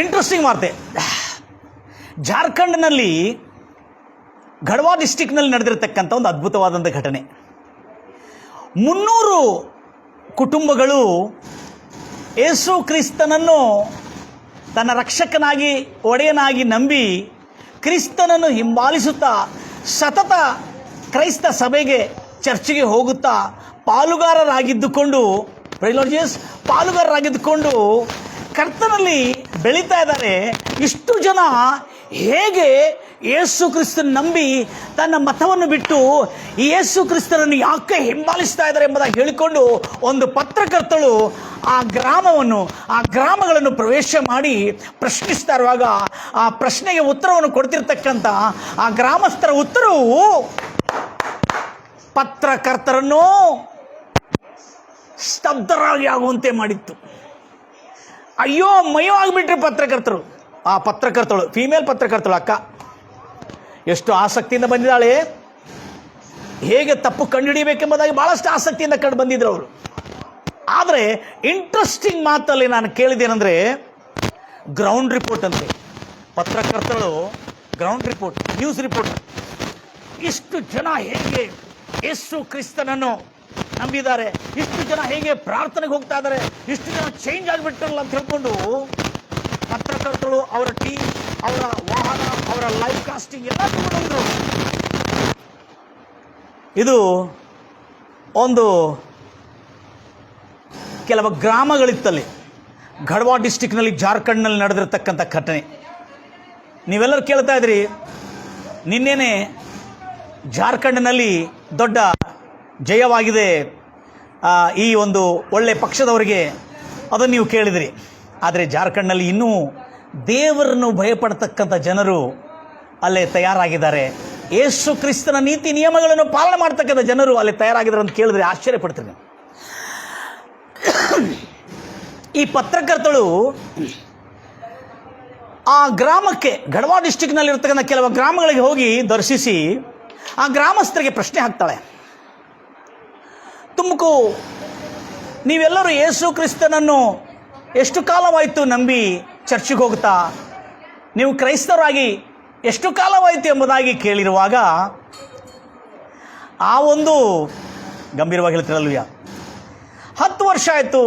Interesting ವಾರ್ತೆ. ಜಾರ್ಖಂಡ್ನಲ್ಲಿ ಗಢವಾ ಡಿಸ್ಟಿಕ್ನಲ್ಲಿ ನಡೆದಿರತಕ್ಕಂಥ ಒಂದು ಅದ್ಭುತವಾದಂಥ ಘಟನೆ. 300 ಕುಟುಂಬಗಳು ಯೇಸು ಕ್ರಿಸ್ತನನ್ನು ತನ್ನ ರಕ್ಷಕನಾಗಿ ಒಡೆಯನಾಗಿ ನಂಬಿ ಕ್ರಿಸ್ತನನ್ನು ಹಿಂಬಾಲಿಸುತ್ತಾ ಸತತ ಕ್ರೈಸ್ತ ಸಭೆಗೆ ಚರ್ಚಿಗೆ ಹೋಗುತ್ತಾ ಪಾಲುಗಾರರಾಗಿದ್ದುಕೊಂಡು ಕರ್ತನಲ್ಲಿ ಬೆಳೀತಾ ಇದ್ದಾರೆ. ಇಷ್ಟು ಜನ ಹೇಗೆ ಯೇಸು ಕ್ರಿಸ್ತನ ನಂಬಿ ತನ್ನ ಮತವನ್ನು ಬಿಟ್ಟು ಯೇಸು ಕ್ರಿಸ್ತನನ್ನು ಯಾಕೆ ಹಿಂಬಾಲಿಸ್ತಾ ಇದ್ದಾರೆ ಎಂಬುದಾಗಿ ಹೇಳಿಕೊಂಡು ಒಂದು ಪತ್ರಕರ್ತಳು ಆ ಗ್ರಾಮಗಳನ್ನು ಪ್ರವೇಶ ಮಾಡಿ ಪ್ರಶ್ನಿಸ್ತಾ ಇರುವಾಗ ಆ ಪ್ರಶ್ನೆಗೆ ಉತ್ತರವನ್ನು ಕೊಡ್ತಿರ್ತಕ್ಕಂಥ ಆ ಗ್ರಾಮಸ್ಥರ ಉತ್ತರವು ಪತ್ರಕರ್ತರನ್ನು ಸ್ತಬ್ಧರಾಗಿ ಆಗುವಂತೆ ಮಾಡಿತ್ತು. ಅಯ್ಯೋ ಮಯೋ ಆಗಿಬಿಟ್ರೆ ಪತ್ರಕರ್ತರು. ಆ ಪತ್ರಕರ್ತಳು ಫೀಮೇಲ್ ಪತ್ರಕರ್ತಳು ಅಕ್ಕ ಎಷ್ಟು ಆಸಕ್ತಿಯಿಂದ ಬಂದಿದ್ದಾಳೆ. ಹೇಗೆ ತಪ್ಪು ಕಂಡುಹಿಡಿಯಬೇಕೆಂಬುದಾಗಿ ಭಾಳಷ್ಟು ಆಸಕ್ತಿಯಿಂದ ಕಂಡು ಬಂದಿದ್ರು ಅವರು. ಆದರೆ ಇಂಟ್ರೆಸ್ಟಿಂಗ್ ಮಾತಲ್ಲಿ ನಾನು ಕೇಳಿದ್ದೇನೆಂದರೆ ಗ್ರೌಂಡ್ ರಿಪೋರ್ಟ್ ಅಂತೆ. ಪತ್ರಕರ್ತಳು ಗ್ರೌಂಡ್ ರಿಪೋರ್ಟ್, ನ್ಯೂಸ್ ರಿಪೋರ್ಟ್. ಇಷ್ಟು ಜನ ಹೇಗೆ ಯೇಸು ಕ್ರಿಸ್ತನನ್ನು ನಂಬಿದ್ದಾರೆ, ಇಷ್ಟು ಜನ ಹೇಗೆ ಪ್ರಾರ್ಥನೆಗೆ ಹೋಗ್ತಾ ಇದ್ದಾರೆ, ಇಷ್ಟು ಜನ ಚೇಂಜ್ ಆಗಿಬಿಟ್ರಲ್ಲ ಅಂತ ಹೇಳ್ಕೊಂಡು ಪತ್ರಕರ್ತರು ಅವರ ಟೀಮ್, ಅವರ ವಾಹನ, ಅವರ ಲೈವ್ ಕಾಸ್ಟಿಂಗ್ ಎಲ್ಲ ತಗೊಂಡ್ರು. ಇದು ಒಂದು ಕೆಲವು ಗ್ರಾಮಗಳಿತ್ತಲ್ಲಿ ಗಢವಾ ಡಿಸ್ಟಿಕ್ನಲ್ಲಿ ಜಾರ್ಖಂಡ್ನಲ್ಲಿ ನಡೆದಿರ್ತಕ್ಕಂಥ ಘಟನೆ. ನೀವೆಲ್ಲರೂ ಕೇಳ್ತಾ ಇದ್ರಿ, ನಿನ್ನೆನೆ ಜಾರ್ಖಂಡ್ನಲ್ಲಿ ದೊಡ್ಡ ಜಯವಾಗಿದೆ ಈ ಒಂದು ಒಳ್ಳೆ ಪಕ್ಷದವರಿಗೆ, ಅದನ್ನು ನೀವು ಕೇಳಿದಿರಿ. ಆದರೆ ಜಾರ್ಖಂಡ್ನಲ್ಲಿ ಇನ್ನೂ ದೇವರನ್ನು ಭಯಪಡ್ತಕ್ಕಂಥ ಜನರು ಅಲ್ಲೇ ತಯಾರಾಗಿದ್ದಾರೆ. ಯೇಸು ಕ್ರಿಸ್ತನ ನೀತಿ ನಿಯಮಗಳನ್ನು ಪಾಲನೆ ಮಾಡ್ತಕ್ಕಂಥ ಜನರು ಅಲ್ಲೇ ತಯಾರಾಗಿದ್ದಾರೆ ಅಂತ ಕೇಳಿದ್ರೆ ಆಶ್ಚರ್ಯಪಡ್ತೀನಿ. ಈ ಪತ್ರಕರ್ತಳು ಆ ಗ್ರಾಮಕ್ಕೆ, ಗಢವಾ ಡಿಸ್ಟಿಕ್ನಲ್ಲಿ ಇರ್ತಕ್ಕಂಥ ಕೆಲವು ಗ್ರಾಮಗಳಿಗೆ ಹೋಗಿ ದರ್ಶಿಸಿ ಆ ಗ್ರಾಮಸ್ಥರಿಗೆ ಪ್ರಶ್ನೆ ಹಾಕ್ತಾಳೆ. ತುಮಕು ನೀವೆಲ್ಲರೂ ಯೇಸು ಕ್ರಿಸ್ತನನ್ನು ಎಷ್ಟು ಕಾಲವಾಯಿತು ನಂಬಿ ಚರ್ಚಿಗೆ ಹೋಗ್ತಾ, ನೀವು ಕ್ರೈಸ್ತರಾಗಿ ಎಷ್ಟು ಕಾಲವಾಯಿತು ಎಂಬುದಾಗಿ ಕೇಳಿರುವಾಗ ಆ ಒಂದು ಗಂಭೀರವಾಗಿ ಹೇಳ್ತಿರಲ್ವ, 10 ವರ್ಷ ಆಯಿತು,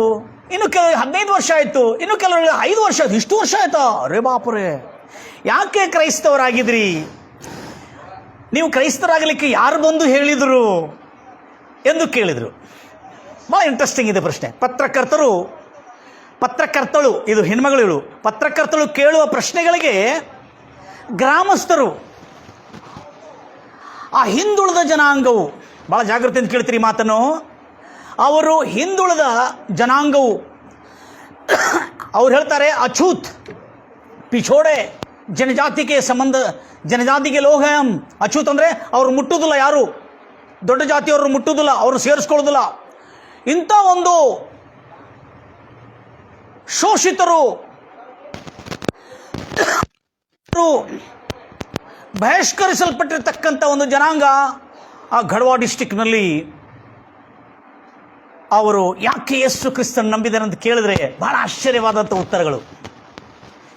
ಇನ್ನು ಕೆಲವರು 15 ವರ್ಷ ಆಯಿತು, ಇನ್ನು ಕೆಲವರು 5 ವರ್ಷ ಆಯಿತು, ಇಷ್ಟು ವರ್ಷ ಆಯಿತಾ, ರೇ ಬಾಪುರೇ, ಯಾಕೆ ಕ್ರೈಸ್ತವರಾಗಿದ್ರಿ, ನೀವು ಕ್ರೈಸ್ತರಾಗಲಿಕ್ಕೆ ಯಾರು ಬಂದು ಹೇಳಿದರು ಎಂದು ಕೇಳಿದರು. ಭಾಳ ಇಂಟ್ರೆಸ್ಟಿಂಗ್ ಇದೆ ಪ್ರಶ್ನೆ. ಪತ್ರಕರ್ತಳು ಇದು ಹೆಣ್ಮಗಳು, ಇವಳು ಪತ್ರಕರ್ತಳು ಕೇಳುವ ಪ್ರಶ್ನೆಗಳಿಗೆ ಗ್ರಾಮಸ್ಥರು, ಆ ಹಿಂದುಳಿದ ಜನಾಂಗವು, ಭಾಳ ಜಾಗೃತಿಯಿಂದ ಕೇಳ್ತೀರಿ ಮಾತನ್ನು, ಅವರು ಹಿಂದುಳಿದ ಜನಾಂಗವು, ಅವ್ರು ಹೇಳ್ತಾರೆ ಅಛೂತ್ ಪಿಛೋಡೆ ಜನಜಾತಿಗೆ ಸಂಬಂಧ, ಜನಜಾತಿಗೆ ಲೋಹಂ. ಅಛೂತ್ ಅಂದರೆ ಅವ್ರು ಮುಟ್ಟುವುದಿಲ್ಲ, ಯಾರು ದೊಡ್ಡ ಜಾತಿಯವರು ಮುಟ್ಟುವುದಿಲ್ಲ, ಅವರು ಸೇರಿಸ್ಕೊಳ್ಳೋದಿಲ್ಲ. ಇಂಥ ಒಂದು ಶೋಷಿತರು, ಬಹಿಷ್ಕರಿಸಲ್ಪಟ್ಟಿರ್ತಕ್ಕಂಥ ಒಂದು ಜನಾಂಗ ಆ ಗಢವಾ ಡಿಸ್ಟಿಕ್ನಲ್ಲಿ. ಅವರು ಯಾಕೆ ಯೇಸು ಕ್ರಿಸ್ತನ ನಂಬಿದ್ದಾರೆ ಅಂತ ಕೇಳಿದ್ರೆ ಬಹಳ ಆಶ್ಚರ್ಯವಾದಂಥ ಉತ್ತರಗಳು.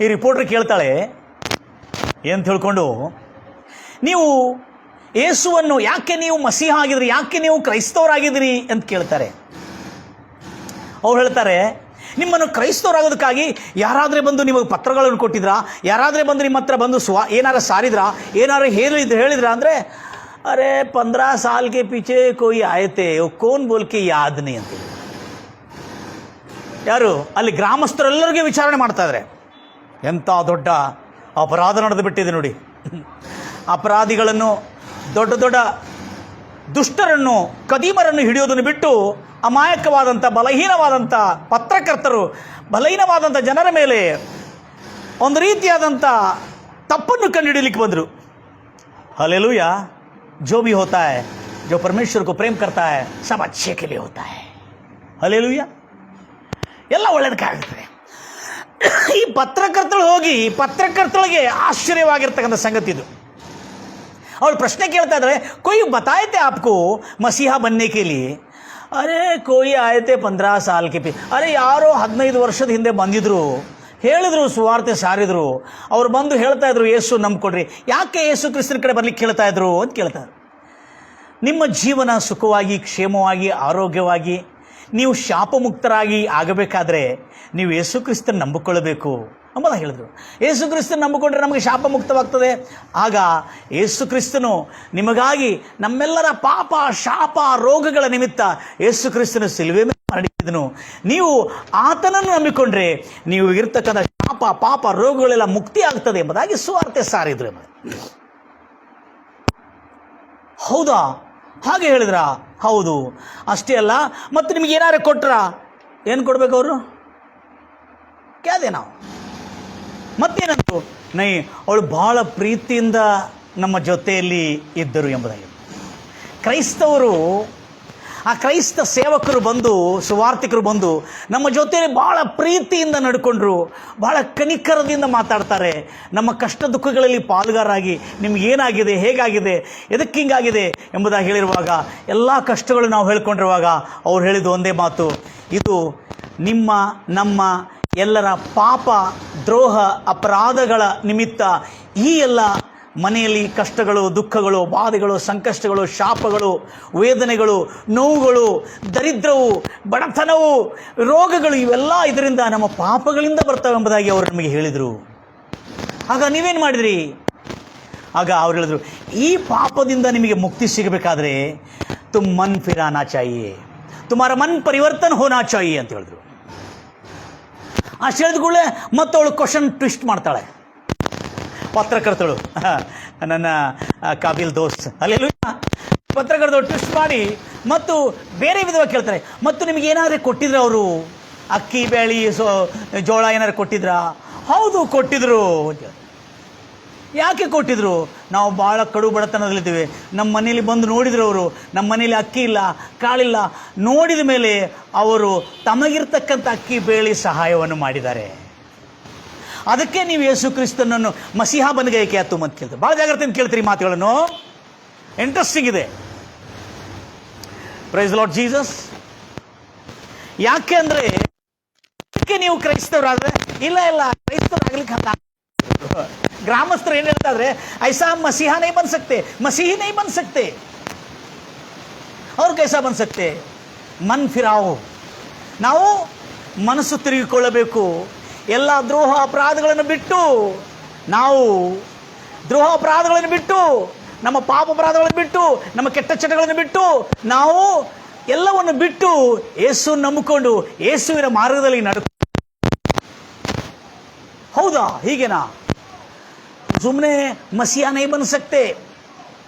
ಈ ರಿಪೋರ್ಟರ್ ಕೇಳ್ತಾಳೆ ಏನು ತಿಳ್ಕೊಂಡು, ನೀವು ಯೇಸುವನ್ನು ಯಾಕೆ ನೀವು ಮಸೀಹ ಆಗಿದ್ರಿ, ಯಾಕೆ ನೀವು ಕ್ರೈಸ್ತವರಾಗಿದ್ದೀರಿ ಅಂತ ಕೇಳ್ತಾರೆ. ಅವ್ರು ಹೇಳ್ತಾರೆ, ನಿಮ್ಮನ್ನು ಕ್ರೈಸ್ತವರಾಗೋದಕ್ಕಾಗಿ ಯಾರಾದರೆ ಬಂದು ನಿಮಗೆ ಪತ್ರಗಳನ್ನು ಕೊಟ್ಟಿದ್ರಾ, ಯಾರಾದರೆ ಬಂದು ನಿಮ್ಮ ಹತ್ರ ಬಂದು ಏನಾರು ಸಾರಿದ್ರಾ, ಏನಾರು ಹೇಳಿದ್ರಾ ಅಂದರೆ, ಅರೆ 15 साल के पीछे कोई आए थे, वो कौन बोल के याद नहीं ಅಂತ. ಯಾರು ಅಲ್ಲಿ ಗ್ರಾಮಸ್ಥರೆಲ್ಲರಿಗೂ ವಿಚಾರಣೆ ಮಾಡ್ತಾ ಇದ್ದಾರೆ. ಎಂಥ ದೊಡ್ಡ ಅಪರಾಧ ನಡೆದು ಬಿಟ್ಟಿದೆ ನೋಡಿ. ಅಪರಾಧಿಗಳನ್ನು, ದೊಡ್ಡ ದೊಡ್ಡ ದುಷ್ಟರನ್ನು, ಕದೀಮರನ್ನು ಹಿಡಿಯೋದನ್ನು ಬಿಟ್ಟು ಅಮಾಯಕವಾದಂಥ ಬಲಹೀನವಾದಂಥ ಪತ್ರಕರ್ತರು, ಬಲಹೀನವಾದಂಥ ಜನರ ಮೇಲೆ ಒಂದು ರೀತಿಯಾದಂಥ ತಪ್ಪನ್ನು ಕಂಡುಹಿಡಿಯಲಿಕ್ಕೆ ಬಂದರು. ಹಲ್ಲೆಲೂಯ. जो भी होता है, जो परमेश्वर को प्रेम करता है, सब अच्छे के लिए होता है. ಹಲ್ಲೆಲೂಯ. ಎಲ್ಲ ಒಳ್ಳೆಯದಕ್ಕಾಗುತ್ತೆ. ಈ ಪತ್ರಕರ್ತಳು ಹೋಗಿ, ಪತ್ರಕರ್ತಳಿಗೆ ಆಶ್ಚರ್ಯವಾಗಿರ್ತಕ್ಕಂಥ ಸಂಗತಿ ಇದು. ಅವಳು ಪ್ರಶ್ನೆ ಕೇಳ್ತಾ ಇದ್ದಾರೆ, कोई बताए थे आपको मसीहा बनने के लिए? अरे कोई आए थे 15 साल के. ಅರೆ ಯಾರೋ 15 ವರ್ಷದ ಹಿಂದೆ ಬಂದಿದ್ರು, ಹೇಳಿದ್ರು, ಸುವಾರ್ತೆ ಸಾರಿದ್ರು. ಅವ್ರು ಬಂದು ಹೇಳ್ತಾ ಇದ್ರು, ಯೇಸು ನಂಬ್ಕೊಡ್ರಿ. ಯಾಕೆ ಯೇಸು ಕ್ರಿಸ್ತನ ಕಡೆ ಬರ್ಲಿಕ್ಕೆ ಹೇಳ್ತಾ ಇದ್ರು ಅಂತ ಕೇಳ್ತಾರೆ. ನಿಮ್ಮ ಜೀವನ ಸುಖವಾಗಿ, ಕ್ಷೇಮವಾಗಿ, ಆರೋಗ್ಯವಾಗಿ, ನೀವು ಶಾಪಮುಕ್ತರಾಗಿ ಆಗಬೇಕಾದ್ರೆ ನೀವು ಯೇಸು ಕ್ರಿಸ್ತನ ನಂಬಿಕೊಳ್ಳಬೇಕು ಎಂಬುದ ಹೇಳಿದ್ರು. ಯೇಸು ಕ್ರಿಸ್ತನ ನಂಬಿಕೊಂಡ್ರೆ ನಮಗೆ ಶಾಪ ಮುಕ್ತವಾಗ್ತದೆ. ಆಗ ಯೇಸು ಕ್ರಿಸ್ತನು ನಿಮಗಾಗಿ ನಮ್ಮೆಲ್ಲರ ಪಾಪ, ಶಾಪ, ರೋಗಗಳ ನಿಮಿತ್ತ ಯೇಸು ಕ್ರಿಸ್ತನ ಸಿಲುವೆ ಮೇಲೆ ಮರಣಿಸಿದನು. ನೀವು ಆತನನ್ನು ನಂಬಿಕೊಂಡ್ರೆ ನೀವು ಇರ್ತಕ್ಕಂಥ ಶಾಪ, ಪಾಪ, ರೋಗಗಳೆಲ್ಲ ಮುಕ್ತಿ ಆಗ್ತದೆ ಎಂಬುದಾಗಿ ಸುವಾರ್ತೆ ಸಾರಿದ್ರು. ಹೌದಾ? ಹಾಗೆ ಹೇಳಿದ್ರ? ಹೌದು. ಅಷ್ಟೇ ಅಲ್ಲ, ಮತ್ತು ನಿಮ್ಗೆ ಏನಾರು ಕೊಟ್ರ ಏನು ಕೊಡ್ಬೇಕು ಅವರು? ಕೇಳಿದೆ ನಾವು. ಮತ್ತೇನಂತು? ನೈ ಅವಳು ಬಹಳ ಪ್ರೀತಿಯಿಂದ ನಮ್ಮ ಜೊತೆಯಲ್ಲಿ ಇದ್ದರು ಎಂಬುದಾಗಿ. ಕ್ರೈಸ್ತವರು, ಆ ಕ್ರೈಸ್ತ ಸೇವಕರು ಬಂದು, ಸುವಾರ್ತಿಕರು ಬಂದು ನಮ್ಮ ಜೊತೆಯಲ್ಲಿ ಬಹಳ ಪ್ರೀತಿಯಿಂದ ನಡ್ಕೊಂಡ್ರು, ಬಹಳ ಕನಿಕರದಿಂದ ಮಾತಾಡ್ತಾರೆ. ನಮ್ಮ ಕಷ್ಟ ದುಃಖಗಳಲ್ಲಿ ಪಾಲ್ಗಾರಾಗಿ ನಿಮ್ಗೇನಾಗಿದೆ, ಹೇಗಾಗಿದೆ, ಎದಕ್ಕೆ ಹಿಂಗಾಗಿದೆ ಎಂಬುದಾಗಿ ಹೇಳಿರುವಾಗ, ಎಲ್ಲ ಕಷ್ಟಗಳು ನಾವು ಹೇಳ್ಕೊಂಡಿರುವಾಗ ಅವ್ರು ಹೇಳಿದ್ದು ಒಂದೇ ಮಾತು, ಇದು ನಿಮ್ಮ ನಮ್ಮ ಎಲ್ಲರ ಪಾಪ, ದ್ರೋಹ, ಅಪರಾಧಗಳ ನಿಮಿತ್ತ ಈ ಎಲ್ಲ ಮನೆಯಲ್ಲಿ ಕಷ್ಟಗಳು, ದುಃಖಗಳು, ಬಾಧೆಗಳು, ಸಂಕಷ್ಟಗಳು, ಶಾಪಗಳು, ವೇದನೆಗಳು, ನೋವುಗಳು, ದರಿದ್ರವು, ಬಡತನವು, ರೋಗಗಳು, ಇವೆಲ್ಲ ಇದರಿಂದ ನಮ್ಮ ಪಾಪಗಳಿಂದ ಬರ್ತವೆ ಎಂಬುದಾಗಿ ಅವರು ನಮಗೆ ಹೇಳಿದರು. ಆಗ ನೀವೇನು ಮಾಡಿದ್ರಿ? ಆಗ ಅವ್ರು ಹೇಳಿದ್ರು, ಈ ಪಾಪದಿಂದ ನಿಮಗೆ ಮುಕ್ತಿ ಸಿಗಬೇಕಾದ್ರೆ ತುಮ್ ಮನ್ ಫಿರಾನಾ ಚಾಹಿಯೇ, ತುಮಾರ ಮನ್ ಪರಿವರ್ತನ ಹೋನಾ ಚಾಹಿಯೇ ಅಂತ ಹೇಳಿದ್ರು. ಅಷ್ಟು ಹೇಳಿದ ಕೂಡಲೇ ಮತ್ತೆ ಅವಳು ಕ್ವಶನ್ ಟ್ವಿಸ್ಟ್ ಮಾಡ್ತಾಳೆ. ಪತ್ರಕರ್ತಳು, ನನ್ನ ಕಾಬಿಲ್ ದೋಸ್ತ್ ಅಲ್ಲೆಲ್ಲೂ ಪತ್ರಕರ್ತಳು ಟ್ವಿಸ್ಟ್ ಮಾಡಿ ಮತ್ತು ಬೇರೆ ವಿಧವಾಗಿ ಕೇಳ್ತಾರೆ, ಮತ್ತು ನಿಮಗೆ ಏನಾದರೂ ಕೊಟ್ಟಿದ್ರು ಅವರು? ಅಕ್ಕಿ, ಬೇಳೆ, ಜೋಳ ಏನಾದ್ರು ಕೊಟ್ಟಿದ್ರಾ? ಹೌದು, ಕೊಟ್ಟಿದ್ರು. ಯಾಕೆ ಕೊಟ್ಟಿದ್ರು? ನಾವು ಭಾಳ ಕಡು ಬಡತನದಲ್ಲಿದ್ದೀವಿ. ನಮ್ಮ ಮನೇಲಿ ಬಂದು ನೋಡಿದ್ರು ಅವರು, ನಮ್ಮ ಮನೇಲಿ ಅಕ್ಕಿ ಇಲ್ಲ, ಕಾಳಿಲ್ಲ. ನೋಡಿದ ಮೇಲೆ ಅವರು ತಮಗಿರ್ತಕ್ಕಂಥ ಅಕ್ಕಿ, ಬೇಳೆ ಸಹಾಯವನ್ನು ಮಾಡಿದ್ದಾರೆ. ಅದಕ್ಕೆ ನೀವು ಯೇಸು ಕ್ರಿಸ್ತನನ್ನು ಮಸೀಹಾ ಬನ್ಗೈಕೆ ಆತು ಅಂತ ಕೇಳ್ತಾರೆ. ಭಾಳ ಜಾಗ್ರತೆಯಿಂದ ಕೇಳ್ತೀರಿ ಮಾತುಗಳನ್ನು. ಇಂಟ್ರೆಸ್ಟಿಂಗ್ ಇದೆ. Praise Lord Jesus. ಯಾಕೆ ಅಂದರೆ, ನೀವು ಕ್ರೈಸ್ತವರಾದ್ರೆ, ಇಲ್ಲ ಕ್ರೈಸ್ತರಾಗ್ಲಿಕ್ಕೆ ಗ್ರಾಮಸ್ಥರು ಏನು ಹೇಳ್ತಾ ಇದ್ರೆ, ಐಸಾ ಮಸೀಹಾ ನೈ ಬನ್ ಸಕ್ತೆ, ಮಸೀಹಿ ನೈ ಬನ್ ಸಕ್ತೆ, ಅವ್ರು ಕೈಸಾ ಬನ್ ಸಕ್ತೆ? ಮನ್ ಫಿರಾವು. ನಾವು ಮನಸ್ಸು ತಿರುಗಿಕೊಳ್ಳಬೇಕು. ಎಲ್ಲ ದ್ರೋಹ ಅಪರಾಧಗಳನ್ನು ಬಿಟ್ಟು, ನಾವು ದ್ರೋಹ ಅಪರಾಧಗಳನ್ನು ಬಿಟ್ಟು, ನಮ್ಮ ಪಾಪ ಅಪರಾಧಗಳನ್ನು ಬಿಟ್ಟು, ನಮ್ಮ ಕೆಟ್ಟ ಚಟಗಳನ್ನು ಬಿಟ್ಟು, ನಾವು ಎಲ್ಲವನ್ನು ಬಿಟ್ಟು ಯೇಸು ನಂಬಿಕೊಂಡು ಯೇಸುವಿನ ಮಾರ್ಗದಲ್ಲಿ ಹೌದಾ? ಹೀಗೇನಾ? ಸುಮ್ಮನೆ ಮಸೀಹಾ ನೈ ಬನ್ ಸಕ್ತೆ.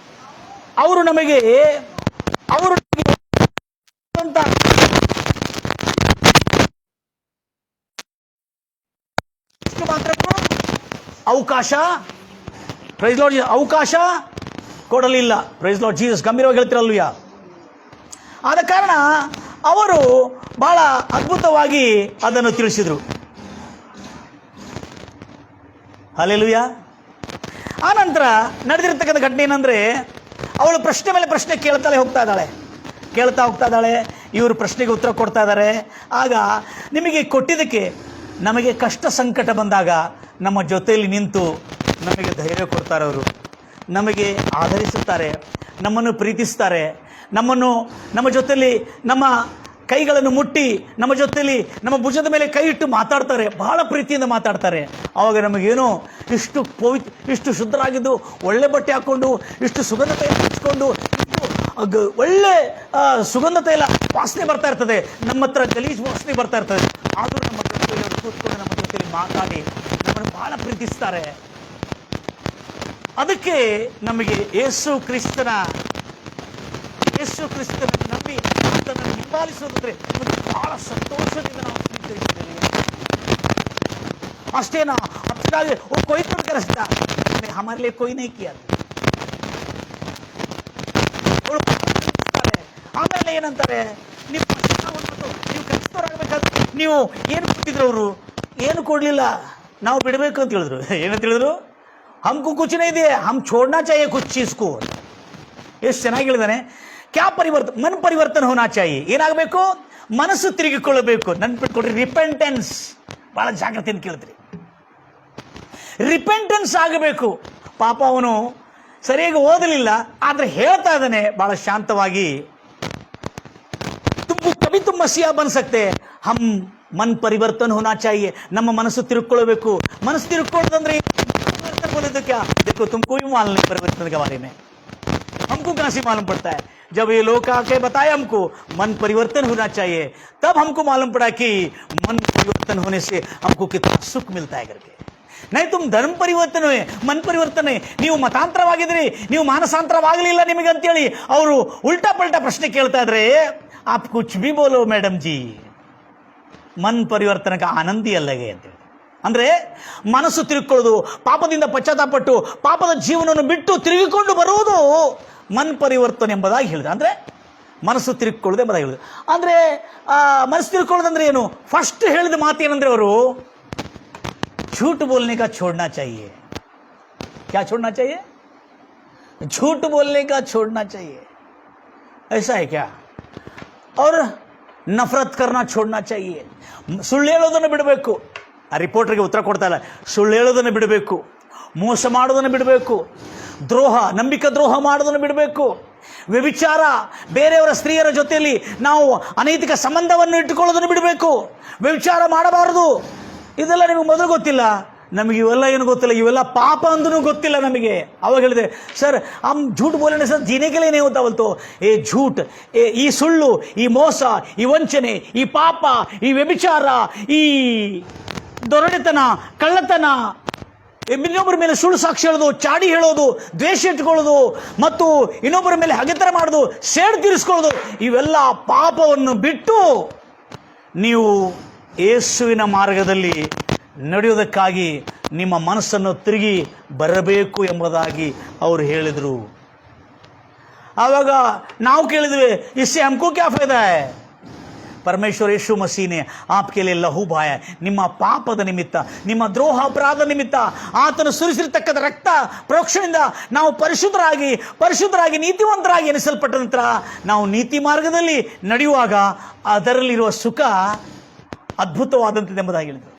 ಅವರು ನಮಗೆ ಅವಕಾಶ, ಪ್ರೈಸ್ ಲಾರ್ಡ್, ಅವಕಾಶ ಕೊಡಲಿಲ್ಲ. Praise Lord Jesus. ಗಂಭೀರವಾಗಿ ಹೇಳ್ತಿರಲ್ವಯ್ಯ. ಆದ ಕಾರಣ ಅವರು ಬಹಳ ಅದ್ಭುತವಾಗಿ ಅದನ್ನು ತಿಳಿಸಿದರು. ಹಲ್ಲೆಲೂಯ. ಆ ನಂತರ ನಡೆದಿರ್ತಕ್ಕಂಥ ಘಟನೆ ಏನಂದರೆ, ಅವಳು ಪ್ರಶ್ನೆ ಮೇಲೆ ಪ್ರಶ್ನೆ ಕೇಳ್ತಾ ಹೋಗ್ತಾ ಇದ್ದಾಳೆ. ಇವರು ಪ್ರಶ್ನೆಗೆ ಉತ್ತರ ಕೊಡ್ತಾ ಇದ್ದಾರೆ. ಆಗ ನಿಮಗೆ ಕೊಟ್ಟಿದ್ದಕ್ಕೆ, ನಮಗೆ ಕಷ್ಟ ಸಂಕಟ ಬಂದಾಗ ನಮ್ಮ ಜೊತೆಯಲ್ಲಿ ನಿಂತು ನಮಗೆ ಧೈರ್ಯ ಕೊಡ್ತಾರೆ. ಅವರು ನಮಗೆ ಆಧರಿಸುತ್ತಾರೆ, ನಮ್ಮನ್ನು ಪ್ರೀತಿಸ್ತಾರೆ, ನಮ್ಮ ಜೊತೆಯಲ್ಲಿ ನಮ್ಮ ಕೈಗಳನ್ನು ಮುಟ್ಟಿ, ನಮ್ಮ ಜೊತೆಯಲ್ಲಿ ನಮ್ಮ ಭುಜದ ಮೇಲೆ ಕೈ ಇಟ್ಟು ಮಾತಾಡ್ತಾರೆ, ಬಹಳ ಪ್ರೀತಿಯಿಂದ ಮಾತಾಡ್ತಾರೆ. ಆವಾಗ ನಮಗೇನೋ ಇಷ್ಟು ಶುದ್ಧರಾಗಿದ್ದು, ಒಳ್ಳೆ ಬಟ್ಟೆ ಹಾಕ್ಕೊಂಡು, ಇಷ್ಟು ಸುಗಂಧ ತೈಲ ಹಚ್ಕೊಂಡು, ಒಳ್ಳೆ ಸುಗಂಧ ತೈಲ ವಾಸನೆ ಬರ್ತಾ ಇರ್ತದೆ, ನಮ್ಮ ಹತ್ರ ಗಲೀಜು ವಾಸನೆ ಬರ್ತಾ ಇರ್ತದೆ. ಆದರೂ ನಮ್ಮ ಜೊತೆಯಲ್ಲಿ ಕೂತ್ಕೊಂಡು ನಮ್ಮ ಜೊತೆಯಲ್ಲಿ ಮಾತಾಡಿ ನಮ್ಮನ್ನು ಬಹಳ ಪ್ರೀತಿಸ್ತಾರೆ. ಅದಕ್ಕೆ ನಮಗೆ ಯೇಸು ಕ್ರಿಸ್ತನ ನಂಬಿ ಆತನನ್ನು ಹಿಂಬಾಲಿಸೋದಂದ್ರೆ ಬಹಳ ಸಂತೋಷದಿಂದ ನಾವು ಸ್ವೀಕರಿಸಿದ್ದೇವೆ. ಅಷ್ಟೇನಾ? ಅಷ್ಟಾಗಿ ಕೊಯ್ ಕೂಡ ಕರೆಸ್ತಾ ಹಮಾರೆ ಲಿಯೇ ಕೊಯ್ ನಹೀ ಕಿಯಾ. ಆಮೇಲೆ ಏನಂತಾರೆ, ನೀವು ಕ್ರೈಸ್ತರಾಗಬೇಕಾದ್ರೆ ನೀವು ಏನು ಕೊಟ್ಟಿದ್ರು? ಅವರು ಏನು ಕೊಡಲಿಲ್ಲ, ನಾವು ಬಿಡಬೇಕು ಅಂತ ಹೇಳಿದ್ರು. ಏನಂತ ಹೇಳಿದ್ರು? ಹಮ್ಕು ಕುಚ್ ನಹೀ ದಿಯೇ, ಹಮ್ ಛೋಡ್ನಾ ಚಾಹಿಯೇ ಕುಚ್ ಚೀಸ್ಕೋ. ಎಷ್ಟು ಚೆನ್ನಾಗಿ ಹೇಳಿದಾನೆ. ಮನ್ ಪರಿವರ್ತನ ಹೋನಾ ಚಾಹಿಯೇ. ಏನಾಗಬೇಕು? ಮನಸ್ಸು ತಿರುಗಿಕೊಳ್ಳಬೇಕು. ನೆನ್ಪಿಟ್ಕೊಡ್ರಿ, ರಿಪೆಂಟೆನ್ಸ್. ಭಾಳ ಜಾಗ್ರತೆಯಿಂದ ಕೇಳ್ತೀರಿ. ರಿಪೆಂಟೆನ್ಸ್ ಆಗಬೇಕು. ಪಾಪ ಅವನು ಸರಿಯಾಗಿ ಓದಲಿಲ್ಲ, ಆದರೆ ಹೇಳ್ತಾ ಇದ್ದಾನೆ ಬಹಳ ಶಾಂತವಾಗಿ, ಕभी तुम मसीहा बन सकते हैं, हम मन परिवर्तन होना चाहिए. ನಮ್ಮ ಮನಸ್ಸು ತಿರುಕೊಳ್ಳಬೇಕು. ಮನಸ್ಸು ತಿರುಕೊಳ್ಳೋದಂದ್ರೆ परिवर्तन बोले तो क्या? देखो तुमको भी मालूम नहीं परिवर्तन के बारे में, हमको कहां से मालूम पड़ता है? जब ये लोग आके बताए हमको मन परिवर्तन होना चाहिए, तब हमको मालूम पड़ा कि मन परिवर्तन होने से हमको कितना सुख मिलता है करके. नहीं तुम धर्म परिवर्तन हुए, मन परिवर्तन है. ನೀವು ಮತಾಂತರವಾಗಿದ್ರಿ, ನೀವು ಮಾನಸಾಂತರವಾಗಲಿಲ್ಲ ನಿಮಗೆ ಅಂತೇಳಿ ಅವರು ಉಲ್ಟಾ ಪಲ್ಟಾ ಪ್ರಶ್ನೆ ಕೇಳ್ತಾ ಇದ್ರೆ, आप कुछ भी बोलो मैडम जी, मन परिवर्तन का आनंद ही अलग है ಅಂತೇಳಿ. ಅಂದ್ರೆ ಮನಸ್ಸು ತಿರುಕೊಳ್ಳೋದು, ಪಾಪದಿಂದ ಪಶ್ಚಾತ್ತಾಪಟ್ಟು ಪಾಪದ ಜೀವನವನ್ನು ಬಿಟ್ಟು ತಿರುಗಿಕೊಂಡು ಬರುವುದು ಮನ್ ಪರಿವರ್ತನ ಎಂಬುದಾಗಿ ಹೇಳಿದೆ. ಅಂದ್ರೆ ಮನಸ್ಸು ತಿರುಗಿಕೊಳ್ಳೋದು ಎಂಬುದಾಗಿ ಹೇಳಿದೆ. ಅಂದ್ರೆ ಮನಸ್ಸು ತಿರುಗಿಕೊಳ್ಳೋದಂದ್ರೆ ಏನು? ಫಸ್ಟ್ ಹೇಳಿದ ಮಾತು ಏನಂದ್ರೆ ಅವರು, झूठ बोलने का छोड़ना चाहिए. क्या छोड़ना चाहिए? झूठ बोलने का छोड़ना चाहिए. ऐसा है क्या? और नफरत करना छोड़ना चाहिए. ಸುಳ್ಳು ಹೇಳೋದನ್ನು ಬಿಡಬೇಕು. ಆ ರಿಪೋರ್ಟರ್ಗೆ ಉತ್ತರ ಕೊಡ್ತಾ ಇಲ್ಲ. ಸುಳ್ಳು ಹೇಳೋದನ್ನು ಬಿಡಬೇಕು, ಮೋಸ ಮಾಡೋದನ್ನು ಬಿಡಬೇಕು, ದ್ರೋಹ, ನಂಬಿಕೆ ದ್ರೋಹ ಮಾಡೋದನ್ನು ಬಿಡಬೇಕು, ವ್ಯಭಿಚಾರ, ಬೇರೆಯವರ ಸ್ತ್ರೀಯರ ಜೊತೆಯಲ್ಲಿ ನಾವು ಅನೈತಿಕ ಸಂಬಂಧವನ್ನು ಇಟ್ಟುಕೊಳ್ಳೋದನ್ನು ಬಿಡಬೇಕು, ವ್ಯಭಿಚಾರ ಮಾಡಬಾರದು. ಇದೆಲ್ಲ ನಿಮಗೆ ಮೊದಲು ಗೊತ್ತಿಲ್ಲ, ನಮಗೆ ಇವೆಲ್ಲ ಏನು ಗೊತ್ತಿಲ್ಲ, ಇವೆಲ್ಲ ಪಾಪ ಅಂದ್ರೂ ಗೊತ್ತಿಲ್ಲ ನಮಗೆ. ಅವಾಗ ಹೇಳಿದೆ, ಸರ್ ಹಮ್ झूठ बोलने से जीने के लिए नहीं होता बोलतो. ये झूठ, ಈ ಸುಳ್ಳು, ಈ ಮೋಸ, ಈ ವಂಚನೆ, ಈ ಪಾಪ, ಈ ವ್ಯಭಿಚಾರ, ಈ ದೊರಡೆತನ, ಕಳ್ಳತನ, ಇನ್ನೊಬ್ಬರ ಮೇಲೆ ಸುಳ್ಳು ಸಾಕ್ಷಿ ಹೇಳೋದು, ಚಾಡಿ ಹೇಳೋದು, ದ್ವೇಷ ಇಟ್ಕೊಳ್ಳೋದು, ಮತ್ತು ಇನ್ನೊಬ್ಬರ ಮೇಲೆ ಹಗೆತರ ಮಾಡೋದು, ಸೇಡು ತೀರಿಸ್ಕೊಳ್ಳೋದು, ಇವೆಲ್ಲ ಪಾಪವನ್ನು ಬಿಟ್ಟು ನೀವು ಯೇಸುವಿನ ಮಾರ್ಗದಲ್ಲಿ ನಡೆಯುವುದಕ್ಕಾಗಿ ನಿಮ್ಮ ಮನಸ್ಸನ್ನು ತಿರುಗಿ ಬರಬೇಕು ಎಂಬುದಾಗಿ ಅವರು ಹೇಳಿದರು. ಆವಾಗ ನಾವು ಕೇಳಿದ್ವಿ, इससे हमको क्या फायदा है? परमेश्वर यीशु मसीह ने आपके लिए लहू बहाया. ನಿಮ್ಮ ಪಾಪದ ನಿಮಿತ್ತ, ನಿಮ್ಮ ದ್ರೋಹ ಅಪರಾಧ ನಿಮಿತ್ತ ಆತನು ಸುರಿಸಿರ್ತಕ್ಕಂಥ ರಕ್ತ ಪ್ರೋಕ್ಷಣೆಯಿಂದ ನಾವು ಪರಿಶುದ್ಧರಾಗಿ ನೀತಿವಂತರಾಗಿ ಎನಿಸಲ್ಪಟ್ಟ ನಂತರ ನಾವು ನೀತಿ ಮಾರ್ಗದಲ್ಲಿ ನಡೆಯುವಾಗ ಅದರಲ್ಲಿರುವ ಸುಖ ಅದ್ಭುತವಾದಂಥದ್ದು ಎಂಬುದಾಗಿ ಹೇಳಿದರು.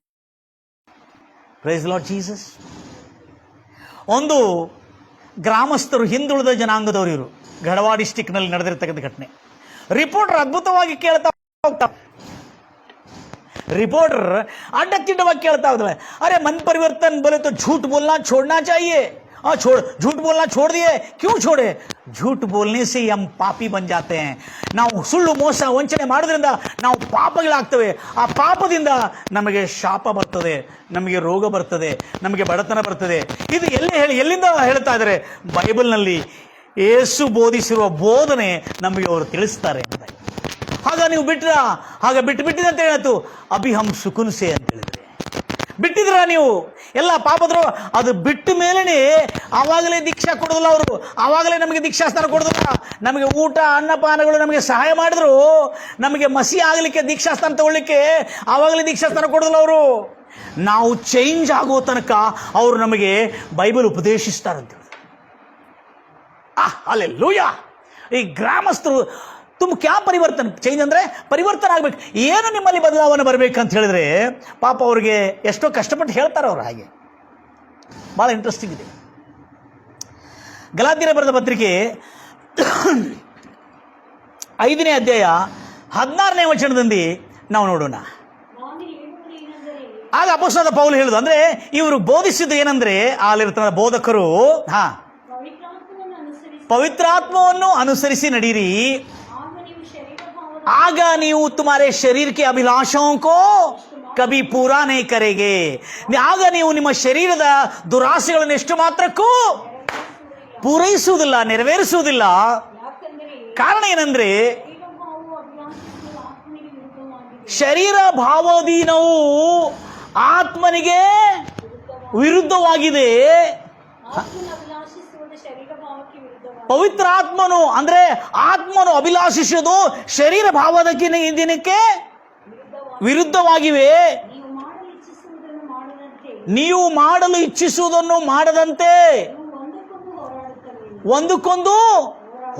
Praise Lord Jesus. ಒಂದು ಗ್ರಾಮಸ್ಥರು, ಹಿಂದುಳಿದ ಜನಾಂಗದವರು, ಇವರು ಗಢವಾ ಡಿಸ್ಟಿಕ್ನಲ್ಲಿ ನಡೆದಿರ್ತಕ್ಕಂಥ ಘಟನೆ. ರಿಪೋರ್ಟರ್ ಅದ್ಭುತವಾಗಿ ಕೇಳ್ತಾ ಹೋಗ್ತಾ, ರಿಪೋರ್ಟರ್ ಅಡ್ಡತ್ತಿಡ್ಡವಾಗಿ ಕೇಳ್ತಾ ಹೋಗ್ತಾರೆ, अरे मन परिवर्तन बोले तो झूठ बोलना छोड़ना चाहिए. झूठ बोलना छोड़ दिए, क्यों छोड़े? झूठ बोलने से हम पापी बन जाते हैं. ನಾವು ಸುಳ್ಳು, ಮೋಸ, ವಂಚನೆ ಮಾಡೋದ್ರಿಂದ ನಾವು ಪಾಪಗಳಾಗ್ತವೆ. ಆ ಪಾಪದಿಂದ ನಮಗೆ ಶಾಪ ಬರ್ತದೆ, ನಮಗೆ ರೋಗ ಬರ್ತದೆ, ನಮಗೆ ಬಡತನ ಬರ್ತದೆ. ಇದು ಎಲ್ಲಿಂದ ಹೇಳ್ತಾ ಇದ್ದಾರೆ? ಬೈಬಲ್ನಲ್ಲಿ ಯೇಸು ಬೋಧಿಸಿರುವ ಬೋಧನೆ ನಮಗೆ ಅವರು ತಿಳಿಸ್ತಾರೆ ಅಂತ. ಆಗ ನೀವು ಬಿಟ್ಟಿದೆ ಅಂತ ಹೇಳಿತು, ಅಭಿ ಹಮ್ ಸುಕುನ್ ಸೆ ಅಂತ ಹೇಳಿದ್ರೆ, ಬಿಟ್ಟಿದ್ರ ನೀವು ಎಲ್ಲ ಪಾಪದ್ರು. ಅದು ಬಿಟ್ಟ ಮೇಲೇ ಆವಾಗಲೇ ದೀಕ್ಷಾ ಕೊಡೋದಿಲ್ಲ ಅವರು, ಆವಾಗಲೇ ನಮಗೆ ದೀಕ್ಷಾಸ್ನಾನ ಕೊಡೋದಿಲ್ಲ. ನಮಗೆ ಊಟ, ಅನ್ನಪಾನಗಳು ನಮಗೆ ಸಹಾಯ ಮಾಡಿದ್ರು, ನಮಗೆ ಮಸಿ ಆಗಲಿಕ್ಕೆ, ದೀಕ್ಷಾಸ್ನಾನ ತಗೊಳ್ಳಿಕ್ಕೆ ಆವಾಗಲೇ ದೀಕ್ಷಾಸ್ನಾನ ಕೊಡೋದಿಲ್ಲ ಅವರು. ನಾವು ಚೇಂಜ್ ಆಗೋ ತನಕ ಅವರು ನಮಗೆ ಬೈಬಲ್ ಉಪದೇಶಿಸ್ತಾರಂತ. ಅಲ್ಲೆಲ್ಲೂಯಾ. ಈ ಗ್ರಾಮಸ್ಥರು, ತುಮ್ ಕ್ಯಾ ಪರಿವರ್ತನ, ಚೇಂಜ್ ಅಂದರೆ ಪರಿವರ್ತನ ಆಗಬೇಕು, ಏನು ನಿಮ್ಮಲ್ಲಿ ಬದಲಾವಣೆ ಬರಬೇಕಂತ ಹೇಳಿದ್ರೆ ಪಾಪ ಅವ್ರಿಗೆ ಎಷ್ಟೋ ಕಷ್ಟಪಟ್ಟು ಹೇಳ್ತಾರೆ ಅವರು. ಹಾಗೆ ಭಾಳ ಇಂಟ್ರೆಸ್ಟಿಂಗ್ ಇದೆ. ಗಲಾತ್ಯರ ಬರೆದ ಪತ್ರಿಕೆ 5ನೇ ಅಧ್ಯಾಯ 16ನೇ ವಚನದಲ್ಲಿ ನಾವು ನೋಡೋಣ. ಆಗ ಅಪೊಸ್ತಲನಾದ ಪೌಲ ಹೇಳುದು, ಅಂದ್ರೆ ಇವರು ಬೋಧಿಸಿದ್ದು ಏನಂದ್ರೆ, ಅಲ್ಲಿರ್ತಕ್ಕಂಥ ಬೋಧಕರು ಪವಿತ್ರಾತ್ಮವನ್ನು ಅನುಸರಿಸಿ ನಡೀರಿ, ಆಗ ನೀವು तुम्हारे शरीर के अभिलाषों को कभी पूरा नहीं करेंगे. ಆಗ ನೀವು ನಿಮ್ಮ ಶರೀರದ ದುರಾಸೆಗಳನ್ನು ಎಷ್ಟು ಮಾತ್ರಕ್ಕೂ ಪೂರೈಸುವುದಿಲ್ಲ, ನೆರವೇರಿಸುವುದಿಲ್ಲ. ಕಾರಣ ಏನಂದ್ರೆ, ಶರೀರ ಭಾವಾಧೀನವು ಆತ್ಮನಿಗೆ ವಿರುದ್ಧವಾಗಿದೆ. ಪವಿತ್ರಾತ್ಮನು ಅಂದ್ರೆ ಆತ್ಮನು ಅಭಿಲಾಷಿಸುವುದು ಶರೀರ ಭಾವದಕ್ಕೆ ದಿನಕ್ಕೆ ವಿರುದ್ಧವಾಗಿವೆ. ನೀವು ಮಾಡಲು ಇಚ್ಛಿಸುವುದನ್ನು ಮಾಡದಂತೆ ಒಂದಕ್ಕೊಂದು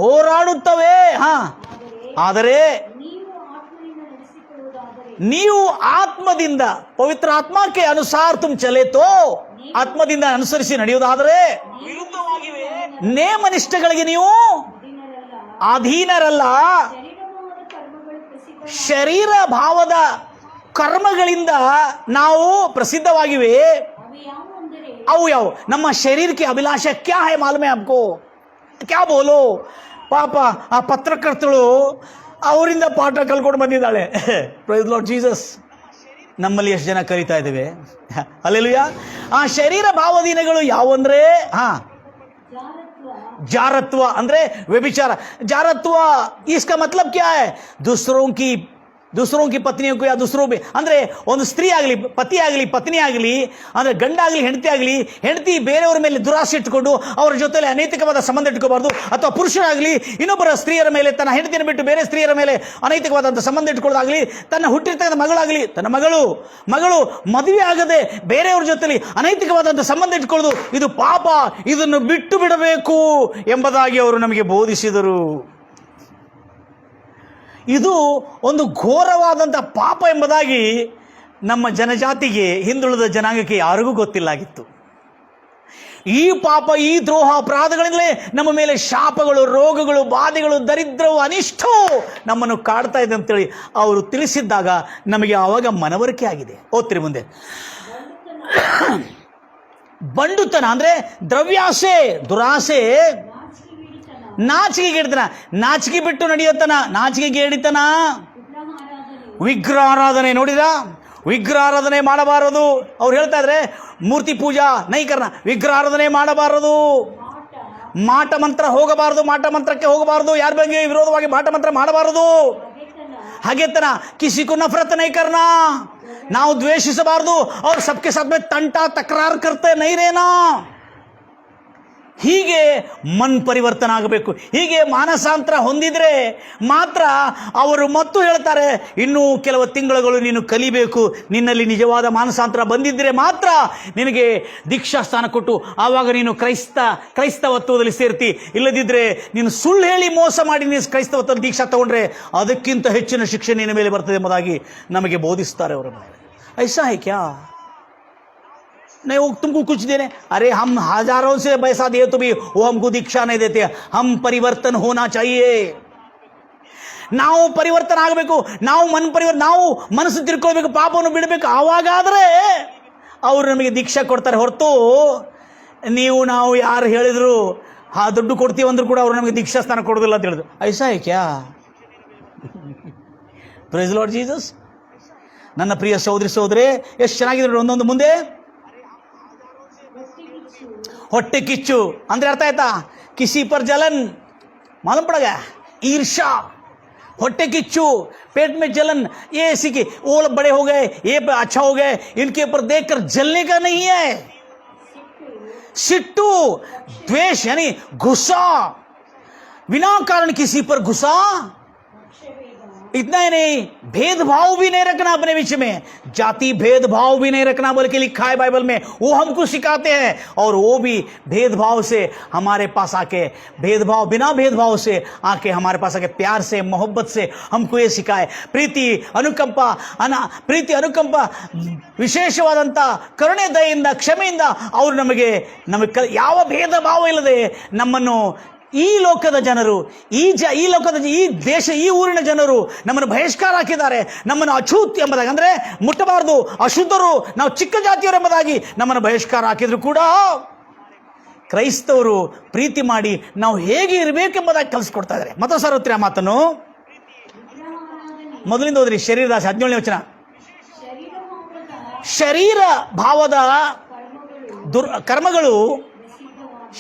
ಹೋರಾಡುತ್ತವೆ. ಆದರೆ ನೀವು ಆತ್ಮದಿಂದ, ಪವಿತ್ರ ಆತ್ಮ के अनुसार तुम चले तो ಆತ್ಮದಿಂದ ಅನುಸರಿಸಿ ನಡೆಯುವುದಾದರೆ ನೇಮನಿಷ್ಠಗಳಿಗೆ ನೀವು ಅಧೀನರಲ್ಲ. ಶರೀರ ಭಾವದ ಕರ್ಮಗಳಿಂದ ನಾವು ಪ್ರಸಿದ್ಧವಾಗಿವೆ. ಅವು ಯಾವ? ನಮ್ಮ ಶರೀರಕ್ಕೆ ಅಭಿಲಾಷೆ ಕ್ಯಾ ಹೈ ಮಾಲೂಮ್ ಹೈ ಆಪ್ಕೋ? ಕ್ಯಾ ಬೋಲೋ? ಪಾಪ ಆ ಪತ್ರಕರ್ತಳು ಅವರಿಂದ ಪಾಠ ಕಲ್ಕೊಂಡು ಬಂದಿದ್ದಾಳೆ. Praise Lord Jesus. ನಮ್ಮಲ್ಲಿ ಎಷ್ಟು ಜನ ಕಲಿತಾ ಇದ್ದೇವೆ? ಹಲ್ಲೆಲೂಯಾ. ಆ ಶರೀರ ಭಾವದೀನಗಳು ಯಾವಂದ್ರೆ ಜಾರತ್ವ ಅಂದ್ರೆ ವ್ಯಭಿಚಾರ. ಜಾರತ್ವ इसका मतलब क्या है? दूसरों की पत्नियों को या दूसरों पे ಅಂದ್ರೆ ಒಂದು ಸ್ತ್ರೀ ಆಗಲಿ, ಪತಿ ಆಗಲಿ, ಪತ್ನಿ ಆಗಲಿ, ಅಂದ್ರೆ ಗಂಡ ಆಗಲಿ, ಹೆಂಡತಿ ಆಗಲಿ, ಹೆಂಡತಿ ಬೇರೆಯವರ ಮೇಲೆ ದುರಾಸೆ ಇಟ್ಟುಕೊಂಡು ಅವರ ಜೊತೆಲಿ ಅನೈತಿಕವಾದ ಸಂಬಂಧ ಇಟ್ಕೋಬಾರ್ದು. ಅಥವಾ ಪುರುಷರಾಗಲಿ ಇನ್ನೊಬ್ಬರ ಸ್ತ್ರೀಯರ ಮೇಲೆ, ತನ್ನ ಹೆಂಡತಿಯನ್ನು ಬಿಟ್ಟು ಬೇರೆ ಸ್ತ್ರೀಯರ ಮೇಲೆ ಅನೈತಿಕವಾದಂಥ ಸಂಬಂಧ ಇಟ್ಕೊಳ್ಳೋದಾಗಲಿ, ತನ್ನ ಹುಟ್ಟಿರ್ತಕ್ಕಂಥ ಮಗಳಾಗಲಿ, ತನ್ನ ಮಗಳು ಮದುವೆ ಆಗದೆ ಬೇರೆಯವ್ರ ಜೊತೆಲಿ ಅನೈತಿಕವಾದಂಥ ಸಂಬಂಧ ಇಟ್ಕೊಳ್ಳೋದು ಇದು ಪಾಪ, ಇದನ್ನು ಬಿಟ್ಟು ಬಿಡಬೇಕು ಎಂಬುದಾಗಿ ಅವರು ನಮಗೆ ಬೋಧಿಸಿದರು. ಇದು ಒಂದು ಘೋರವಾದಂಥ ಪಾಪ ಎಂಬುದಾಗಿ ನಮ್ಮ ಜನಜಾತಿಗೆ, ಹಿಂದುಳಿದ ಜನಾಂಗಕ್ಕೆ ಯಾರಿಗೂ ಗೊತ್ತಿಲ್ಲಾಗಿತ್ತು. ಈ ಪಾಪ, ಈ ದ್ರೋಹ, ಅಪರಾಧಗಳಿಂದಲೇ ನಮ್ಮ ಮೇಲೆ ಶಾಪಗಳು, ರೋಗಗಳು, ಬಾಧೆಗಳು, ದರಿದ್ರವು, ಅನಿಷ್ಟವು ನಮ್ಮನ್ನು ಕಾಡ್ತಾ ಇದೆ ಅಂತೇಳಿ ಅವರು ತಿಳಿಸಿದ್ದಾಗ ನಮಗೆ ಆವಾಗ ಮನವರಿಕೆ ಆಗಿದೆ. ಓದ್ತಿರಿ ಮುಂದೆ. ಬಂಡುತನ ಅಂದ್ರೆ ದ್ರವ್ಯಾಸೆ, ದುರಾಸೆ, ನಾಚಿಕೆಗೇಡಿತನ, ನಾಚಿಕೆ ಬಿಟ್ಟು ನಡೆಯುತ್ತನ, ನಾಚಿಕೆಗೇಡಿತನ, ವಿಗ್ರಹಾರಾಧನೆ. ನೋಡಿದ, ವಿಗ್ರಹಾರಾಧನೆ ಮಾಡಬಾರದು. ಅವ್ರು ಹೇಳ್ತಾ ಇದ್ರೆ ಮೂರ್ತಿ ಪೂಜಾ ನೈಕರ್ನ, ವಿಗ್ರಹಾರಾಧನೆ ಮಾಡಬಾರದು, ಮಾಟ ಮಂತ್ರ ಹೋಗಬಾರದು, ಮಾಟ ಮಂತ್ರಕ್ಕೆ ಹೋಗಬಾರದು, ಯಾರ ಬಗ್ಗೆ ವಿರೋಧವಾಗಿ ಮಾಟ ಮಂತ್ರ ಮಾಡಬಾರದು. ಹಗೆತನ, ಕಿಸಿಕು ನಫರತ್ ನೈಕರ್ನ, ನಾವು ದ್ವೇಷಿಸಬಾರದು. ಅವ್ರು ಸಬ್ಕೆ ಸಾಥ್ ಮೇ ತಂಟಾ ತಕರಾರ್ ಕರ್ತೆ ನೈರೇನಾ. ಹೀಗೆ ಮನ್ ಪರಿವರ್ತನ ಆಗಬೇಕು. ಹೀಗೆ ಮಾನಸಾಂತರ ಹೊಂದಿದ್ರೆ ಮಾತ್ರ ಅವರು ಮತ್ತು ಹೇಳ್ತಾರೆ, ಇನ್ನೂ ಕೆಲವು ತಿಂಗಳುಗಳು ನೀನು ಕಲಿಬೇಕು, ನಿನ್ನಲ್ಲಿ ನಿಜವಾದ ಮಾನಸಾಂತರ ಬಂದಿದ್ದರೆ ಮಾತ್ರ ನಿನಗೆ ದೀಕ್ಷಾಸ್ಥಾನ ಕೊಟ್ಟು ಆವಾಗ ನೀನು ಕ್ರೈಸ್ತವತ್ವದಲ್ಲಿ ಸೇರ್ತಿ. ಇಲ್ಲದಿದ್ದರೆ ನೀನು ಸುಳ್ಳು ಹೇಳಿ ಮೋಸ ಮಾಡಿ ನೀನು ಕ್ರೈಸ್ತವತ್ವದಲ್ಲಿ ದೀಕ್ಷಾ ತಗೊಂಡ್ರೆ ಅದಕ್ಕಿಂತ ಹೆಚ್ಚಿನ ಶಿಕ್ಷೆ ನಿನ್ನ ಮೇಲೆ ಬರ್ತದೆ ಎಂಬುದಾಗಿ ನಮಗೆ ಬೋಧಿಸ್ತಾರೆ ಅವರು. ಐಸಾ ಹೈ ಕ್ಯಾ? नहीं वो तुमको कुछ देने, अरे हम हजारों से पैसा दिए तो भी वो हमको दीक्षा नहीं देते. हम परिवर्तन होना चाहिए. ನಾವು ಪರಿವರ್ತನ ಆಗಬೇಕು, ನಾವು ನಾವು ಮನಸ್ಸು ತಿರ್ಕೊಳ್ಬೇಕು, ಪಾಪವನ್ನು ಬಿಡಬೇಕು. ಆವಾಗಾದರೆ ಅವರು ನಮಗೆ ದೀಕ್ಷಾ ಕೊಡ್ತಾರೆ ಹೊರತು ನಾವು ಯಾರು ಹೇಳಿದ್ರು ದುಡ್ಡು ಕೊಡ್ತೀವಿ ಅಂದ್ರೂ ಕೂಡ ಅವರು ನಮಗೆ ದೀಕ್ಷಾ ಸ್ಥಾನ ಕೊಡೋದಿಲ್ಲ ಅಂತ ಹೇಳಿದ್ರು. ಐಸಾ ಹೈ ಕ್ಯಾ? Praise Lord Jesus. ನನ್ನ ಪ್ರಿಯ ಸಹೋದರಿ ಎಷ್ಟು ಚೆನ್ನಾಗಿದ್ರು. ಒಂದೊಂದು ಮುಂದೆ ಹೊಟ್ಟೆ ಕಿಚ್ಚು ಅಂದ್ರೆ ಅರ್ಥ ಆಯ್ತಾ? ಕಿಸಿ ಪರ್ ಜಲನ್ ಮಾಲೂಮ್ ಪಡ ಗಯಾ, ईर्षा, ಹೊಟ್ಟೆ ಕಿಚ್ಚು, पेट में जलन, ये ऐसी की वो बड़े हो गए, ये अच्छा हो गए, इनके ऊपर देखकर जलने का नहीं है. सिट्टू, द्वेष यानी गुस्सा, बिना कारण किसी पर गुस्सा. इतना ही नहीं, भेदभाव भी नहीं रखना अपने बीच में, जाति भेदभाव भी नहीं रखना बोल के लिखा है बाइबल में. वो हमको सिखाते हैं. और वो भी भेदभाव से हमारे पास आके, बिना भेदभाव से आके हमारे पास आके प्यार से, मोहब्बत से हमको ये सिखाए. प्रीति ಅನುಕಂಪ ವಿಶೇಷವಾದಂಥ ಕರುಣೆ, ದಯೆಯಿಂದ, ಕ್ಷಮೆಯಿಂದ ಅವರು ನಮಗೆ ಯಾವ ಭೇದ ಭಾವ ಇಲ್ಲದೆ ನಮ್ಮನ್ನು ಈ ಲೋಕದ ಜನರು, ಈ ಲೋಕದ, ಈ ದೇಶ, ಈ ಊರಿನ ಜನರು ನಮ್ಮನ್ನು ಬಹಿಷ್ಕಾರ ಹಾಕಿದ್ದಾರೆ. ನಮ್ಮನ್ನು ಅಛೂತ್ ಎಂಬುದಾಗಿ ಅಂದರೆ ಮುಟ್ಟಬಾರದು, ಅಶುದ್ಧರು, ನಾವು ಚಿಕ್ಕ ಜಾತಿಯವರು ಎಂಬುದಾಗಿ ನಮ್ಮನ್ನು ಬಹಿಷ್ಕಾರ ಹಾಕಿದ್ರು ಕೂಡ ಕ್ರೈಸ್ತವರು ಪ್ರೀತಿ ಮಾಡಿ ನಾವು ಹೇಗೆ ಇರಬೇಕೆಂಬುದಾಗಿ ಕಲಿಸ್ಕೊಡ್ತಾ ಇದ್ದಾರೆ. ಮತ ಸಾರ್ವತ್ರ್ಯ ಮಾತನ್ನು ಮೊದಲಿಂದ ಹೋದ್ರಿ. ಶರೀರದಾಸೆ 17ನೇ ವಚನ. ಶರೀರ ಭಾವದ ಕರ್ಮಗಳು,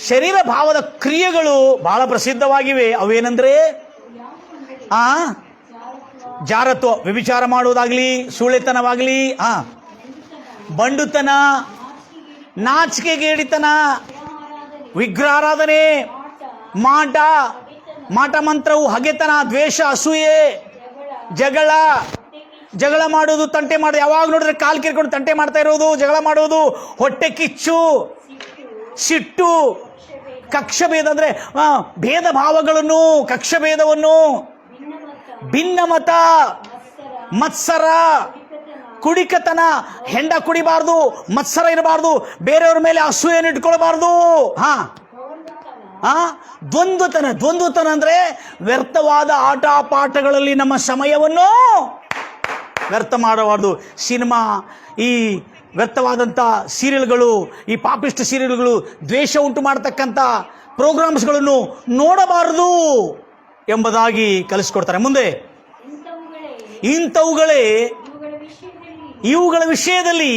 ಶರೀರ ಭಾವದ ಕ್ರಿಯೆಗಳು ಬಹಳ ಪ್ರಸಿದ್ಧವಾಗಿವೆ. ಅವೇನೆಂದ್ರೆ ಜಾರತ್ವ, ವ್ಯಭಿಚಾರ ಮಾಡುವುದಾಗಲಿ, ಸೂಳೆತನವಾಗಲಿ, ಬಂಡುತನ, ನಾಚಿಕೆಗೇಡಿತನ, ವಿಗ್ರಹಾರಾಧನೆ, ಮಾಟ ಮಂತ್ರವು, ಹಗೆತನ, ದ್ವೇಷ, ಅಸೂಯೆ, ಜಗಳ ಮಾಡೋದು, ತಂಟೆ ಮಾಡೋದು, ಯಾವಾಗ ನೋಡಿದ್ರೆ ಕಾಲು ಕಿರ್ಕೊಂಡು ತಂಟೆ ಮಾಡ್ತಾ ಇರೋದು, ಜಗಳ ಮಾಡೋದು, ಹೊಟ್ಟೆ ಕಿಚ್ಚು, ಸಿಟ್ಟು, ಕಕ್ಷಭೇದ ಅಂದ್ರೆ ಭೇದ ಭಾವಗಳನ್ನು, ಕಕ್ಷಭೇದವನ್ನು, ಭಿನ್ನಮತ, ಮತ್ಸರ, ಕುಡಿಕತನ, ಹೆಂಡ ಕುಡಿಬಾರ್ದು, ಮತ್ಸರ ಇರಬಾರ್ದು, ಬೇರೆಯವ್ರ ಮೇಲೆ ಅಸೂಯೆಯನ್ನು ಇಟ್ಕೊಳ್ಬಾರ್ದು. ದ್ವಂದ್ವತನ ಅಂದ್ರೆ ವ್ಯರ್ಥವಾದ ಆಟ ಪಾಠಗಳಲ್ಲಿ ನಮ್ಮ ಸಮಯವನ್ನು ವ್ಯರ್ಥ ಮಾಡಬಾರ್ದು. ಸಿನಿಮಾ, ಈ ವ್ಯರ್ಥವಾದಂಥ ಸೀರಿಯಲ್ಗಳು, ಈ ಪಾಪಿಸ್ಟ್ ಸೀರಿಯಲ್ಗಳು, ದ್ವೇಷ ಉಂಟು ಮಾಡತಕ್ಕಂಥ ಪ್ರೋಗ್ರಾಮ್ಸ್ಗಳನ್ನು ನೋಡಬಾರದು ಎಂಬುದಾಗಿ ಕಲಿಸ್ಕೊಡ್ತಾರೆ. ಮುಂದೆ ಇವುಗಳ ವಿಷಯದಲ್ಲಿ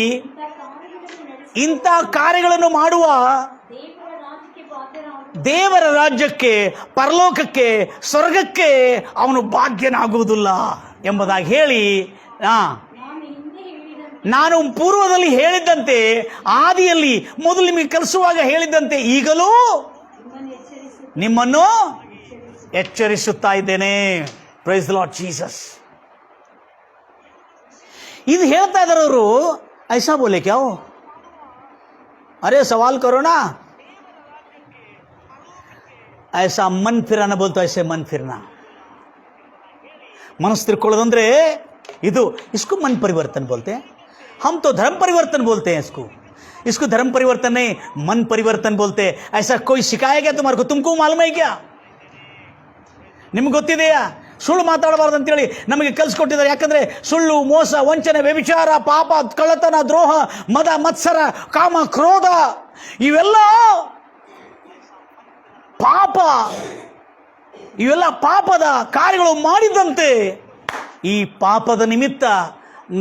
ಇಂಥ ಕಾರ್ಯಗಳನ್ನು ಮಾಡುವ ದೇವರ ರಾಜ್ಯಕ್ಕೆ, ಪರಲೋಕಕ್ಕೆ, ಸ್ವರ್ಗಕ್ಕೆ ಅವನು ಭಾಗ್ಯನಾಗುವುದಿಲ್ಲ ಎಂಬುದಾಗಿ ಹೇಳಿ, ನಾನು ಪೂರ್ವದಲ್ಲಿ ಹೇಳಿದ್ದಂತೆ, ಆದಿಯಲ್ಲಿ ಮೊದಲು ನಿಮಗೆ ಕಲಿಸುವಾಗ ಹೇಳಿದ್ದಂತೆ ಈಗಲೂ ನಿಮ್ಮನ್ನು ಎಚ್ಚರಿಸುತ್ತಾ ಇದ್ದೇನೆ. Praise the Lord Jesus. ಇದು ಹೇಳ್ತಾ ಇದ್ದಾರೆ ಅವರು. ಐಸಾ ಬೋಲೆ ಕ್ಯಾ ಹೋ? ಅರೆ ಸವಾಲ್ ಕರೋ ನಾ. ऐसा मन फिराना बोलता, ऐसे मन फिरना. ಮನಸ್ಸು ತಿರ್ಕೊಳ್ಳೋದಂದ್ರೆ ಇದು, इसको मन परिवर्तन बोलते हैं. हम तो धर्म परिवर्तन बोलते हैं इसको धर्म परिवर्तन नहीं, मन परिवर्तन बोलते हैं. ऐसा कोई सिखाया क्या तुम्हारे को? तुमको मालूम है क्या? ನಿಮ್ಗೆ ಗೊತ್ತಿದೆಯಾ? ಸುಳ್ಳು ಮಾತಾಡಬಾರ್ದು ಅಂತೇಳಿ ನಮಗೆ ಕಲಿಸ್ಕೊಟ್ಟಿದ್ದಾರೆ. ಯಾಕಂದ್ರೆ ಸುಳ್ಳು, ಮೋಸ, ವಂಚನೆ, ವ್ಯಭಿಚಾರ, ಪಾಪ, ಕಳ್ಳತನ, ದ್ರೋಹ, ಮದ, ಮತ್ಸರ, ಕಾಮ, ಕ್ರೋಧ ಇವೆಲ್ಲ ಪಾಪದ ಕಾರ್ಯಗಳು ಮಾಡಿದಂತೆ ಈ ಪಾಪದ ನಿಮಿತ್ತ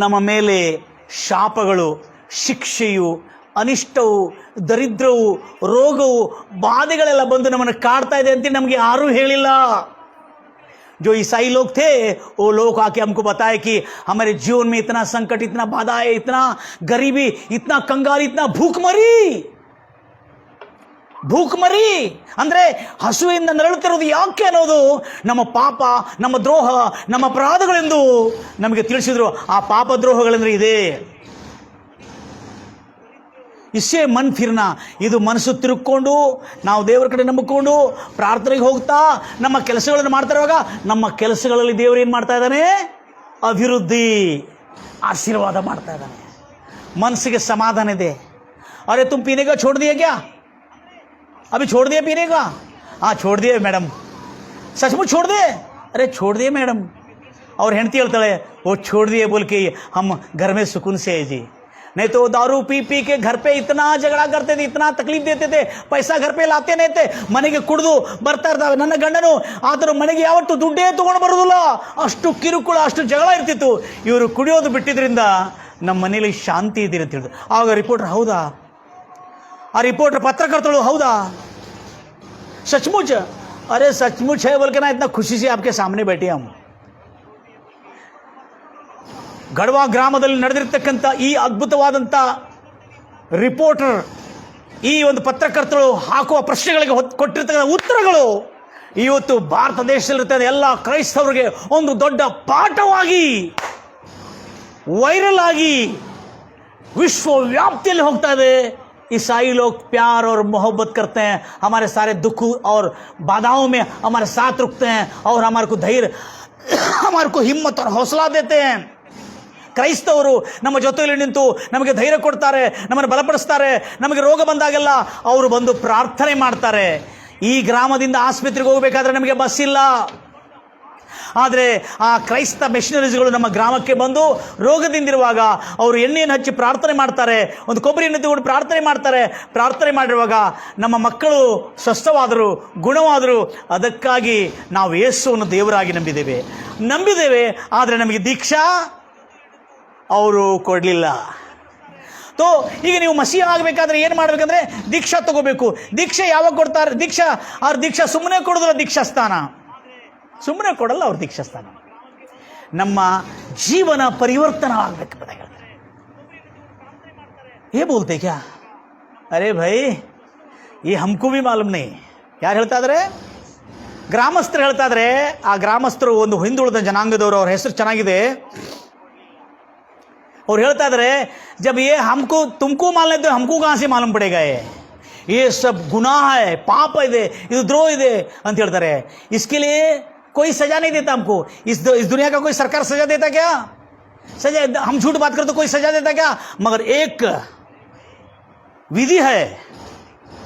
ನಮ್ಮ ಮೇಲೆ ಶಾಪಗಳು, ಶಿಕ್ಷೆಯು, ಅನಿಷ್ಟವು, ದರಿದ್ರವು, ರೋಗವು, ಬಾಧೆಗಳೆಲ್ಲ ಬಂದು ನಮ್ಮನ್ನು ಕಾಡ್ತಾ ಇದೆ ಅಂತ ನಮಗೆ ಯಾರೂ ಹೇಳಿಲ್ಲ. जो ईसाई लोग थे वो लोग आके हमको बताए कि हमारे जीवन में इतना संकट, इतना बाधा है, इतना गरीबी, इतना कंगाली, इतना ಭೂಕ್ಮರಿ ಅಂದ್ರೆ ಹಸುವಿಂದ ನರಳುತ್ತಿರೋದು ಯಾಕೆ ಅನ್ನೋದು ನಮ್ಮ ಪಾಪ, ನಮ್ಮ ದ್ರೋಹ, ನಮ್ಮ ಅಪರಾಧಗಳೆಂದು ನಮಗೆ ತಿಳಿಸಿದ್ರು. ಆ ಪಾಪ ದ್ರೋಹಗಳೆಂದ್ರೆ ಇದೆ. ಇಷ್ಟೇ ಮನ್ ಫಿರ್ನಾ. ಇದು ಮನಸ್ಸು ತಿರುಗಿಕೊಂಡು ನಾವು ದೇವರ ಕಡೆ ನಂಬಿಕೊಂಡು ಪ್ರಾರ್ಥನೆಗೆ ಹೋಗ್ತಾ ನಮ್ಮ ಕೆಲಸಗಳನ್ನು ಮಾಡ್ತಾ ಇರುವಾಗ ನಮ್ಮ ಕೆಲಸಗಳಲ್ಲಿ ದೇವರು ಏನು ಮಾಡ್ತಾ ಇದ್ದಾನೆ? ಅಭಿವೃದ್ಧಿ, ಆಶೀರ್ವಾದ ಮಾಡ್ತಾ ಇದ್ದಾನೆ. ಮನಸ್ಸಿಗೆ ಸಮಾಧಾನ ಇದೆ. ಅರೆ ತುಮ್ ಪೀನೆ ಕಾ छोड़ दिए क्या? अभी छोड़ दिए पीने का? हाँ छोड़ दिए मैडम. सचमुच छोड़ दिए? अरे छोड़ दिए मैडम. और हेंडती ಹೇಳ್ತಾಳೆ, वो छोड़ दिए बोल के हम घर में सुकून से है जी. नहीं तो दारू पी के घर पे इतना झगड़ा करते थे, इतना तकलीफ देते थे, पैसा घर पे लाते नहीं थे. ಮನೆಗೆ ಕುಡಿದು ಬರ್ತಾ ಇರ್ತಾವೆ. ನನ್ನ ಗಂಡನು ಆದರೂ ಮನೆಗೆ ಯಾವತ್ತೂ ದುಡ್ಡೇ ತೊಗೊಂಡು ಬರೋದಿಲ್ಲ. ಅಷ್ಟು ಕಿರುಕುಳ, ಅಷ್ಟು ಜಗಳ ಇರ್ತಿತ್ತು. ಇವರು ಕುಡಿಯೋದು ಬಿಟ್ಟಿದ್ರಿಂದ ನಮ್ಮ ಮನೇಲಿ ಶಾಂತಿ ಇದ್ದೀರಿ ಅಂತ ಹೇಳಿದ್ರು. ಆಗ ರಿಪೋರ್ಟರ್, ಹೌದಾ? ಆ ರಿಪೋರ್ಟರ್ ಪತ್ರಕರ್ತಳು, ಹೌದಾ सचमुच? अरे सचमुच है बोल के ना इतना खुशी से आपके सामने बैठे हम. ಗಡ್ವಾ ಗ್ರಾಮದಲ್ಲಿ ನಡೆದಿರ್ತಕ್ಕಂಥ ಈ ಅದ್ಭುತವಾದಂಥ ರಿಪೋರ್ಟರ್, ಈ ಒಂದು ಪತ್ರಕರ್ತರು ಹಾಕುವ ಪ್ರಶ್ನೆಗಳಿಗೆ ಕೊಟ್ಟಿರ್ತಕ್ಕಂಥ ಉತ್ತರಗಳು ಇವತ್ತು ಭಾರತ ದೇಶದಲ್ಲಿರ್ತಕ್ಕಂಥ ಎಲ್ಲ ಕ್ರೈಸ್ತವರಿಗೆ ಒಂದು ದೊಡ್ಡ ಪಾಠವಾಗಿ, ವೈರಲ್ ಆಗಿ ವಿಶ್ವವ್ಯಾಪ್ತಿಯಲ್ಲಿ ಹೋಗ್ತಾ ಇದೆ. ईसाई लोग प्यार और मोहब्बत करते हैं, हमारे सारे दुख और बाधाओं में हमारे साथ रुकते हैं और हमारे को धैर्य, हमारे को हिम्मत और हौसला देते हैं. ಕ್ರೈಸ್ತವರು ನಮ್ಮ ಜೊತೆಯಲ್ಲಿ ನಿಂತು ನಮಗೆ ಧೈರ್ಯ ಕೊಡ್ತಾರೆ, ನಮ್ಮನ್ನು ಬಲಪಡಿಸ್ತಾರೆ. ನಮಗೆ ರೋಗ ಬಂದಾಗೆಲ್ಲ ಅವರು ಬಂದು ಪ್ರಾರ್ಥನೆ ಮಾಡ್ತಾರೆ. ಈ ಗ್ರಾಮದಿಂದ ಆಸ್ಪತ್ರೆಗೆ ಹೋಗಬೇಕಾದ್ರೆ ನಮಗೆ ಬಸ್ ಇಲ್ಲ, ಆದರೆ ಆ ಕ್ರೈಸ್ತ ಮಿಷನರೀಸ್ಗಳು ನಮ್ಮ ಗ್ರಾಮಕ್ಕೆ ಬಂದು ರೋಗದಿಂದಿರುವಾಗ ಅವರು ಎಣ್ಣೆಯನ್ನು ಹಚ್ಚಿ ಪ್ರಾರ್ಥನೆ ಮಾಡ್ತಾರೆ, ಒಂದು ಕೊಬ್ಬರಿ ಎಣ್ಣೆ ತಗೊಂಡು ಪ್ರಾರ್ಥನೆ ಮಾಡಿರುವಾಗ ನಮ್ಮ ಮಕ್ಕಳು ಸ್ವಸ್ಥವಾದರು, ಗುಣವಾದರು. ಅದಕ್ಕಾಗಿ ನಾವು ಯೇಸುವನ್ನು ದೇವರಾಗಿ ನಂಬಿದ್ದೇವೆ. ಆದರೆ ನಮಗೆ ದೀಕ್ಷಾ ಅವರು ಕೊಡಲಿಲ್ಲ. ತೋ ಈಗ ನೀವು ಮಸೀಹ ಆಗಬೇಕಾದ್ರೆ ಏನು ಮಾಡಬೇಕಂದ್ರೆ ದೀಕ್ಷಾ ತಗೋಬೇಕು. ದೀಕ್ಷೆ ಯಾವಾಗ ಕೊಡ್ತಾರೆ? ದೀಕ್ಷಾ ಸುಮ್ಮನೆ ಕೊಡೋದಿಲ್ಲ. ದೀಕ್ಷಾ ಸ್ಥಾನ ಸುಮ್ಮನೆ ಕೊಡಲ್ಲ ಅವ್ರು. ದೀಕ್ಷಾ ಸ್ಥಾನ ನಮ್ಮ ಜೀವನ ಪರಿವರ್ತನವಾಗಬೇಕು. ये बोलते क्या? अरे भाई ये हमको भी मालूम नहीं. ಯಾರು ಹೇಳ್ತಾ ಇದ್ದಾರೆ? ಗ್ರಾಮಸ್ಥರು ಹೇಳ್ತಾ ಇದ್ದಾರೆ. ಆ ಗ್ರಾಮಸ್ಥರು ಒಂದು ಹಿಂದುಳಿದ ಜನಾಂಗದವರು, ಅವ್ರ ಹೆಸರು ಚೆನ್ನಾಗಿದೆ. ಅವ್ರು ಹೇಳ್ತಾ ಇದ್ದಾರೆ, जब ये हमको तुमको मालूम तो हमको कहाँ से मालूम पड़ेगा? ये सब गुनाह है, पाप ಇದೆ, ಇದು ದ್ರೋಹ ಇದೆ ಅಂತ ಹೇಳ್ತಾರೆ. इसके लिए कोई सजा नहीं देता हमको. इस दुनिया का कोई सरकार सजा देता क्या? सजा, हम झूठ बात करते कोई सजा देता क्या? मगर एक ವಿಧಿ ಹೈ.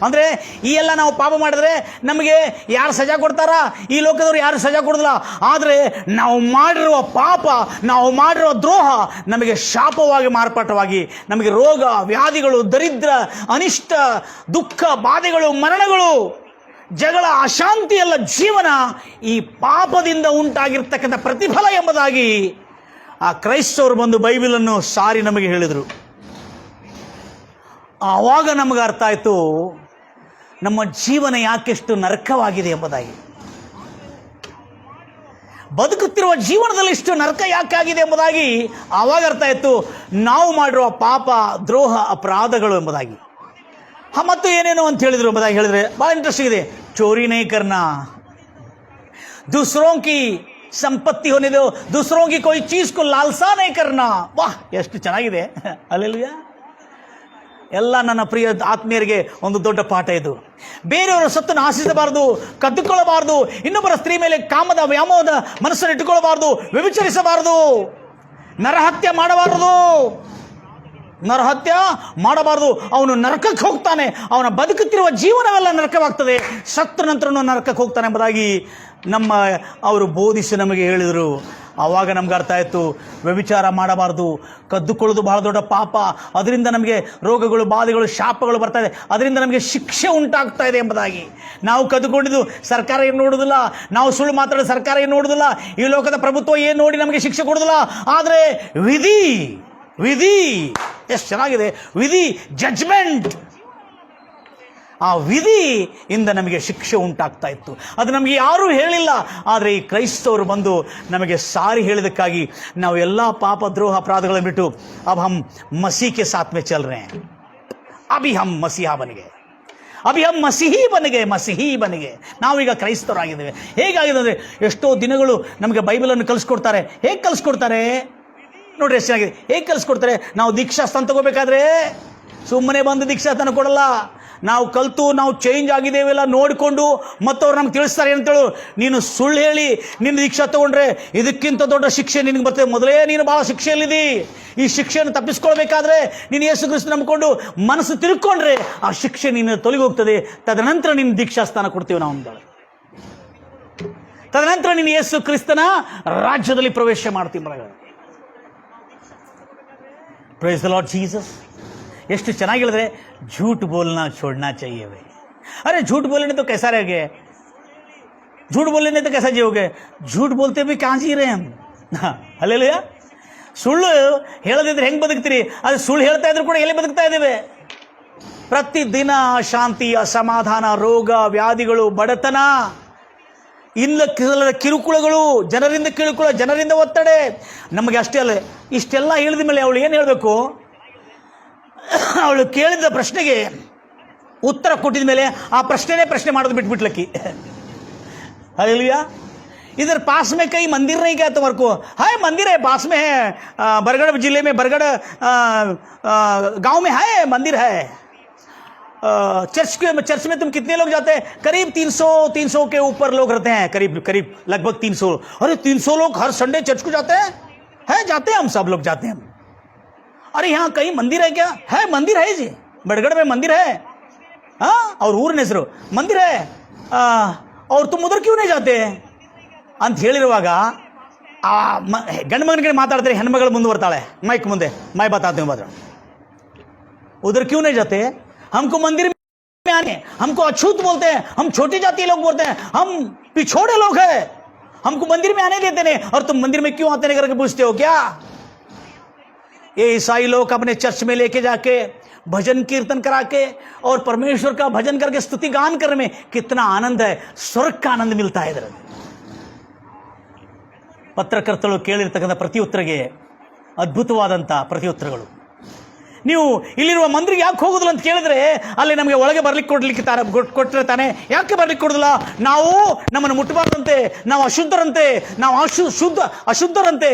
ಅಂದರೆ ಈ ಎಲ್ಲ ನಾವು ಪಾಪ ಮಾಡಿದ್ರೆ ನಮಗೆ ಯಾರು ಸಜಾ ಕೊಡ್ತಾರ? ಈ ಲೋಕದವ್ರು ಯಾರು ಸಜಾ ಕೊಡೋದಿಲ್ಲ. ಆದರೆ ನಾವು ಮಾಡಿರುವ ಪಾಪ, ನಾವು ಮಾಡಿರುವ ದ್ರೋಹ ನಮಗೆ ಶಾಪವಾಗಿ ಮಾರ್ಪಾಟವಾಗಿ ನಮಗೆ ರೋಗ, ವ್ಯಾಧಿಗಳು, ದರಿದ್ರ, ಅನಿಷ್ಟ, ದುಃಖ, ಬಾಧೆಗಳು, ಮರಣಗಳು, ಜಗಳ, ಅಶಾಂತಿ ಎಲ್ಲ ಜೀವನ ಈ ಪಾಪದಿಂದ ಉಂಟಾಗಿರ್ತಕ್ಕಂಥ ಪ್ರತಿಫಲ ಎಂಬುದಾಗಿ ಆ ಕ್ರೈಸ್ತವರು ಬಂದು ಬೈಬಲನ್ನು ಸಾರಿ ನಮಗೆ ಹೇಳಿದರು. ಆವಾಗ ನಮಗೆ ಅರ್ಥ ಆಯಿತು ನಮ್ಮ ಜೀವನ ಯಾಕೆಷ್ಟು ನರಕವಾಗಿದೆ ಎಂಬುದಾಗಿ. ಬದುಕುತ್ತಿರುವ ಜೀವನದಲ್ಲಿ ಇಷ್ಟು ನರಕ ಯಾಕಾಗಿದೆ ಎಂಬುದಾಗಿ ಆವಾಗ ಅರ್ಥ ಆಯಿತು, ನಾವು ಮಾಡಿರುವ ಪಾಪ, ದ್ರೋಹ, ಅಪರಾಧಗಳು ಎಂಬುದಾಗಿ. ಮತ್ತು ಏನೇನು ಅಂತ ಹೇಳಿದರು ಎಂಬುದಾಗಿ ಹೇಳಿದರೆ ಭಾಳ ಇಂಟ್ರೆಸ್ಟಿಂಗ್ ಇದೆ. ಚೋರಿ ನೈ ಕರ್ನಾ, दूसरों की ಸಂಪತ್ತಿ होने दो, दूसरों की कोई चीज को लालसा नहीं करना. ವಾಹ್, ಎಷ್ಟು ಚೆನ್ನಾಗಿದೆ. ಹಲ್ಲೆಲೂಯಾ. ಎಲ್ಲ ನನ್ನ ಪ್ರಿಯ ಆತ್ಮೀಯರಿಗೆ ಒಂದು ದೊಡ್ಡ ಪಾಠ ಇದು. ಬೇರೆಯವರ ಸೊತ್ತನ್ನು ಆಶಿಸಬಾರದು, ಕದ್ದುಕೊಳ್ಳಬಾರದು, ಇನ್ನೊಬ್ಬರ ಸ್ತ್ರೀ ಮೇಲೆ ಕಾಮದ ವ್ಯಾಮೋಹದ ಮನಸ್ಸನ್ನು ಇಟ್ಟುಕೊಳ್ಳಬಾರದು, ವ್ಯಭಿಚರಿಸಬಾರದು, ನರಹತ್ಯೆ ಮಾಡಬಾರದು. ನರಹತ್ಯ ಮಾಡಬಾರದು. ಅವನು ನರಕಕ್ಕೆ ಹೋಗ್ತಾನೆ. ಅವನ ಬದುಕುತ್ತಿರುವ ಜೀವನವೆಲ್ಲ ನರಕವಾಗ್ತದೆ. ಸತ್ತ ನಂತರನೂ ನರಕಕ್ಕೆ ಹೋಗ್ತಾನೆ ಎಂಬುದಾಗಿ ಅವರು ಬೋಧಿಸಿ ನಮಗೆ ಹೇಳಿದರು. ಆವಾಗ ನಮ್ಗೆ ಅರ್ಥ ಆಯಿತು, ವ್ಯಭಿಚಾರ ಮಾಡಬಾರ್ದು, ಕದ್ದುಕೊಳ್ಳೋದು ಬಹಳ ದೊಡ್ಡ ಪಾಪ. ಅದರಿಂದ ನಮಗೆ ರೋಗಗಳು, ಬಾಧೆಗಳು, ಶಾಪಗಳು ಬರ್ತಾ ಇದೆ. ಅದರಿಂದ ನಮಗೆ ಶಿಕ್ಷೆ ಉಂಟಾಗ್ತಾ ಇದೆ ಎಂಬುದಾಗಿ. ನಾವು ಕದ್ದುಕೊಂಡಿದ್ದು ಸರ್ಕಾರ ಏನು ನೋಡೋದಿಲ್ಲ, ನಾವು ಸುಳ್ಳು ಮಾತಾಡೋದು ಸರ್ಕಾರ ಏನು ನೋಡೋದಿಲ್ಲ, ಈ ಲೋಕದ ಪ್ರಭುತ್ವ ಏನು ನೋಡಿ ನಮಗೆ ಶಿಕ್ಷೆ ಕೊಡೋದಿಲ್ಲ. ಆದರೆ ವಿಧಿ, ಎಷ್ಟು ಚೆನ್ನಾಗಿದೆ ವಿಧಿ, ಜಡ್ಜ್ಮೆಂಟ್. ಆ ವಿಧಿಯಿಂದ ನಮಗೆ ಶಿಕ್ಷೆ ಉಂಟಾಗ್ತಾ ಇತ್ತು. ಅದು ನಮಗೆ ಯಾರೂ ಹೇಳಿಲ್ಲ. ಆದರೆ ಈ ಕ್ರೈಸ್ತವರು ಬಂದು ನಮಗೆ ಸಾರಿ ಹೇಳಿದಕ್ಕಾಗಿ ನಾವು ಎಲ್ಲ ಪಾಪ, ದ್ರೋಹ, ಅಪರಾಧಗಳನ್ನು ಬಿಟ್ಟು ಅಬ್ ಹಮ್ ಮಸೀ ಕೆ ಸಾಥ್ ಮೇ ಚಲ್ ರಹೆ ಹೈ, ಅಭಿ ಹಮ್ ಮಸೀಹಾ ಬನ್ ಗಯೆ, ಅಭಿ ಹಮ್ ಮಸೀಹಿ ಬನ್ ಗಯೆ. ನಾವೀಗ ಕ್ರೈಸ್ತವರಾಗಿದ್ದೇವೆ. ಹೇಗಾಗಿದೆ ಅಂದರೆ, ಎಷ್ಟೋ ದಿನಗಳು ನಮಗೆ ಬೈಬಲನ್ನು ಕಲಿಸ್ಕೊಡ್ತಾರೆ. ಹೇಗೆ ಕಲಿಸ್ಕೊಡ್ತಾರೆ ನೋಡ್ರಿ, ಎಷ್ಟು ಚೆನ್ನಾಗಿದೆ. ಹೇಗೆ ಕಲಿಸ್ಕೊಡ್ತಾರೆ? ನಾವು ದೀಕ್ಷಾಸ್ಥಾನ ತಗೋಬೇಕಾದ್ರೆ ಸುಮ್ಮನೆ ಬಂದು ದೀಕ್ಷಾಸ್ಥಾನ ಕೊಡಲ್ಲ. ನಾವು ಕಲಿತು ನಾವು ಚೇಂಜ್ ಆಗಿದ್ದೇವೆಲ್ಲ ನೋಡಿಕೊಂಡು ಮತ್ತವ್ರು ನಮ್ಗೆ ತಿಳಿಸ್ತಾರೆ ಅಂತೇಳು. ನೀನು ಸುಳ್ಳು ಹೇಳಿ ನಿನ್ನ ದೀಕ್ಷಾ ತಗೊಂಡ್ರೆ ಇದಕ್ಕಿಂತ ದೊಡ್ಡ ಶಿಕ್ಷೆ ನಿನಗೆ ಬರ್ತದೆ. ಮೊದಲೇ ನೀನು ಭಾಳ ಶಿಕ್ಷೆಯಲ್ಲಿದ್ದಿ. ಈ ಶಿಕ್ಷೆಯನ್ನು ತಪ್ಪಿಸ್ಕೊಳ್ಬೇಕಾದ್ರೆ ನೀನು ಯೇಸು ಕ್ರಿಸ್ತ ನಂಬಿಕೊಂಡು ಮನಸ್ಸು ತಿರುಕೊಂಡ್ರೆ ಆ ಶಿಕ್ಷೆ ನೀನು ತೊಲಗಿ ಹೋಗ್ತದೆ. ತದನಂತರ ನಿನ್ನ ದೀಕ್ಷಾಸ್ಥಾನ ಕೊಡ್ತೀವಿ ನಾವು ಅಂದಾಳೆ. ತದನಂತರ ನೀನು ಯೇಸು ಕ್ರಿಸ್ತನ ರಾಜ್ಯದಲ್ಲಿ ಪ್ರವೇಶ ಮಾಡ್ತೀವಿ. Praise the lord Jesus. ಎಷ್ಟು ಚೆನ್ನಾಗಿ ಹೇಳಿದ್ರೆ, झूठ बोलना छोड़ना चाहिए भाई. अरे झूठ बोलने तो कैसा रह गए, झूठ बोलने तो कैसा जियोगे? झूठ बोलते भी कहाँ जी रहे हम. ಅಲ್ಲೆಲ್ಲಯ್ಯ, ಸುಳ್ಳು ಹೇಳದಿದ್ರೆ ಹೆಂಗೆ ಬದುಕ್ತೀರಿ? ಅದು ಸುಳ್ಳು ಹೇಳ್ತಾ ಇದ್ರು ಕೂಡ ಎಲ್ಲಿ ಬದುಕ್ತಾ ಇದ್ದೇವೆ? ಪ್ರತಿದಿನ ಶಾಂತಿ, ಅಸಮಾಧಾನ, ರೋಗ, ವ್ಯಾಧಿಗಳು, ಬಡತನ, ಇಲ್ಲದ ಕಿರುಕುಳಗಳು, ಜನರಿಂದ ಕಿರುಕುಳ, ಜನರಿಂದ ಒತ್ತಡ. ನಮಗೆ ಅಷ್ಟೇ ಅಲ್ಲ, ಇಷ್ಟೆಲ್ಲ ಹೇಳಿದ ಮೇಲೆ ಅವಳು ಏನು ಹೇಳಬೇಕು? ಅವಳು ಕೇಳಿದ ಪ್ರಶ್ನೆಗೆ ಉತ್ತರ ಕೊಟ್ಟಿದ ಮೇಲೆ ಆ ಪ್ರಶ್ನೆ ಮಾಡೋದು ಬಿಟ್ಬಿಟ್ಲಕ್ಕಿ. हालेलुया. इधर पास में कई मंदिर नहीं क्या तुम्हारे को? है मंदिर है पास में है, बरगढ़ जिले में, बरगढ़ गांव में है मंदिर है. चर्च में तुम कितने लोग जाते हैं? करीब 300 के ऊपर लोग रहते हैं. करीब लगभग 300. अरे 300 लोग हर संडे चर्च को जाते हैं? जाते हैं, हम सब लोग जाते हैं. अरे यहाँ कहीं मंदिर है क्या? है, मंदिर है जी, बड़गढ़ में मंदिर है. हाँ, और ಊರಿನ ಹೆಸರು मंदिर है. और तुम उधर क्यों नहीं जाते ಅಂತ ಹೇಳಿರುವಾಗ ಆ ಗಂಡು ಮಗನಿಗೆ ಮಾತಾಡ್ತಾರೆ, ಹೆಣ್ಮಗಳು ಮುಂದೆ ಬರ್ತಾಳೆ ಮೈಕ್ ಮುಂದೆ, ಮೈ बताते हैं बता, उधर क्यों नहीं जाते? हमको मंदिर में आने, हमको अछूत बोलते हैं, हम छोटी जाति लोग बोलते हैं, हम पिछोड़े लोग हैं, हमको मंदिर में आने देते नहीं, और तुम मंदिर में क्यों आते नहीं करके पूछते हो क्या? ये ईसाई लोग अपने चर्च में लेके जाके भजन कीर्तन करा के और परमेश्वर का भजन करके स्तुति गान करने में कितना आनंद है, स्वर्ग का आनंद मिलता है. ಇದರಲ್ಲಿ ಪತ್ರಕರ್ತರು ಕೇಳಿರ್ತಕ್ಕಂಥ ಪ್ರತಿಯುತ್ತರಗೆ ಅದ್ಭುತವಾದಂಥ ಪ್ರತಿಯುತ್ತರಗಳು. ನೀವು ಇಲ್ಲಿರುವ ಮಂದಿರಿಗೆ ಯಾಕೆ ಹೋಗೋದಿಲ್ಲ ಅಂತ ಕೇಳಿದ್ರೆ, ಅಲ್ಲಿ ನಮಗೆ ಒಳಗೆ ಬರ್ಲಿಕ್ಕೆ ಕೊಟ್ಟರೆ ತಾನೆ. ಯಾಕೆ ಬರ್ಲಿಕ್ಕೆ ಕೊಡೋದಿಲ್ಲ? ನಾವು ನಮ್ಮನ್ನು ಮುಟ್ಟಬಾರ್ದಂತೆ, ನಾವು ಅಶುದ್ಧರಂತೆ, ನಾವು ಅಶುದ್ಧರಂತೆ,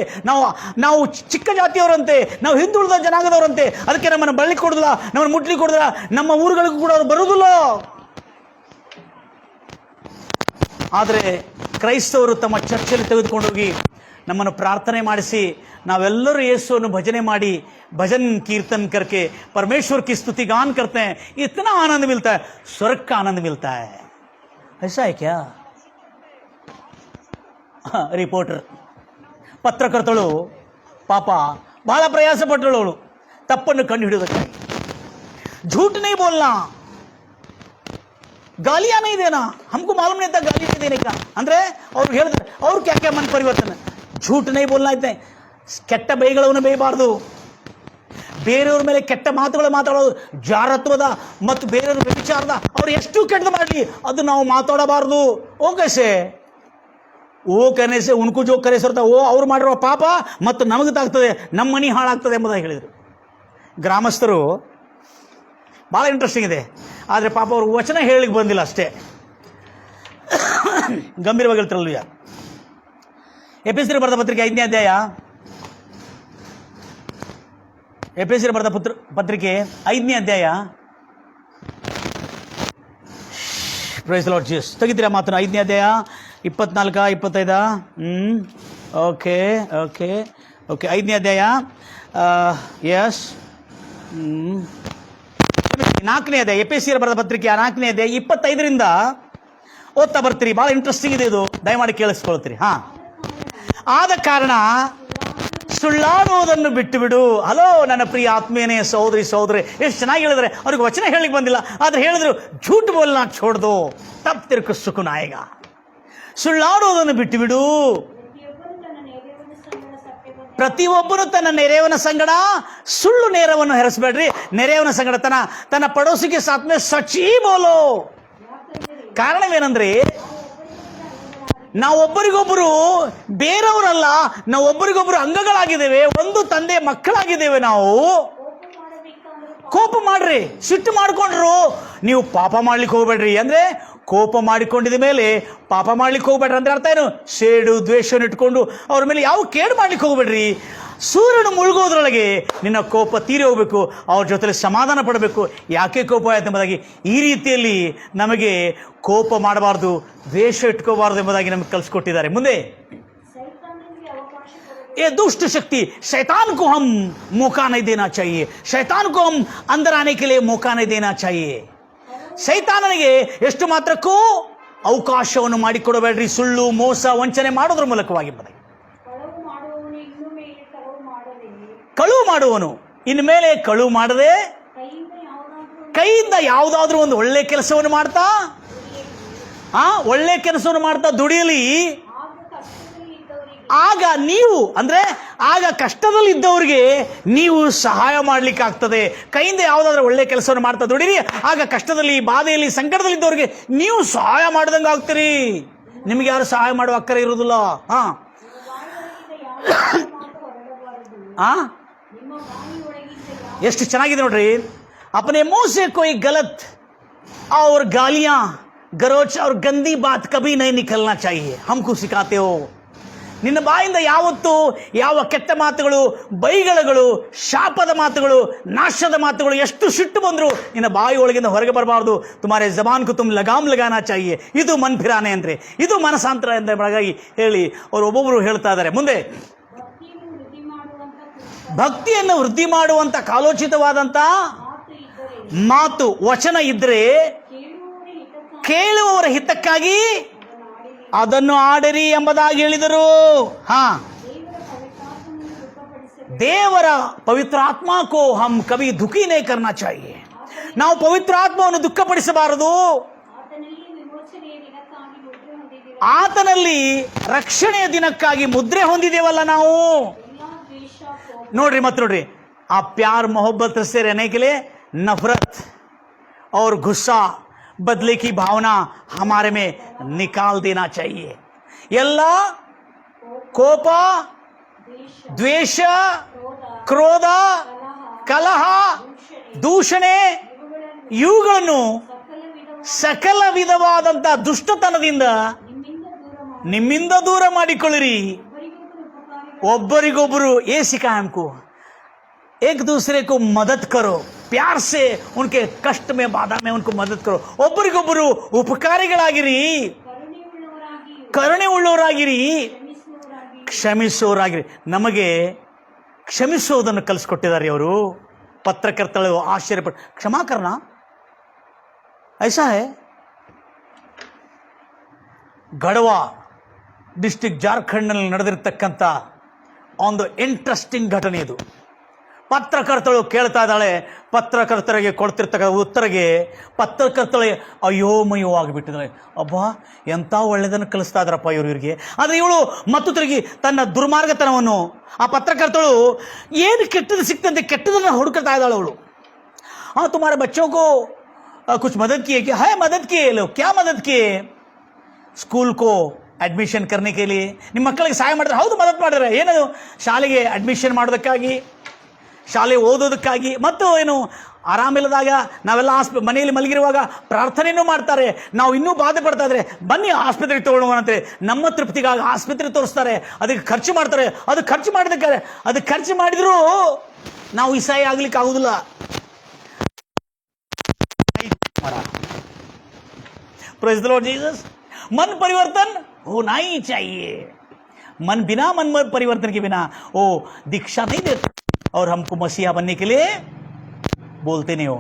ನಾವು ಚಿಕ್ಕ ಜಾತಿಯವರಂತೆ, ನಾವು ಹಿಂದುಳಿದ ಜನಾಂಗದವರಂತೆ, ಅದಕ್ಕೆ ನಮ್ಮನ್ನು ಬರ್ಲಿಕ್ಕೆ ಕೊಡೋದಿಲ್ಲ, ನಮ್ಮನ್ನು ಮುಟ್ಲಿಕ್ಕೆ ಕೊಡೋದಿಲ್ಲ, ನಮ್ಮ ಊರುಗಳಿಗೂ ಕೂಡ ಅವರು ಬರುವುದಿಲ್ಲ. ಆದರೆ ಕ್ರೈಸ್ತವರು ತಮ್ಮ ಚರ್ಚಲ್ಲಿ ತೆಗೆದುಕೊಂಡೋಗಿ ನಮ್ಮನ್ನು ಪ್ರಾರ್ಥನೆ ಮಾಡಿಸಿ ನಾವೆಲ್ಲರೂ ಯೇಸುವನ್ನು ಭಜನೆ ಮಾಡಿ भजन कीर्तन करके परमेश्वर की स्तुति गान करते हैं, इतना आनंद मिलता है, स्वर्ग का आनंद मिलता है. ऐसा है क्या? ರಿಪೋರ್ಟರ್ ಪತ್ರಕರ್ತಳು ಪಾಪ ಬಹಳ ಪ್ರಯಾಸ ಪಟ್ಟಳು. ಅವಳು ತಪ್ಪನ್ನು ಕಂಡು ಹಿಡಿಯೋದಕ್ಕಾಗಿ झूठ नहीं बोलना, गालियां नहीं देना, हमको मालूम नहीं था गाली नहीं देने का ಅಂದ್ರೆ ಅವ್ರು ಹೇಳಿದ್ರು ಅವ್ರು ಕ್ಯಾಕೆ ಮನ್ ಪರಿವರ್ತನ. झूठ नहीं बोलना ಇದ್ದೆ, ಕೆಟ್ಟ ಬೈಗಳನ್ನು ಬೈಬಾರ್ದು, ಬೇರೆಯವ್ರ ಮೇಲೆ ಕೆಟ್ಟ ಮಾತುಗಳು ಮಾತಾಡೋದು, ಜಾರತ್ವದ ಮತ್ತು ಬೇರೆಯವ್ರ ವ್ಯಭಿಚಾರದ ಅವ್ರು ಎಷ್ಟು ಕೆಟ್ಟದ್ದು ಮಾಡಲಿ ಅದು ನಾವು ಮಾತಾಡಬಾರ್ದು. ಓಕೆಸೆ ಓ ಕನೆಸೆ ಉನ್ಕು ಜೋ ಕರೆಸಿರ್ತ ಓ ಅವ್ರು ಮಾಡಿರೋ ಪಾಪ ಮತ್ತು ನಮಗೆ ತಾಗ್ತದೆ, ನಮ್ಮ ಮನೆ ಹಾಳಾಗ್ತದೆ ಎಂಬುದಾಗಿ ಹೇಳಿದರು. ಗ್ರಾಮಸ್ಥರು ಭಾಳ ಇಂಟ್ರೆಸ್ಟಿಂಗ್ ಇದೆ, ಆದರೆ ಪಾಪ ಅವರು ವಚನ ಹೇಳಲಿಕ್ಕೆ ಬಂದಿಲ್ಲ ಅಷ್ಟೇ. ಗಂಭೀರವಾಗಿ ಹೇಳ್ತಿರಲ್ವ. ಎಫೆಸರಿಗೆ ಬರೆದ ಪತ್ರಿಕೆ 5ನೇ ಅಧ್ಯಾಯ, ಎಫೆಸರಿಗೆ ಬರೆದ ಪತ್ರಿಕೆ 5ನೇ ಅಧ್ಯಾಯ, ಪ್ರೈಸ್ ಲಾರ್ಡ್ ಜೀಸಸ್. ತೆಗಿತೀರಾ ಮಾತನ್ನು? 5ನೇ ಅಧ್ಯಾಯ 24-25. ಓಕೆ ಓಕೆ ಓಕೆ 5ನೇ ಅಧ್ಯಾಯ ಎಸ್ 4ನೇ ಅಧ್ಯಾಯ, ಎಫೆಸರಿಗೆ ಬರೆದ ಪತ್ರಿಕೆ 4ನೇ ಅಧ್ಯಾಯ 25ರಿಂದ ಓದ್ತಾ ಬರ್ತೀರಿ. ಭಾಳ ಇಂಟ್ರೆಸ್ಟಿಂಗ್ ಇದೆ ಇದು, ದಯಮಾಡಿ ಕೇಳಿಸ್ಕೊಳ್ತೀರಿ. ಆದ ಕಾರಣ ಸುಳ್ಳಾಡುವುದನ್ನು ಬಿಟ್ಟು ಬಿಡು. ಹಲೋ ನನ್ನ ಪ್ರಿಯ ಆತ್ಮೀಯನೇ ಸಹೋದರಿ, ಎಷ್ಟು ಚೆನ್ನಾಗಿ ಹೇಳಿದ್ರೆ. ಅವ್ರಿಗೆ ವಚನ ಹೇಳಿಕ್ಕೆ ಬಂದಿಲ್ಲ, ಆದರೆ ಹೇಳಿದ್ರು झूठ बोलना छोड़ दो तब तेरे को सुकून आएगा. ಸುಳ್ಳಾಡುವುದನ್ನು ಬಿಟ್ಟು ಬಿಡು. ಪ್ರತಿಯೊಬ್ಬನು ತನ್ನ ನೆರೆಯವನ ಸಂಗಡ ಸುಳ್ಳು ನೇರವನ್ನು ಹೆರಸಬೇಡ್ರಿ. ನೆರೆಯವನ ಸಂಗಡ ತನ್ನ ಪಡೋಸಿಗೆ ಸಾತ್ಮೆ ಸಚಿ ಬೋಲೋ. ಕಾರಣವೇನೆಂದ್ರೆ ನಾವೊಬ್ಬರಿಗೊಬ್ಬರು ಬೇರೆಯವರಲ್ಲ, ನಾವೊಬ್ಬರಿಗೊಬ್ಬರು ಅಂಗಗಳಾಗಿದ್ದೇವೆ, ಒಂದು ತಂದೆ ಮಕ್ಕಳಾಗಿದ್ದೇವೆ. ನಾವು ಕೋಪ ಮಾಡ್ರಿ, ಸಿಟ್ಟು ಮಾಡ್ಕೊಂಡ್ರು, ನೀವು ಪಾಪ ಮಾಡ್ಲಿಕ್ಕೆ ಹೋಗ್ಬೇಡ್ರಿ. ಅಂದ್ರೆ ಕೋಪ ಮಾಡಿಕೊಂಡಿದ ಮೇಲೆ ಪಾಪ ಮಾಡ್ಲಿಕ್ಕೆ ಹೋಗ್ಬೇಡ್ರಿ ಅಂದ್ರೆ ಅರ್ಥ ಏನು? ಸೇಡು ದ್ವೇಷವನ್ನು ಇಟ್ಕೊಂಡು ಅವ್ರ ಮೇಲೆ ಯಾವ ಕೇಡು ಮಾಡ್ಲಿಕ್ಕೆ ಹೋಗ್ಬೇಡ್ರಿ. ಸೂರ್ಯನು ಮುಳುಗೋದ್ರೊಳಗೆ ನಿನ್ನ ಕೋಪ ತೀರಿ ಹೋಗ್ಬೇಕು, ಅವ್ರ ಜೊತೆಲಿ ಸಮಾಧಾನ ಪಡಬೇಕು. ಯಾಕೆ ಕೋಪ ಆಯ್ತು ಎಂಬುದಾಗಿ ಈ ರೀತಿಯಲ್ಲಿ ನಮಗೆ ಕೋಪ ಮಾಡಬಾರ್ದು, ದ್ವೇಷ ಇಟ್ಕೋಬಾರ್ದು ಎಂಬುದಾಗಿ ನಮಗೆ ಕಲಿಸ್ಕೊಟ್ಟಿದ್ದಾರೆ. ಮುಂದೆ ये दुष्ट शक्ति शैतान को हम मौका नहीं देना चाहिए, शैतान को हम अंदर आने के लिए मौका नहीं देना चाहिए. ಸೈತಾನನಿಗೆ ಎಷ್ಟು ಮಾತ್ರಕ್ಕೂ ಅವಕಾಶವನ್ನು ಮಾಡಿಕೊಡಬೇಡ್ರಿ. ಸುಳ್ಳು ಮೋಸ ವಂಚನೆ ಮಾಡೋದ್ರ ಮೂಲಕವಾಗಿ ಕಳುವು ಮಾಡುವನು ಇನ್ನು ಮೇಲೆ ಕಳುವು ಮಾಡದೆ ಕೈಯಿಂದ ಯಾವುದಾದ್ರೂ ಒಂದು ಒಳ್ಳೆ ಕೆಲಸವನ್ನು ಮಾಡ್ತಾ ಒಳ್ಳೆ ಕೆಲಸವನ್ನು ಮಾಡ್ತಾ ದುಡಿಯಲಿ. ಆಗ ನೀವು ಅಂದ್ರೆ ಆಗ ಕಷ್ಟದಲ್ಲಿ ಇದ್ದವ್ರಿಗೆ ನೀವು ಸಹಾಯ ಮಾಡ್ಲಿಕ್ಕೆ ಆಗ್ತದೆ. ಕೈಯಿಂದ ಯಾವುದಾದ್ರೂ ಒಳ್ಳೆ ಕೆಲಸವನ್ನು ಮಾಡ್ತಾ ದುಡಿರಿ, ಆಗ ಕಷ್ಟದಲ್ಲಿ ಬಾಧೆಯಲ್ಲಿ ಸಂಕಟದಲ್ಲಿ ಇದ್ದವ್ರಿಗೆ ನೀವು ಸಹಾಯ ಮಾಡ್ದಂಗೆ ಆಗ್ತೀರಿ. ನಿಮ್ಗೆ ಯಾರು ಸಹಾಯ ಮಾಡುವ ಅಕ್ಕರೆ ಇರುವುದಿಲ್ಲ. ಎಷ್ಟು ಚೆನ್ನಾಗಿದೆ ನೋಡ್ರಿ. अपने मुंह से कोई गलत और गालियां गरोच और गंदी बात कभी नहीं निकलना चाहिए, हमको सिखाते हो. ನಿನ್ನ ಬಾಯಿಂದ ಯಾವತ್ತೂ ಯಾವ ಕೆಟ್ಟ ಮಾತುಗಳು, ಬೈಗಳಗಳು, ಶಾಪದ ಮಾತುಗಳು, ನಾಶದ ಮಾತುಗಳು ಎಷ್ಟು ಸಿಟ್ಟು ಬಂದ್ರು ನಿನ್ನ ಬಾಯಿ ಒಳಗಿಂದ ಹೊರಗೆ ಬರಬಾರ್ದು. ತುಮಾರೆ ಜಬಾನ್ ಕು ತುಮ್ ಲಗಾಮ್ ಲಗಾನಾ ಚಾಹಿಯೆ. ಇದು ಮನ್ ಫಿರಾನೆ ಅಂದ್ರೆ, ಇದು ಮನಸಾಂತರ ಅಂತ ಹಾಗಾಗಿ ಹೇಳಿ ಅವರು ಒಬ್ಬೊಬ್ಬರು ಹೇಳ್ತಾ ಇದ್ದಾರೆ. ಮುಂದೆ ಭಕ್ತಿಯನ್ನು ವೃದ್ಧಿ ಮಾಡುವಂತ ಕಾಲೋಚಿತವಾದಂತ ಮಾತು ವಚನ ಇದ್ರೆ ಕೇಳುವವರ ಹಿತಕ್ಕಾಗಿ ಅದನ್ನು ಆಡಿರಿ ಎಂಬುದಾಗಿ ಹೇಳಿದರು. ದೇವರ ಪವಿತ್ರ ಆತ್ಮಕೋ ಹಮ್ ಕವಿ ದುಃಖಿನೇ ಕರ್ನಾ ಚಾಹಿಯೆ. ನಾವು ಪವಿತ್ರ ಆತ್ಮವನ್ನು ದುಃಖಪಡಿಸಬಾರದು. ಆತನಲ್ಲಿ ರಕ್ಷಣೆಯ ದಿನಕ್ಕಾಗಿ ಮುದ್ರೆ ಹೊಂದಿದ್ದೇವಲ್ಲ ನಾವು. ನೋಡ್ರಿ ಮತ್ತೆ ನೋಡ್ರಿ, ಆ ಪ್ಯಾರ್ ಮೊಹಬ್ಬತ್ से रहने के लिए नफरत और गुस्सा बदले की भावना हमारे में निकाल देना चाहिए. ಎಲ್ಲ ಕೋಪ, ದ್ವೇಷ, ಕ್ರೋಧ, ಕಲಹ, ದೂಷಣೆ ಇವುಗಳನ್ನು ಸಕಲ ವಿಧವಾದಂಥ ದುಷ್ಟತನದಿಂದ ನಿಮ್ಮಿಂದ ದೂರ ಮಾಡಿಕೊಳ್ಳಿರಿ. ಒಬ್ಬರಿಗೊಬ್ಬರು ये सिखाया हमको, एक दूसरे को मदद करो, प्यार से उनके कष्ट में बाधा में उनको मदद करो. ಒಬ್ಬರಿಗೊಬ್ಬರು ಉಪಕಾರಿಗಳಾಗಿರಿ, ಕರುಣೆ ಉಳ್ಳವರಾಗಿರಿ, ಕ್ಷಮಿಸೋರಾಗಿರಿ. ನಮಗೆ ಕ್ಷಮಿಸೋದನ್ನು ಕಲಿಸ್ಕೊಟ್ಟಿದ್ದಾರೆ ಅವರು. ಪತ್ರಕರ್ತಳು ಆಶ್ಚರ್ಯಪಟ್ಟು, ಕ್ಷಮಾಕರಣ ಐಸಾ ಹೇ? ಗಢವಾ ಡಿಸ್ಟ್ರಿಕ್ಟ್ ಜಾರ್ಖಂಡ್ನಲ್ಲಿ ನಡೆದಿರ್ತಕ್ಕಂಥ ಒಂದು ಇಂಟ್ರೆಸ್ಟಿಂಗ್ ಘಟನೆ ಇದು. ಪತ್ರಕರ್ತಳು ಕೇಳ್ತಾ ಇದ್ದಾಳೆ, ಪತ್ರಕರ್ತರಿಗೆ ಕೊಡ್ತಿರ್ತಕ್ಕಂಥ ಉತ್ತರಗೆ ಪತ್ರಕರ್ತಳೆ ಅಯೋಮಯೋ ಆಗಿಬಿಟ್ಟಿದ್ದಾಳೆ. ಅಬ್ಬಾ, ಎಂಥ ಒಳ್ಳೆಯದನ್ನು ಕಲಿಸ್ತಾ ಇದ್ರಪ್ಪ ಇವರಿಗೆ. ಆದರೆ ಇವಳು ಮತ್ತು ತಿರುಗಿ ತನ್ನ ದುರ್ಮಾರ್ಗತನವನ್ನು, ಆ ಪತ್ರಕರ್ತಳು ಏನು ಕೆಟ್ಟದ್ದು ಸಿಕ್ತಂತೆ ಕೆಟ್ಟದನ್ನು ಹುಡುಕ್ತಾ ಇದ್ದಾಳೆ ಅವಳು. हाँ, तुम्हारे बच्चों को कुछ मदद किए क्या? है, मदद किए लोग. क्या मदद किए? ಸ್ಕೂಲ್ ಕೋ ಅಡ್ಮಿಷನ್ ಕರ್ನೆ ಕೆ ಲಿಯೆ. ನಿಮ್ಮ ಮಕ್ಕಳಿಗೆ ಸಹಾಯ ಮಾಡಿದ್ರೆ? ಹೌದು, ಮದತ್ ಮಾಡಿದ್ರೆ. ಏನದು? ಶಾಲೆಗೆ ಅಡ್ಮಿಷನ್ ಮಾಡೋದಕ್ಕಾಗಿ, ಶಾಲೆ ಓದೋದಕ್ಕಾಗಿ, ಮತ್ತು ಏನು ಆರಾಮಿಲ್ಲದಾಗ ನಾವೆಲ್ಲ ಮನೆಯಲ್ಲಿ ಮಲಗಿರುವಾಗ ಪ್ರಾರ್ಥನೆಯೂ ಮಾಡ್ತಾರೆ. ನಾವು ಇನ್ನೂ ಬಾಧೆ ಪಡ್ತಾ ಇದ್ರೆ ಬನ್ನಿ ಆಸ್ಪತ್ರೆಗೆ ತಗೊಳ್ಳೋಣಂತೆ. ನಮ್ಮ ತೃಪ್ತಿಗಾಗಿ ಆಸ್ಪತ್ರೆ ತೋರಿಸ್ತಾರೆ, ಅದಕ್ಕೆ ಖರ್ಚು ಮಾಡ್ತಾರೆ. ಅದು ಖರ್ಚು ಮಾಡಿದಕ್ಕೆ, ಅದು ಖರ್ಚು ಮಾಡಿದರೂ ನಾವು ಇಸಾಯಿ ಆಗ್ಲಿಕ್ಕೆ ಆಗುದಿಲ್ಲ. Praise the Lord Jesus. मन परिवर्तन होना ही चाहिए. मन परिवर्तन के बिना वो दीक्षा नहीं देता. और हमको मसीहा बनने के लिए बोलते नहीं हो,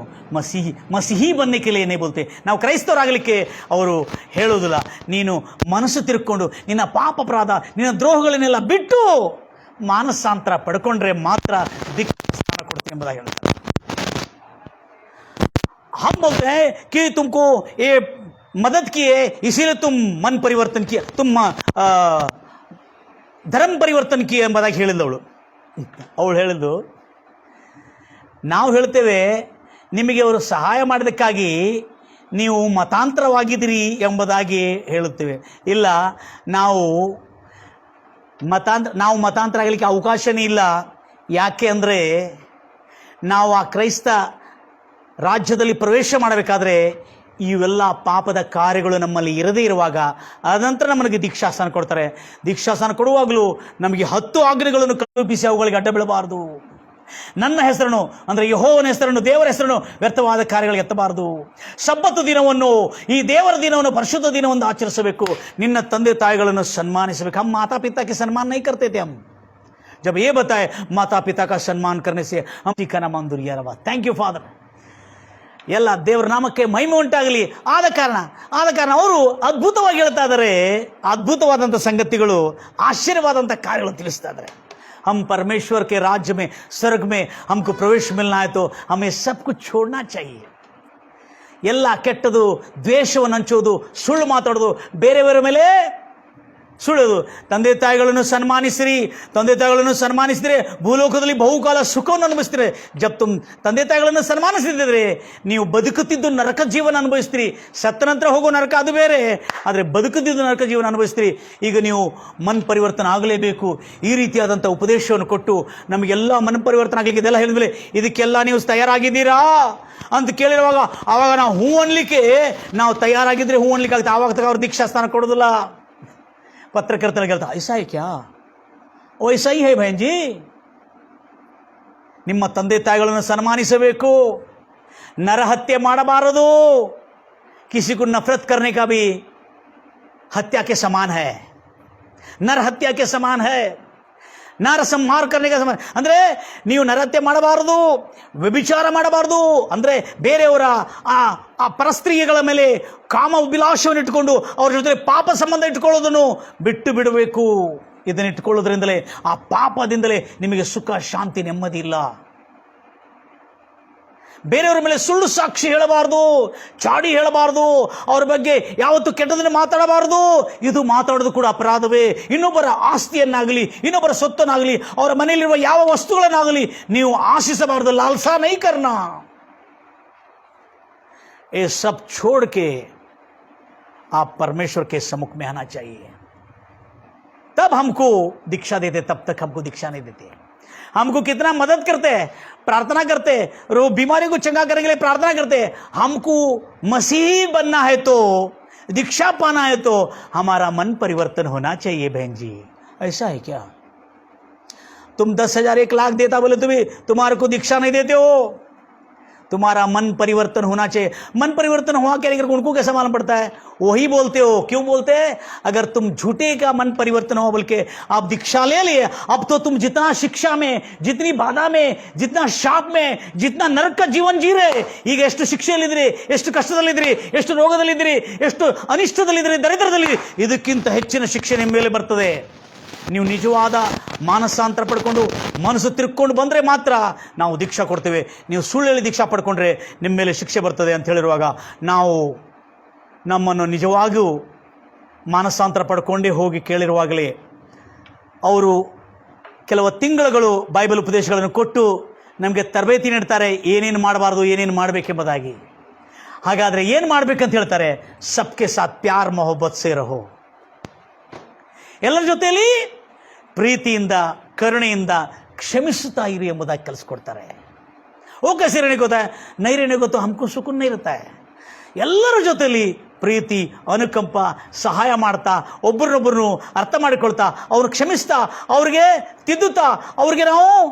ಮಸಿಹಿ बनने के लिए नहीं बोलते. ನಾವು ಕ್ರೈಸ್ತವರಾಗಲಿಕ್ಕೆ ಅವರು ಹೇಳೋದಿಲ್ಲ. ನೀನು ಮನಸ್ಸು ತಿರ್ಕೊಂಡು ನಿನ್ನ ಪಾಪ ಅಪರಾಧ, ನಿನ್ನ ದ್ರೋಹಗಳನ್ನೆಲ್ಲ ಬಿಟ್ಟು ಮಾನಸಾಂತರ ಪಡ್ಕೊಂಡ್ರೆ ಮಾತ್ರ ದೀಕ್ಷಾಸ್ನಾನ ಕೊಡ್ತೀನಿ ಎಂಬುದಾಗಿ ಹೇಳ್ತಾರೆ. हम बोलते हैं कि तुमको ये मदद किए इसीलिए तुम मन परिवर्तन किया, तुम ಧರ್ಮ ಪರಿವರ್ತನ ಕಿ ಎಂಬುದಾಗಿ ಹೇಳಿದವಳು. ಅವಳು ಹೇಳಿದ್ದು, ನಾವು ಹೇಳ್ತೇವೆ ನಿಮಗೆ ಅವರು ಸಹಾಯ ಮಾಡಿದಕ್ಕಾಗಿ ನೀವು ಮತಾಂತರವಾಗಿದ್ದೀರಿ ಎಂಬುದಾಗಿ ಹೇಳುತ್ತೇವೆ. ಇಲ್ಲ, ನಾವು ಮತಾಂತರ ಆಗಲಿಕ್ಕೆ ಅವಕಾಶನೇ ಇಲ್ಲ. ಯಾಕೆ ಅಂದರೆ ನಾವು ಆ ಕ್ರೈಸ್ತ ರಾಜ್ಯದಲ್ಲಿ ಪ್ರವೇಶ ಮಾಡಬೇಕಾದ್ರೆ ಇವೆಲ್ಲ ಪಾಪದ ಕಾರ್ಯಗಳು ನಮ್ಮಲ್ಲಿ ಇರದೇ ಇರುವಾಗ ಅನಂತರ ನಮಗೆ ದೀಕ್ಷಾಸ್ನಾನ ಕೊಡ್ತಾರೆ. ದೀಕ್ಷಾಸ್ನಾನ ಕೊಡುವಾಗಲೂ ನಮಗೆ 10 ಆಜ್ಞೆಗಳನ್ನು ಕಲ್ಪಿಸಿ ಅವುಗಳಿಗೆ ಅಡ್ಡ ಬೀಳಬಾರದು. ನನ್ನ ಹೆಸರನ್ನು ಅಂದರೆ ಯೆಹೋವನ ಹೆಸರನ್ನು, ದೇವರ ಹೆಸರನ್ನು ವ್ಯರ್ಥವಾದ ಕಾರ್ಯಗಳಿಗೆ ಎತ್ತಬಾರದು. ಸಬ್ಬತ್ ದಿನವನ್ನು, ಈ ದೇವರ ದಿನವನ್ನು, ಪರಿಶುದ್ಧ ದಿನವನ್ನು ಆಚರಿಸಬೇಕು. ನಿನ್ನ ತಂದೆ ತಾಯಿಗಳನ್ನು ಸನ್ಮಾನಿಸಬೇಕು. हम माता पिता के सम्मान नहीं करते थे. हम जब ये बताए माता पिता का सम्मान करने से हम सीखना मंदुरिया रवा. Thank you father. ಎಲ್ಲ ದೇವರ ನಾಮಕ್ಕೆ ಮಹಿಮೆ ಉಂಟಾಗಲಿ. ಆದ ಕಾರಣ ಅವರು ಅದ್ಭುತವಾಗಿ ಹೇಳ್ತಾ ಇದ್ದಾರೆ. ಅದ್ಭುತವಾದಂಥ ಸಂಗತಿಗಳು, ಆಶ್ಚರ್ಯವಾದಂಥ ಕಾರ್ಯಗಳು ತಿಳಿಸ್ತಾ ಇದ್ದಾರೆ. हम परमेश्वर के राज्य में, स्वर्ग में हमको प्रवेश मिलना है तो हमें सब कुछ छोड़ना चाहिए. ಎಲ್ಲ ಕೆಟ್ಟದು, ದ್ವೇಷವನ್ನು ಹಂಚೋದು, ಸುಳ್ಳು ಮಾತಾಡೋದು, ಬೇರೆಯವರ ಮೇಲೆ ಸುಳ್ಳೋದು. ತಂದೆ ತಾಯಿಗಳನ್ನು ಸನ್ಮಾನಿಸಿದರೆ ಭೂಲೋಕದಲ್ಲಿ ಬಹುಕಾಲ ಸುಖವನ್ನು ಅನುಭವಿಸ್ತೀರಿ. ಜಬ್ ತುಮ್ ತಂದೆ ತಾಯಿಗಳನ್ನು ಸನ್ಮಾನಿಸಿದ್ರೆ ನೀವು ಬದುಕುತ್ತಿದ್ದು ನರಕ ಜೀವನ ಅನುಭವಿಸ್ತೀರಿ. ಸತ್ತ ನಂತರ ಹೋಗೋ ನರಕ ಅದು ಬೇರೆ, ಆದರೆ ಬದುಕುತ್ತಿದ್ದು ನರಕ ಜೀವನ ಅನುಭವಿಸ್ತೀರಿ. ಈಗ ನೀವು ಮನ್ ಪರಿವರ್ತನೆ ಆಗಲೇಬೇಕು. ಈ ರೀತಿಯಾದಂಥ ಉಪದೇಶವನ್ನು ಕೊಟ್ಟು ನಮಗೆಲ್ಲ ಮನ್ ಪರಿವರ್ತನೆ ಆಗಲಿಕ್ಕೆ ಇದೆಲ್ಲ ಹೇಳಿದ್ಮೇಲೆ ಇದಕ್ಕೆಲ್ಲ ನೀವು ತಯಾರಾಗಿದ್ದೀರಾ ಅಂತ ಕೇಳಿರುವಾಗ ಆವಾಗ ನಾವು ಹೂ ಅನ್ಲಿಕ್ಕೆ ನಾವು ತಯಾರಾಗಿದ್ದರೆ ಹೂ ಅನ್ಲಿಕ್ಕೆ ಆಗುತ್ತೆ. ಆವಾಗ ತಗ ಅವ್ರು ದೀಕ್ಷಾಸ್ನಾನ ಕೊಡೋದಿಲ್ಲ. ಪತ್ರಕರ್ತನಿಗೆ ಹೇಳ್ತಾ, ಐಸಾ ಹೈ ಕ್ಯಾ? ಓ ಐಸಾ ಹೈ ಹೈ ಬಹನ್ ಜಿ. ನಿಮ್ಮ ತಂದೆ ತಾಯಿಗಳನ್ನು ಸನ್ಮಾನಿಸಬೇಕು. ನರಹತ್ಯೆ ಮಾಡಬಾರದು. किसी को नफरत करने का भी हत्या के समान है, नर हत्या के समान है, ನರ ಸಂಹಾರ करने का समान. ಅಂದರೆ ನೀವು ನರಹತ್ಯೆ ಮಾಡಬಾರದು, ವ್ಯಭಿಚಾರ ಮಾಡಬಾರದು. ಅಂದರೆ ಬೇರೆಯವರ ಆ ಪರಸ್ತ್ರೀಯಗಳ ಮೇಲೆ ಕಾಮ ಅಭಿಲಾಷವನ್ನು ಇಟ್ಟುಕೊಂಡು ಅವ್ರ ಜೊತೆ ಪಾಪ ಸಂಬಂಧ ಇಟ್ಕೊಳ್ಳೋದನ್ನು ಬಿಟ್ಟು ಬಿಡಬೇಕು. ಇದನ್ನು ಇಟ್ಕೊಳ್ಳೋದ್ರಿಂದಲೇ, ಆ ಪಾಪದಿಂದಲೇ ನಿಮಗೆ ಸುಖ, ಶಾಂತಿ, ನೆಮ್ಮದಿ ಇಲ್ಲ. ಬೇರೆಯವರ ಮೇಲೆ ಸುಳ್ಳು ಸಾಕ್ಷಿ ಹೇಳಬಾರ್ದು, ಚಾಡಿ ಹೇಳಬಾರ್ದು, ಅವ್ರ ಬಗ್ಗೆ ಯಾವತ್ತೂ ಕೆಟ್ಟದನ್ನು ಮಾತಾಡಬಾರ್ದು. ಇದು ಮಾತಾಡೋದು ಕೂಡ ಅಪರಾಧವೇ. ಇನ್ನೊಬ್ಬರ ಆಸ್ತಿಯನ್ನಾಗಲಿ, ಇನ್ನೊಬ್ಬರ ಸೊತ್ತನ್ನಾಗಲಿ, ಅವರ ಮನೆಯಲ್ಲಿರುವ ಯಾವ ವಸ್ತುಗಳನ್ನಾಗಲಿ ನೀವು ಆಶಿಸಬಾರ್ದು. ಲಾಲ್ಸಾ ನೈ ಕರ್ನಾ. ये सब छोड़ के आप परमेश्वर के सम्मुख में आना चाहिए. तब हमको दीक्षा देते, तब तक हमको दीक्षा नहीं देते. हमको कितना मदद करते हैं, प्रार्थना करते हैं, और वो बीमारी को चंगा करने के लिए प्रार्थना करते हैं. हमको मसीही बनना है तो, दीक्षा पाना है तो हमारा मन परिवर्तन होना चाहिए. बहन जी, ऐसा है क्या? तुम 10,000 1 लाख देता बोले तुम्हारे को दीक्षा नहीं देते हो. तुम्हारा मन परिवर्तन होना चाहिए। मन परिवर्तन हुआ क्या, लेकिन उनको कैसा मालूम पड़ता है? वही बोलते हो, क्यों बोलते हैं? अगर तुम झूठे का मन परिवर्तन हो बोल के आप दीक्षा ले लिए, अब तो तुम जितना शिक्षा में, जितनी बाधा में, जितना ಶಾಪ್ में, जितना ನರಕ ಜೀವನ ಜೀರೆ, ಈಗ ಎಷ್ಟು ಶಿಕ್ಷೆಯಲ್ಲಿದ್ರಿ, ಎಷ್ಟು ಕಷ್ಟದಲ್ಲಿದ್ರಿ, ಎಷ್ಟು ರೋಗದಲ್ಲಿದ್ರಿ, ಎಷ್ಟು ಅನಿಷ್ಟದಲ್ಲಿದ್ರಿ, ದರಿದ್ರದಲ್ಲಿದ್ರಿ, ಇದಕ್ಕಿಂತ ಹೆಚ್ಚಿನ ಶಿಕ್ಷೆ ನಿಮ್ಮ ಮೇಲೆ ಬರ್ತದೆ. ನೀವು ನಿಜವಾದ ಮಾನಸಾಂತರ ಪಡ್ಕೊಂಡು ಮನಸ್ಸು ತಿರ್ಕೊಂಡು ಬಂದರೆ ಮಾತ್ರ ನಾವು ದೀಕ್ಷಾ ಕೊಡ್ತೇವೆ. ನೀವು ಸುಳ್ಳು ದೀಕ್ಷಾ ಪಡ್ಕೊಂಡ್ರೆ ನಿಮ್ಮ ಮೇಲೆ ಶಿಕ್ಷೆ ಬರ್ತದೆ ಅಂತ ಹೇಳಿರುವಾಗ ನಾವು ನಮ್ಮನ್ನು ನಿಜವಾಗಿಯೂ ಮಾನಸಾಂತರ ಪಡ್ಕೊಂಡೇ ಹೋಗಿ ಕೇಳಿರುವಾಗಲೇ ಅವರು ಕೆಲವು ತಿಂಗಳುಗಳು ಬೈಬಲ್ ಉಪದೇಶಗಳನ್ನು ಕೊಟ್ಟು ನಮಗೆ ತರಬೇತಿ ನೀಡ್ತಾರೆ, ಏನೇನು ಮಾಡಬಾರ್ದು, ಏನೇನು ಮಾಡಬೇಕೆಂಬುದಾಗಿ. ಹಾಗಾದರೆ ಏನು ಮಾಡಬೇಕಂತ ಹೇಳ್ತಾರೆ? ಸಬ್ಕೆ ಸಾಥ್ ಪ್ಯಾರ್ ಮೊಹಬ್ಬತ್ ಸೇ ರಹೋ, ಎಲ್ಲರ ಜೊತೆಯಲ್ಲಿ ಪ್ರೀತಿಯಿಂದ ಕರುಣೆಯಿಂದ ಕ್ಷಮಿಸುತ್ತಾ ಇರಿ ಎಂಬುದಾಗಿ ಕಲಿಸ್ಕೊಡ್ತಾರೆ. ಓ कैसे रहने को होता है? नहीं रहने को तो हमको सुकून नहीं रहता है. ಎಲ್ಲರ ಜೊತೆಯಲ್ಲಿ ಪ್ರೀತಿ, ಅನುಕಂಪ, ಸಹಾಯ ಮಾಡ್ತಾ, ಒಬ್ಬರನ್ನೊಬ್ಬರನ್ನು ಅರ್ಥ ಮಾಡಿಕೊಳ್ತಾ, ಅವ್ರು ಕ್ಷಮಿಸ್ತಾ, ಅವ್ರಿಗೆ ತಿದ್ದುತ್ತಾ, ಅವ್ರಿಗೆ ನಾವು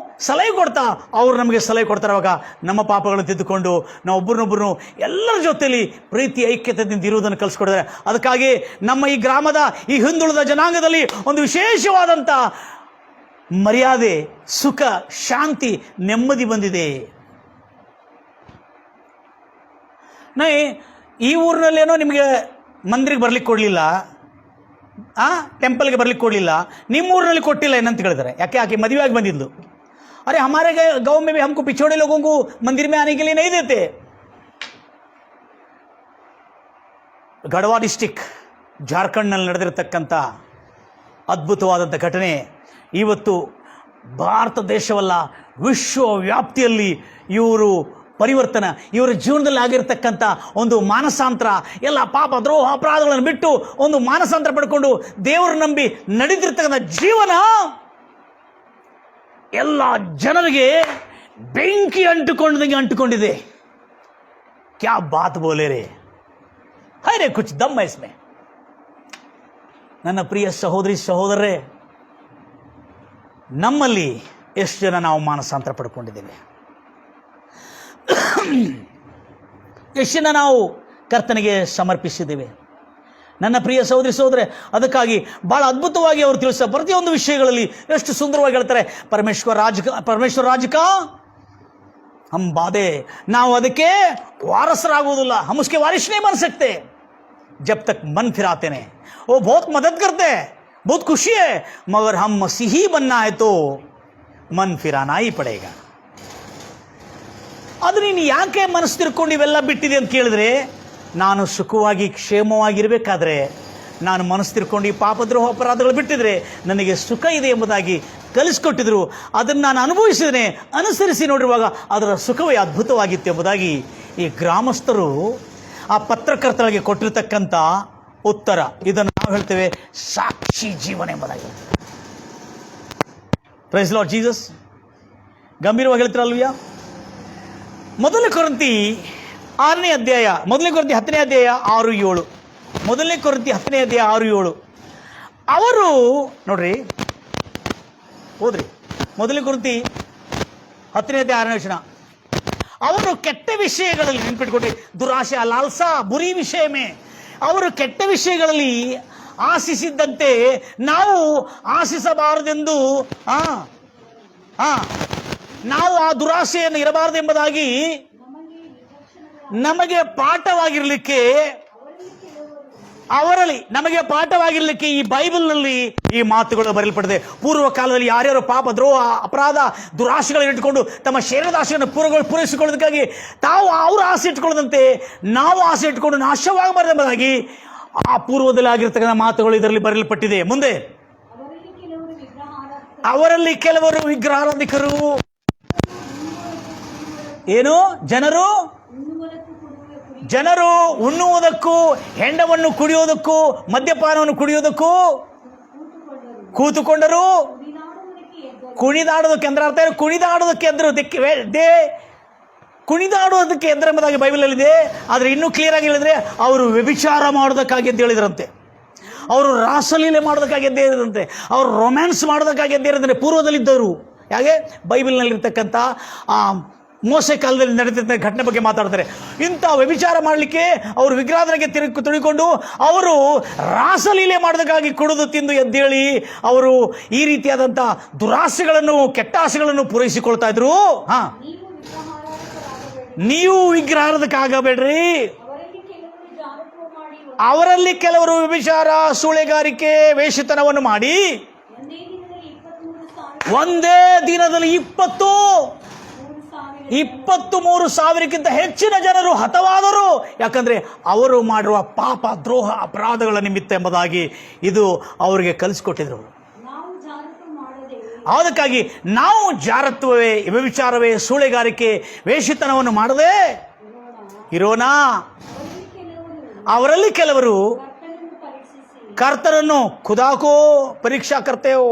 ಸಲಹೆ ಕೊಡ್ತಾ, ಅವ್ರು ನಮಗೆ ಸಲಹೆ ಕೊಡ್ತಾರೆ. ಅವಾಗ ನಮ್ಮ ಪಾಪಗಳನ್ನು ತಿದ್ದುಕೊಂಡು ನಾವು ಒಬ್ಬರನ್ನೊಬ್ಬರು ಎಲ್ಲರ ಜೊತೆಯಲ್ಲಿ ಪ್ರೀತಿ ಐಕ್ಯತೆಯಿಂದ ಇರುವುದನ್ನು ಕಲಿಸ್ಕೊಡ್ತಾರೆ. ಅದಕ್ಕಾಗಿ ನಮ್ಮ ಈ ಗ್ರಾಮದ ಈ ಹಿಂದುಳಿದ ಜನಾಂಗದಲ್ಲಿ ಒಂದು ವಿಶೇಷವಾದಂಥ ಮರ್ಯಾದೆ, ಸುಖ, ಶಾಂತಿ, ನೆಮ್ಮದಿ ಬಂದಿದೆ. ಈ ಊರಿನಲ್ಲೇನೋ ನಿಮಗೆ ಮಂದಿರಿಗೆ ಬರ್ಲಿಕ್ಕೆ ಕೊಡಲಿಲ್ಲ, ಟೆಂಪಲ್ಗೆ ಬರ್ಲಿಕ್ಕೆ ಕೊಡಲಿಲ್ಲ, ನಿಮ್ಮ ಊರಿನಲ್ಲಿ ಕೊಟ್ಟಿಲ್ಲ ಏನಂತ ಹೇಳಿದ್ದಾರೆ. ಯಾಕೆ? ಆಕೆ ಮದುವೆಯಾಗಿ ಬಂದಿದ್ದು. ಅರೆ ಹಮಾರೆ गांव में भी हमको पिछड़े लोगों को मंदिर में आने के लिए नहीं देते. ಗಢವಾ ಡಿಸ್ಟಿಕ್ ಜಾರ್ಖಂಡ್ನಲ್ಲಿ ನಡೆದಿರತಕ್ಕಂಥ ಅದ್ಭುತವಾದಂಥ ಘಟನೆ ಇವತ್ತು ಭಾರತ ದೇಶವಲ್ಲ, ವಿಶ್ವವ್ಯಾಪ್ತಿಯಲ್ಲಿ ಇವರು ಪರಿವರ್ತನ, ಇವರ ಜೀವನದಲ್ಲಿ ಆಗಿರತಕ್ಕಂಥ ಒಂದು ಮಾನಸಾಂತರ, ಎಲ್ಲ ಪಾಪ ದ್ರೋಹ ಅಪರಾಧಗಳನ್ನು ಬಿಟ್ಟು ಒಂದು ಮಾನಸಾಂತರ ಪಡ್ಕೊಂಡು ದೇವರು ನಂಬಿ ನಡೀತಿರ್ತಕ್ಕಂಥ ಜೀವನ ಎಲ್ಲ ಜನರಿಗೆ ಬೆಂಕಿ ಅಂಟುಕೊಂಡಂಗೆ ಅಂಟುಕೊಂಡಿದೆ. ಕ್ಯಾ ಬಾತ್ ಬೋಲೆ ರೇ, ಹೈರೇ ಕುಚ್ ದಮ್ ಹೈ ಇಸ್ಮೇ. ನನ್ನ ಪ್ರಿಯ ಸಹೋದರಿ ಸಹೋದರರೇ, ನಮ್ಮಲ್ಲಿ ಎಷ್ಟು ಜನ ನಾವು ಮಾನಸಾಂತರ ಪಡ್ಕೊಂಡಿದ್ದೇವೆ? ಎಷ್ಟು ಜನ ನಾವು ಕರ್ತನಿಗೆ ಸಮರ್ಪಿಸಿದ್ದೇವೆ? ನನ್ನ ಪ್ರಿಯ ಸಹೋದರಿ ಸಹೋದರೇ, ಅದಕ್ಕಾಗಿ ಭಾಳ ಅದ್ಭುತವಾಗಿ ಅವರು ತಿಳಿಸ ಪ್ರತಿಯೊಂದು ವಿಷಯಗಳಲ್ಲಿ ಎಷ್ಟು ಸುಂದರವಾಗಿ ಹೇಳ್ತಾರೆ. ಪರಮೇಶ್ವರ ರಾಜಕ ಹಮ್ ಬಾದೆ, ನಾವು ಅದಕ್ಕೆ ವಾರಸರಾಗುವುದಿಲ್ಲ. ಹಮ್ ಉಸ್ಕೆ ವಾರಿಶ್ नहीं बन सकते जब तक मन फिराते नहीं. वो बहुत मदद करते हैं, बहुत खुशी है, मगर हम मसीही बनना है तो मन फिराना ही पड़ेगा. ಅದು ನೀನು ಯಾಕೆ ಮನಸ್ಸು ತಿರ್ಕೊಂಡು ಇವೆಲ್ಲ ಬಿಟ್ಟಿದೆ ಅಂತ ಕೇಳಿದ್ರೆ, ನಾನು ಸುಖವಾಗಿ ಕ್ಷೇಮವಾಗಿರಬೇಕಾದ್ರೆ ನಾನು ಮನಸ್ಸು ತಿರ್ಕೊಂಡು ಈ ಪಾಪದ್ರೋಹ ಅಪರಾಧಗಳು ಬಿಟ್ಟಿದ್ರೆ ನನಗೆ ಸುಖ ಇದೆ ಎಂಬುದಾಗಿ ಕಲಿಸ್ಕೊಟ್ಟಿದ್ರು. ಅದನ್ನು ನಾನು ಅನುಭವಿಸಿದ್ದೇನೆ, ಅನುಸರಿಸಿ ನೋಡಿರುವಾಗ ಅದರ ಸುಖವೇ ಅದ್ಭುತವಾಗಿತ್ತು ಎಂಬುದಾಗಿ ಈ ಗ್ರಾಮಸ್ಥರು ಆ ಪತ್ರಕರ್ತರಿಗೆ ಕೊಟ್ಟಿರ್ತಕ್ಕಂಥ ಉತ್ತರ. ಇದನ್ನು ನಾವು ಹೇಳ್ತೇವೆ ಸಾಕ್ಷಿ ಜೀವನ ಎಂಬುದಾಗಿ. Praise Lord Jesus. ಗಂಭೀರವಾಗಿ ಹೇಳ್ತಿರಲ್ವಿಯಾ? ಮೊದಲನೇ ಕೊರಿಂಥಿ 6ನೇ ಅಧ್ಯಾಯ, ಮೊದಲನೇ ಕೊರಿಂಥಿ 10ನೇ ಅಧ್ಯಾಯ 6-7, ಮೊದಲನೇ ಕೊರಿಂಥಿ 10ನೇ ಅಧ್ಯಾಯ 6-7. ಅವರು ನೋಡ್ರಿ, ಹೋದ್ರಿ ಮೊದಲನೇ ಕೊರಿಂಥಿ 10ನೇ ಅಧ್ಯಾಯ 6ನೇ ವಚನ. ಅವರು ಕೆಟ್ಟ ವಿಷಯಗಳಲ್ಲಿ, ನೆನ್ಪಿಟ್ಕೊಟ್ರಿ, ದುರಾಶೆ, ಲಾಲ್ಸಾ, ಬುರಿ ವಿಷಯ ಮೇ, ಅವರು ಕೆಟ್ಟ ವಿಷಯಗಳಲ್ಲಿ ಆಶಿಸಿದ್ದಂತೆ ನಾವು ಆಶಿಸಬಾರದೆಂದು, ನಾವು ಆ ದುರಾಶೆಯನ್ನು ಇರಬಾರದೆಂಬುದಾಗಿ ನಮಗೆ ಪಾಠವಾಗಿರಲಿಕ್ಕೆ, ಅವರಲ್ಲಿ ನಮಗೆ ಪಾಠವಾಗಿರಲಿಕ್ಕೆ ಈ ಬೈಬಲ್ನಲ್ಲಿ ಈ ಮಾತುಗಳು ಬರೆಯಲ್ಪಟ್ಟಿದೆ. ಪೂರ್ವ ಕಾಲದಲ್ಲಿ ಯಾರ್ಯಾರು ಪಾಪ, ದ್ರೋಹ, ಅಪರಾಧ, ದುರಾಶೆಗಳನ್ನು ಇಟ್ಟುಕೊಂಡು ತಮ್ಮ ಶರೀರದ ಆಶೆಯನ್ನು ಪೂರೈಸಿಕೊಳ್ಳೋದಕ್ಕಾಗಿ ತಾವು ಅವರ ಆಸೆ ಇಟ್ಕೊಳ್ಳದಂತೆ ನಾವು ಆಸೆ ಇಟ್ಕೊಂಡು ನಾಶವಾಗಬಾರದೆಂಬುದಾಗಿ ಆ ಪೂರ್ವದಲ್ಲಿ ಆಗಿರ್ತಕ್ಕಂಥ ಮಾತುಗಳು ಇದರಲ್ಲಿ ಬರೆಯಲ್ಪಟ್ಟಿದೆ. ಮುಂದೆ ಅವರಲ್ಲಿ ಕೆಲವರು ವಿಗ್ರಹಾರಾಧಿಕರು, ಏನು, ಜನರು ಉಣ್ಣುವುದಕ್ಕೂ, ಹೆಂಡವನ್ನು ಕುಡಿಯೋದಕ್ಕೂ, ಮದ್ಯಪಾನವನ್ನು ಕುಡಿಯೋದಕ್ಕೂ ಕೂತುಕೊಂಡರು, ಕುಣಿದಾಡೋದಕ್ಕೆ ಅಂದ್ರೆ ಅರ್ಥ ಏನು? ಕುಣಿದಾಡೋದಕ್ಕೆ ಎದ್ರು, ಕುಣಿದಾಡೋದಕ್ಕೆ ಎದ್ರ ಎಂಬುದಾಗಿ ಬೈಬಲಲ್ಲಿದೆ. ಆದರೆ ಇನ್ನೂ ಕ್ಲಿಯರ್ ಆಗಿ ಹೇಳಿದ್ರೆ ಅವರು ವ್ಯಭಿಚಾರ ಮಾಡೋದಕ್ಕಾಗಿ ಎದ್ದು ಹೇಳಿದ್ರಂತೆ, ಅವರು ರಾಸಲೀಲೆ ಮಾಡೋದಕ್ಕಾಗಿ ಎದ್ದೇ ಇರೋದಂತೆ, ಅವರು ರೊಮ್ಯಾನ್ಸ್ ಮಾಡೋದಕ್ಕಾಗಿ ಎದ್ದೇ ಇರೋದಂತೆ ಪೂರ್ವದಲ್ಲಿದ್ದವರು. ಹಾಗೆ ಬೈಬಲ್ನಲ್ಲಿರ್ತಕ್ಕಂಥ ಮೋಸೆ ಕಾಲದಲ್ಲಿ ನಡೆದಿದ್ದ ಘಟನೆ ಬಗ್ಗೆ ಮಾತಾಡ್ತಾರೆ. ಇಂಥ ವ್ಯಭಿಚಾರ ಮಾಡಲಿಕ್ಕೆ ಅವರು ವಿಗ್ರಹಕ್ಕೆ ತುಳಿಕೊಂಡು ಅವರು ರಾಸಲೀಲೆ ಮಾಡೋದಕ್ಕಾಗಿ ಕುಡಿದು ತಿಂದು ಎದ್ದೇಳಿ ಅವರು ಈ ರೀತಿಯಾದಂಥ ದುರಾಸೆಗಳನ್ನು, ಕೆಟ್ಟ ಆಸೆಗಳನ್ನು ಪೂರೈಸಿಕೊಳ್ತಾ ಇದ್ರು. ನೀವು ವಿಗ್ರಹಾರಾಧಕರಾಗಬೇಡ್ರಿ. ಅವರಲ್ಲಿ ಕೆಲವರು ವ್ಯಭಿಚಾರ, ಸೂಳೆಗಾರಿಕೆ, ವೇಷತನವನ್ನು ಮಾಡಿ ಒಂದೇ ದಿನದಲ್ಲಿ 23,000ಕ್ಕಿಂತ ಹೆಚ್ಚಿನ ಜನರು ಹತವಾದರು. ಯಾಕಂದ್ರೆ ಅವರು ಮಾಡುವ ಪಾಪ, ದ್ರೋಹ, ಅಪರಾಧಗಳ ನಿಮಿತ್ತ ಎಂಬುದಾಗಿ ಇದು ಅವರಿಗೆ ಕಲಿಸ್ಕೊಟ್ಟಿದ್ರು. ಅದಕ್ಕಾಗಿ ನಾವು ಜಾರತ್ವವೇ, ವ್ಯಭಿಚಾರವೇ, ಸೂಳೆಗಾರಿಕೆ, ವೇಷತನವನ್ನು ಮಾಡದೆ ಇರೋಣ. ಅವರಲ್ಲಿ ಕೆಲವರು ಕರ್ತರನ್ನು ಖುದಾಕೋ ಪರೀಕ್ಷಾ ಕರ್ತೇವೋ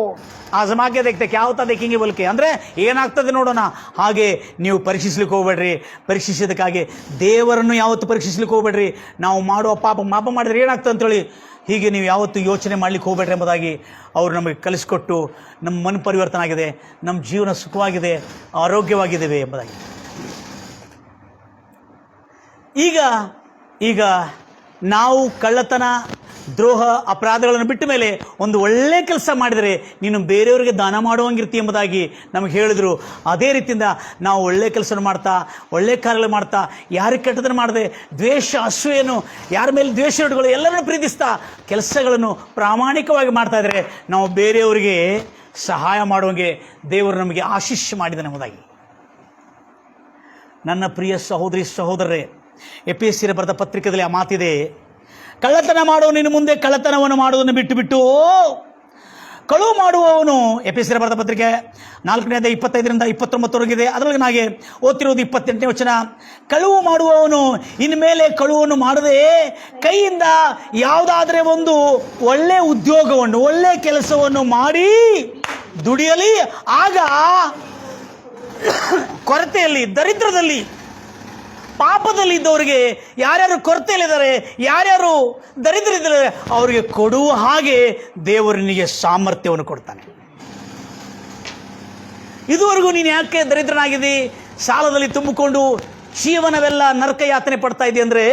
ಆಜಮಾಕೆ ದೇಖ್ತೆ ಕ್ಯಾ ಹೋತಾ ದೇಖೆಂಗೆ ಬೋಲ್ಕೆ, ಅಂದರೆ ಏನಾಗ್ತದೆ ನೋಡೋಣ. ಹಾಗೆ ನೀವು ಪರೀಕ್ಷಿಸ್ಲಿಕ್ಕೆ ಹೋಗ್ಬೇಡ್ರಿ. ಪರೀಕ್ಷಿಸೋದಕ್ಕಾಗಿ ದೇವರನ್ನು ಯಾವತ್ತು ಪರೀಕ್ಷಿಸ್ಲಿಕ್ಕೆ ಹೋಗ್ಬೇಡ್ರಿ. ನಾವು ಮಾಡುವ ಪಾಪ ಮಾಡಿದ್ರೆ ಏನಾಗ್ತದೆ ಅಂತೇಳಿ ಹೀಗೆ ನೀವು ಯಾವತ್ತೂ ಯೋಚನೆ ಮಾಡಲಿಕ್ಕೆ ಹೋಗ್ಬೇಡ್ರಿ ಎಂಬುದಾಗಿ ಅವರು ನಮಗೆ ಕಲಿಸ್ಕೊಟ್ಟು ನಮ್ಮ ಮನ ಪರಿವರ್ತನೆ ಆಗಿದೆ, ನಮ್ಮ ಜೀವನ ಸುಖವಾಗಿದೆ, ಆರೋಗ್ಯವಾಗಿದ್ದೇವೆ ಎಂಬುದಾಗಿ. ಈಗ ನಾವು ಕಳ್ಳತನ, ದ್ರೋಹ, ಅಪರಾಧಗಳನ್ನು ಬಿಟ್ಟ ಮೇಲೆ ಒಂದು ಒಳ್ಳೆ ಕೆಲಸ ಮಾಡಿದರೆ ನೀನು ಬೇರೆಯವರಿಗೆ ದಾನ ಮಾಡುವಂಗಿರ್ತಿ ಎಂಬುದಾಗಿ ನಮಗೆ ಹೇಳಿದರು. ಅದೇ ರೀತಿಯಿಂದ ನಾವು ಒಳ್ಳೆ ಕೆಲಸ ಮಾಡ್ತಾ, ಒಳ್ಳೆ ಕಾರ್ಯಗಳು ಮಾಡ್ತಾ, ಯಾರಿಗೆ ಕೆಟ್ಟದನ್ನು ಮಾಡದೆ, ದ್ವೇಷ, ಅಸೂಯೆಯನ್ನು, ಯಾರ ಮೇಲೆ ದ್ವೇಷ ಇಟ್ಗಳು, ಎಲ್ಲರನ್ನು ಪ್ರೀತಿಸ್ತಾ ಕೆಲಸಗಳನ್ನು ಪ್ರಾಮಾಣಿಕವಾಗಿ ಮಾಡ್ತಾ ಇದ್ದರೆ ನಾವು ಬೇರೆಯವರಿಗೆ ಸಹಾಯ ಮಾಡುವಂಗೆ ದೇವರು ನಮಗೆ ಆಶೀಷ್ ಮಾಡಿದ್ದಾನೆ ಎಂಬುದಾಗಿ. ನನ್ನ ಪ್ರಿಯ ಸಹೋದರಿ ಸಹೋದರರೇ, ಎಫೆಸೀಯರಿಗೆ ಬರೆದ ಪತ್ರಿಕೆಯಲ್ಲಿ ಆ ಮಾತಿದೆ, ಕಳ್ಳತನ ಮಾಡುವ ನಿನ್ನ ಮುಂದೆ ಕಳ್ಳತನವನ್ನು ಮಾಡುವುದನ್ನು ಬಿಟ್ಟು ಕಳುವು ಮಾಡುವವನು, ಎಫೆಸೀಯರಿಗೆ ಬರೆದ ಪತ್ರಿಕೆ 4ನೇ 25ರಿಂದ 29 ಅದರಲ್ಲಿ ನನಗೆ ಓದ್ತಿರೋದು 28ನೇ ವಚನ. ಕಳುವು ಮಾಡುವವನು ಇನ್ನು ಮೇಲೆ ಕಳುವನ್ನು ಮಾಡದೆ ಕೈಯಿಂದ ಯಾವುದಾದರೆ ಒಂದು ಒಳ್ಳೆ ಉದ್ಯೋಗವನ್ನು, ಒಳ್ಳೆ ಕೆಲಸವನ್ನು ಮಾಡಿ ದುಡಿಯಲಿ. ಆಗ ಕೊರತೆಯಲ್ಲಿ, ದರಿದ್ರದಲ್ಲಿ, ಪಾಪದಲ್ಲಿ ಇದ್ದವರಿಗೆ, ಯಾರ್ಯಾರು ಕೊರತೆಯಲ್ಲಿದ್ದಾರೆ, ಯಾರ್ಯಾರು ದರಿದ್ರಿದ್ದಾರೆ ಅವರಿಗೆ ಕೊಡುವ ಹಾಗೆ ದೇವರನಿಗೆ ಸಾಮರ್ಥ್ಯವನ್ನು ಕೊಡ್ತಾನೆ. ಇದುವರೆಗೂ ನೀನು ಯಾಕೆ ದರಿದ್ರನಾಗಿದ್ದಿ, ಸಾಲದಲ್ಲಿ ತುಂಬಿಕೊಂಡು ಜೀವನವೆಲ್ಲ ನರಕ ಯಾತನೆ ಪಡ್ತಾ ಇದ್ದಿ ಅಂದರೆ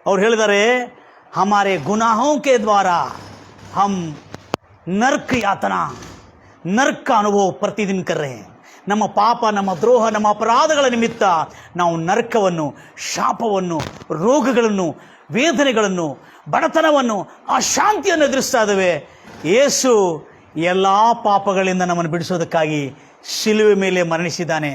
ಅವ್ರು ಹೇಳಿದ್ದಾರೆ, ಹಮಾರೆ ಗುನಾಹೋಂ ಕೆ ದ್ವಾರ ಹಮ್ ನರ್ಕ ಯಾತನಾ, ನರ್ಕ ಅನುಭವ ಪ್ರತಿದಿನ ಕರ್ ರಹೆ. ನಮ್ಮ ಪಾಪ, ನಮ್ಮ ದ್ರೋಹ, ನಮ್ಮ ಅಪರಾಧಗಳ ನಿಮಿತ್ತ ನಾವು ನರಕವನ್ನು, ಶಾಪವನ್ನು, ರೋಗಗಳನ್ನು, ವೇದನೆಗಳನ್ನು, ಬಡತನವನ್ನು, ಅಶಾಂತಿಯನ್ನು ಎದುರಿಸ್ತಾ ಇದ್ದೇವೆ. ಯೇಸು ಎಲ್ಲ ಪಾಪಗಳಿಂದ ನಮ್ಮನ್ನು ಬಿಡಿಸೋದಕ್ಕಾಗಿ ಶಿಲುವೆ ಮೇಲೆ ಮರಣಿಸಿದ್ದಾನೆ.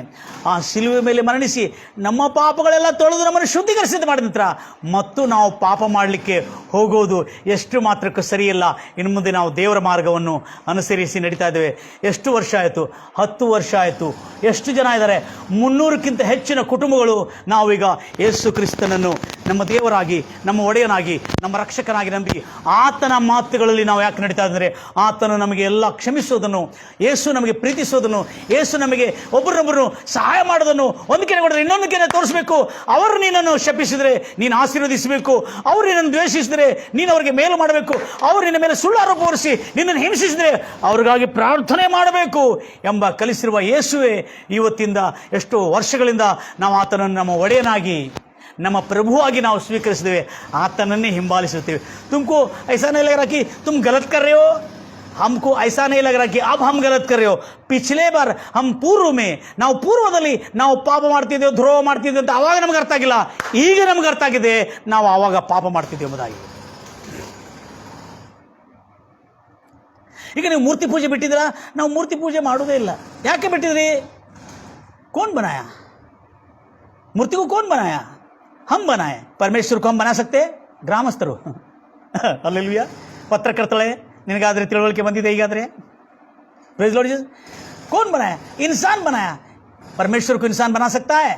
ಆ ಶಿಲುವೆ ಮೇಲೆ ಮರಣಿಸಿ ನಮ್ಮ ಪಾಪಗಳೆಲ್ಲ ತೊಳೆದು ನಮ್ಮನ್ನು ಶುದ್ಧೀಕರಿಸಿದ ಮಾಡಿದ ನಂತರ ಮತ್ತು ನಾವು ಪಾಪ ಮಾಡಲಿಕ್ಕೆ ಹೋಗೋದು ಎಷ್ಟು ಮಾತ್ರಕ್ಕೂ ಸರಿಯಿಲ್ಲ. ಇನ್ನು ಮುಂದೆ ನಾವು ದೇವರ ಮಾರ್ಗವನ್ನು ಅನುಸರಿಸಿ ನಡೀತಾ ಇದ್ದೇವೆ. ಎಷ್ಟು ವರ್ಷ ಆಯಿತು? 10 ವರ್ಷ ಆಯಿತು. ಎಷ್ಟು ಜನ ಇದ್ದಾರೆ? 300ಕ್ಕಿಂತ ಹೆಚ್ಚಿನ ಕುಟುಂಬಗಳು ನಾವೀಗ ಯೇಸು ಕ್ರಿಸ್ತನನ್ನು ನಮ್ಮ ದೇವರಾಗಿ, ನಮ್ಮ ಒಡೆಯನಾಗಿ, ನಮ್ಮ ರಕ್ಷಕನಾಗಿ ನಂಬಿ ಆತನ ಮಾತುಗಳಲ್ಲಿ ನಾವು ಯಾಕೆ ನಡೀತಾ ಇದ್ದಾರೆ? ಆತನು ನಮಗೆ ಎಲ್ಲ ಕ್ಷಮಿಸೋದನ್ನು, ಯೇಸು ನಮಗೆ ಪ್ರೀತಿಸೋದನ್ನು, ಯೇಸು ನಮಗೆ ಒಬ್ಬರನ್ನೊಬ್ಬರು ಸಹಾಯ ಮಾಡೋದನ್ನು, ಒಂದು ಕೆರೆ ಕೊಡಿದ್ರೆ ಇನ್ನೊಂದು ಕೆರೆ ತೋರಿಸಬೇಕು. ಅವರು ನಿನ್ನನ್ನು ಶಪಿಸಿದರೆ ನೀನು ಆಶೀರ್ವದಿಸಬೇಕು, ಅವರು ನಿನ್ನನ್ನು ದ್ವೇಷಿಸಿದರೆ ನೀನು ಅವರಿಗೆ ಮೇಲು ಮಾಡಬೇಕು, ಅವರು ನಿನ್ನ ಮೇಲೆ ಸುಳ್ಳು ಆರೋಪ ಹೊರಿಸಿ ನಿನ್ನನ್ನು ಹಿಂಸಿಸಿದರೆ ಅವ್ರಿಗಾಗಿ ಪ್ರಾರ್ಥನೆ ಮಾಡಬೇಕು ಎಂಬ ಕಲಿಸಿರುವ ಯೇಸುವೆ ಇವತ್ತಿಂದ ಎಷ್ಟೋ ವರ್ಷಗಳಿಂದ ನಾವು ಆತನನ್ನು ನಮ್ಮ ಒಡೆಯನಾಗಿ, ನಮ್ಮ ಪ್ರಭುವಾಗಿ ನಾವು ಸ್ವೀಕರಿಸಿದ್ದೇವೆ. ಆತನನ್ನೇ ಹಿಂಬಾಲಿಸುತ್ತೇವೆ. ತುಮಕು ಐಸಾ नहीं लग रहा कि तुम गलत कर रहे हो, हमको ऐसा नहीं लग रहा कि अब हम गलत कर रहे हो. पिछले बार हम ನಾವು ಪೂರ್ವದಲ್ಲಿ ನಾವು ಪಾಪ ಮಾಡ್ತಿದ್ದೇವೆ, ದ್ರೋಹ ಮಾಡ್ತಿದ್ದೇವೆ ಅಂತ ಆವಾಗ ನಮ್ಗೆ ಅರ್ಥ ಆಗಿಲ್ಲ. ಈಗ ನಮ್ಗೆ ಅರ್ಥ ಆಗಿದೆ ನಾವು ಆವಾಗ ಪಾಪ ಮಾಡ್ತಿದ್ದೇವೆ ಎಂಬುದಾಗಿ. ಈಗ ನೀವು ಮೂರ್ತಿ ಪೂಜೆ ಬಿಟ್ಟಿದ್ದೀರಾ? ನಾವು ಮೂರ್ತಿ ಪೂಜೆ ಮಾಡೋದೇ ಇಲ್ಲ. ಯಾಕೆ ಬಿಟ್ಟಿದ್ರಿ? ಕೌನ್ ಬನಾಯ? मूर्ति को कौन बनाया? हम बनाए. परमेश्वर को हम बना सकते? ಗ್ರಾಮಸ್ಥರು. ಅಲ್ಲೆಲೂಯಾ. ಪತ್ರಕರ್ತಳೆ, ನಿನಗಾದ್ರೆ ತಿಳುವಳಿಕೆ ಬಂದಿದೆ ಈಗಾದ್ರೆ? Praise Lord Jesus. कौन बनाया? इंसान बनाया. परमेश्वर को इंसान बना सकता है?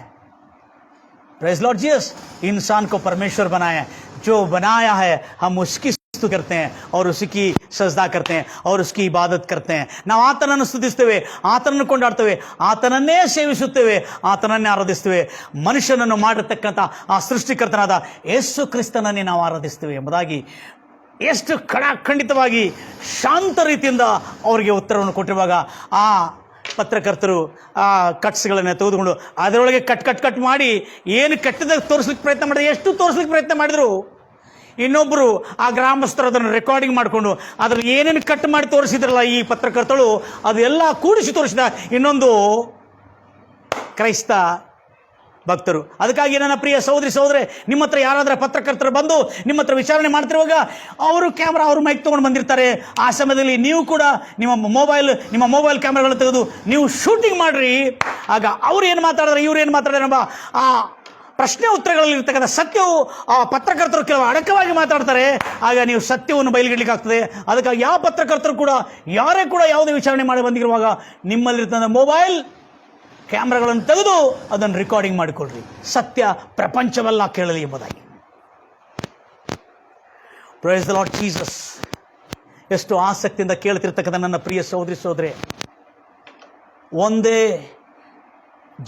Praise Lord Jesus. इंसान को परमेश्वर बनाया. जो बनाया है हम उसकी ಸ್ತುತಿ करते हैं और उसकी सजदा करते हैं और उसकी इबादत करते हैं. ನಾವು ಆತನನ್ನು ಸ್ತುತಿಸ್ತೇವೆ, ಆತನನ್ನು ಕೊಂಡಾಡ್ತೇವೆ, ಆತನನ್ನೇ ಸೇವಿಸುತ್ತೇವೆ, ಆತನನ್ನೇ ಆರಾಧಿಸ್ತೇವೆ. ಮನುಷ್ಯನನ್ನು ಮಾಡಿರ್ತಕ್ಕಂಥ ಆ ಸೃಷ್ಟಿಕರ್ತನಾದ ಯೇಸು ಕ್ರಿಸ್ತನನ್ನೇ ನಾವು ಆರಾಧಿಸ್ತೇವೆ ಎಂಬುದಾಗಿ ಎಷ್ಟು ಖಂಡಿತವಾಗಿ ಶಾಂತ ರೀತಿಯಿಂದ ಅವರಿಗೆ ಉತ್ತರವನ್ನು ಕೊಟ್ಟಿರುವಾಗ ಆ ಪತ್ರಕರ್ತರು ಆ ಕಟ್ಸ್ಗಳನ್ನು ತೆಗೆದುಕೊಂಡು ಅದರೊಳಗೆ ಕಟ್ ಮಾಡಿ ಏನು ಕಟ್ಟದಾಗ ತೋರಿಸ್ಲಿಕ್ಕೆ ಪ್ರಯತ್ನ ಮಾಡಿದ್ರೆ, ಎಷ್ಟು ತೋರಿಸ್ಲಿಕ್ಕೆ ಪ್ರಯತ್ನ ಮಾಡಿದ್ರು, ಇನ್ನೊಬ್ಬರು ಆ ಗ್ರಾಮಸ್ಥರು ಅದನ್ನು ರೆಕಾರ್ಡಿಂಗ್ ಮಾಡಿಕೊಂಡು ಅದ್ರಲ್ಲಿ ಏನೇನು ಕಟ್ ಮಾಡಿ ತೋರಿಸಿದ್ರಲ್ಲ ಈ ಪತ್ರಕರ್ತರು, ಅದು ಎಲ್ಲ ಕೂಡಿಸಿ ತೋರಿಸಿದ ಇನ್ನೊಂದು ಕ್ರೈಸ್ತ ಭಕ್ತರು. ಅದಕ್ಕಾಗಿ ನನ್ನ ಪ್ರಿಯ ಸಹೋದರಿ ನಿಮ್ಮ ಹತ್ರ ಯಾರಾದರೂ ಪತ್ರಕರ್ತರು ಬಂದು ನಿಮ್ಮ ಹತ್ರ ವಿಚಾರಣೆ ಮಾಡ್ತಿರುವಾಗ ಅವರು ಕ್ಯಾಮ್ರಾ, ಅವರು ಮೈಕ್ ತೊಗೊಂಡು ಬಂದಿರ್ತಾರೆ. ಆ ಸಮಯದಲ್ಲಿ ನೀವು ಕೂಡ ನಿಮ್ಮ ಮೊಬೈಲ್ ಕ್ಯಾಮ್ರಾಗಳನ್ನು ತೆಗೆದು ನೀವು ಶೂಟಿಂಗ್ ಮಾಡಿರಿ. ಆಗ ಅವ್ರು ಏನು ಮಾತಾಡಿದ್ರೆ, ಇವ್ರು ಏನು ಮಾತಾಡಿದ್ರೆ ಎಂಬ ಆ ಪ್ರಶ್ನೆ ಉತ್ತರಗಳಲ್ಲಿ ಇರ್ತಕ್ಕಂಥ ಸತ್ಯವು ಆ ಪತ್ರಕರ್ತರು ಕೆಲವು ಅಡಕವಾಗಿ ಮಾತಾಡ್ತಾರೆ. ಆಗ ನೀವು ಸತ್ಯವನ್ನು ಬಯಲಿಗಿಡ್ಲಿಕ್ಕೆ ಆಗ್ತದೆ. ಅದಕ್ಕಾಗಿ ಯಾವ ಪತ್ರಕರ್ತರು ಕೂಡ ಯಾರೇ ಕೂಡ ಯಾವುದೇ ವಿಚಾರಣೆ ಮಾಡಿ ಬಂದಿರುವಾಗ ನಿಮ್ಮಲ್ಲಿರ್ತಕ್ಕಂಥ ಮೊಬೈಲ್ ಕ್ಯಾಮ್ರಾಗಳನ್ನು ತೆಗೆದು ಅದನ್ನು ರೆಕಾರ್ಡಿಂಗ್ ಮಾಡಿಕೊಡ್ರಿ, ಸತ್ಯ ಪ್ರಪಂಚವೆಲ್ಲ ಕೇಳಲಿ ಎಂಬುದಾಗಿ. Praise the lord Jesus. ಎಷ್ಟು ಆಸಕ್ತಿಯಿಂದ ಕೇಳ್ತಿರ್ತಕ್ಕಂಥ ನನ್ನ ಪ್ರಿಯ ಸಹೋದರಿ, ಒಂದೇ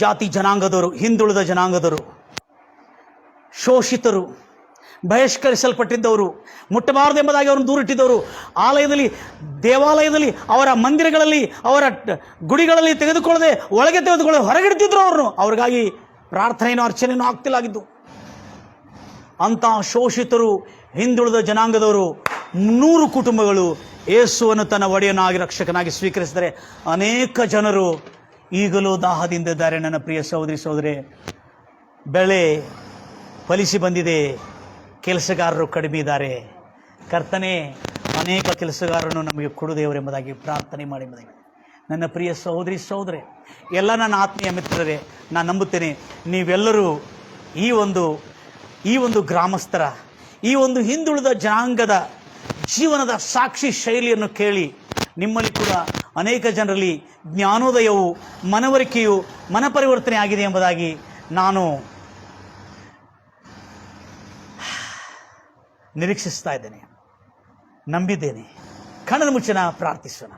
ಜಾತಿ ಜನಾಂಗದವರು, ಹಿಂದುಳಿದ ಜನಾಂಗದವರು, ಶೋಷಿತರು, ಬಹಿಷ್ಕರಿಸಲ್ಪಟ್ಟಿದ್ದವರು, ಮುಟ್ಟಬಾರದೆಂಬುದಾಗಿ ಅವರನ್ನು ದೂರಿಟ್ಟಿದ್ದವರು, ದೇವಾಲಯದಲ್ಲಿ ಅವರ ಮಂದಿರಗಳಲ್ಲಿ ಅವರ ಗುಡಿಗಳಲ್ಲಿ ತೆಗೆದುಕೊಳ್ಳದೆ ಒಳಗೆ ತೆಗೆದುಕೊಳ್ಳದೆ ಹೊರಗಿಡ್ತಿದ್ರು ಅವ್ರನ್ನು. ಅವ್ರಿಗಾಗಿ ಪ್ರಾರ್ಥನೆಯೂ ಅರ್ಚನೆಯೂ ಆಗ್ತಿಲ್ಲಾಗಿದ್ದು. ಅಂಥ ಶೋಷಿತರು, ಹಿಂದುಳಿದ ಜನಾಂಗದವರು 100 ಕುಟುಂಬಗಳು ಯೇಸುವನ್ನು ತನ್ನ ಒಡೆಯನಾಗಿ ರಕ್ಷಕನಾಗಿ ಸ್ವೀಕರಿಸಿದರೆ ಅನೇಕ ಜನರು ಈಗಲೂ ದಾಹದಿಂದಿದ್ದಾರೆ. ನನ್ನ ಪ್ರಿಯ ಸಹೋದರಿ, ಬೆಳೆ ಫಲಿಸಿ ಬಂದಿದೆ, ಕೆಲಸಗಾರರು ಕಡಿಮೆ ಇದ್ದಾರೆ. ಕರ್ತನೇ ಅನೇಕ ಕೆಲಸಗಾರರನ್ನು ನಮಗೆ ಕೊಡು ದೇವರೆಂಬುದಾಗಿ ಪ್ರಾರ್ಥನೆ ಮಾಡಿ. ನನ್ನ ಪ್ರಿಯ ಸಹೋದರಿ, ಎಲ್ಲ ನನ್ನ ಆತ್ಮೀಯ ಮಿತ್ರರೇ, ನಾನು ನಂಬುತ್ತೇನೆ ನೀವೆಲ್ಲರೂ ಈ ಒಂದು ಗ್ರಾಮಸ್ಥರ, ಈ ಒಂದು ಹಿಂದುಳಿದ ಜನಾಂಗದ ಜೀವನದ ಸಾಕ್ಷಿ ಶೈಲಿಯನ್ನು ಕೇಳಿ ನಿಮ್ಮಲ್ಲಿ ಕೂಡ ಅನೇಕ ಜನರಲ್ಲಿ ಜ್ಞಾನೋದಯವು, ಮನವರಿಕೆಯು, ಮನಪರಿವರ್ತನೆ ಆಗಿದೆ ಎಂಬುದಾಗಿ ನಾನು ನಿರೀಕ್ಷಿಸ್ತಾ ಇದ್ದೇನೆ, ನಂಬಿದ್ದೇನೆ. ಕಣ್ಣನ್ನು ಮುಚ್ಚನ ಪ್ರಾರ್ಥಿಸೋಣ.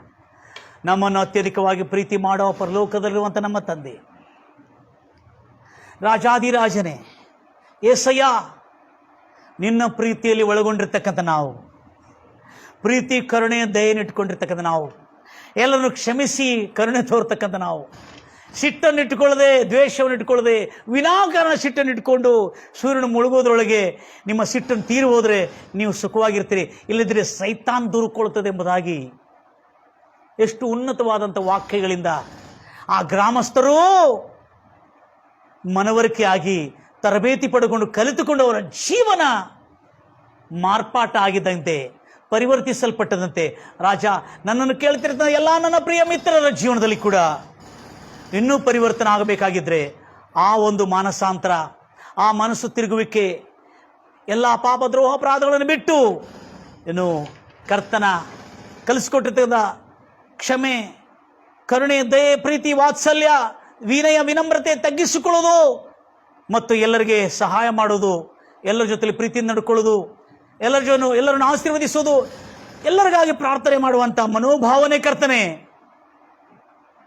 ನಮ್ಮನ್ನು ಅತ್ಯಧಿಕವಾಗಿ ಪ್ರೀತಿ ಮಾಡೋ ಪರಲೋಕದಲ್ಲಿರುವಂಥ ನಮ್ಮ ತಂದೆ, ರಾಜಾದಿರಾಜನೇ ಏಸಯ್ಯ, ನಿನ್ನ ಪ್ರೀತಿಯಲ್ಲಿ ಒಳಗೊಂಡಿರ್ತಕ್ಕಂಥ ನಾವು, ಪ್ರೀತಿ ಕರುಣೆಯ ದಯೆಯನ್ನಿಟ್ಕೊಂಡಿರ್ತಕ್ಕಂಥ ನಾವು, ಎಲ್ಲರನ್ನು ಕ್ಷಮಿಸಿ ಕರುಣೆ ತೋರ್ತಕ್ಕಂಥ ನಾವು, ಸಿಟ್ಟನ್ನು ಇಟ್ಟುಕೊಳ್ಳದೆ, ದ್ವೇಷವನ್ನು ಇಟ್ಟುಕೊಳ್ಳದೆ, ವಿನಾಕಾರಣ ಸಿಟ್ಟನ್ನು ಇಟ್ಕೊಂಡು ಸೂರ್ಯನ ಮುಳುಗೋದ್ರೊಳಗೆ ನಿಮ್ಮ ಸಿಟ್ಟನ್ನು ತೀರಿ ಹೋದರೆ ನೀವು ಸುಖವಾಗಿರ್ತೀರಿ, ಇಲ್ಲದಿದ್ದರೆ ಸೈತಾನ್ ದೂರಿಕೊಳ್ಳುತ್ತದೆ ಎಂಬುದಾಗಿ ಎಷ್ಟು ಉನ್ನತವಾದಂಥ ವಾಕ್ಯಗಳಿಂದ ಆ ಗ್ರಾಮಸ್ಥರೂ ಮನವರಿಕೆ ಆಗಿ ತರಬೇತಿ ಪಡೆದುಕೊಂಡು ಕಲಿತುಕೊಂಡು ಅವರ ಜೀವನ ಮಾರ್ಪಾಟ ಆಗಿದ್ದಂತೆ, ಪರಿವರ್ತಿಸಲ್ಪಟ್ಟದಂತೆ ರಾಜ ನನ್ನನ್ನು ಕೇಳ್ತಿರ್ತಾನೆ ಎಲ್ಲ ನನ್ನ ಪ್ರಿಯ ಮಿತ್ರರ ಜೀವನದಲ್ಲಿ ಕೂಡ ಇನ್ನೂ ಪರಿವರ್ತನೆ ಆಗಬೇಕಾಗಿದ್ದರೆ ಆ ಒಂದು ಮಾನಸಾಂತರ, ಆ ಮನಸ್ಸು ತಿರುಗುವಿಕೆ, ಎಲ್ಲ ಪಾಪದ್ರೋಹ ಅಪರಾಧಗಳನ್ನು ಬಿಟ್ಟು ಇನ್ನು ಕರ್ತನ ಕಲಿಸ್ಕೊಟ್ಟಿರ್ತಕ್ಕಂಥ ಕ್ಷಮೆ, ಕರುಣೆ, ದಯೆ, ಪ್ರೀತಿ, ವಾತ್ಸಲ್ಯ, ವಿನಯ, ವಿನಮ್ರತೆ ತಗ್ಗಿಸಿಕೊಳ್ಳೋದು ಮತ್ತು ಎಲ್ಲರಿಗೆ ಸಹಾಯ ಮಾಡೋದು, ಎಲ್ಲರ ಜೊತೆಲಿ ಪ್ರೀತಿಯಿಂದ ನಡ್ಕೊಳ್ಳೋದು, ಎಲ್ಲರನ್ನು ಆಶೀರ್ವದಿಸೋದು, ಎಲ್ಲರಿಗಾಗಿ ಪ್ರಾರ್ಥನೆ ಮಾಡುವಂಥ ಮನೋಭಾವನೆ ಕರ್ತನೆ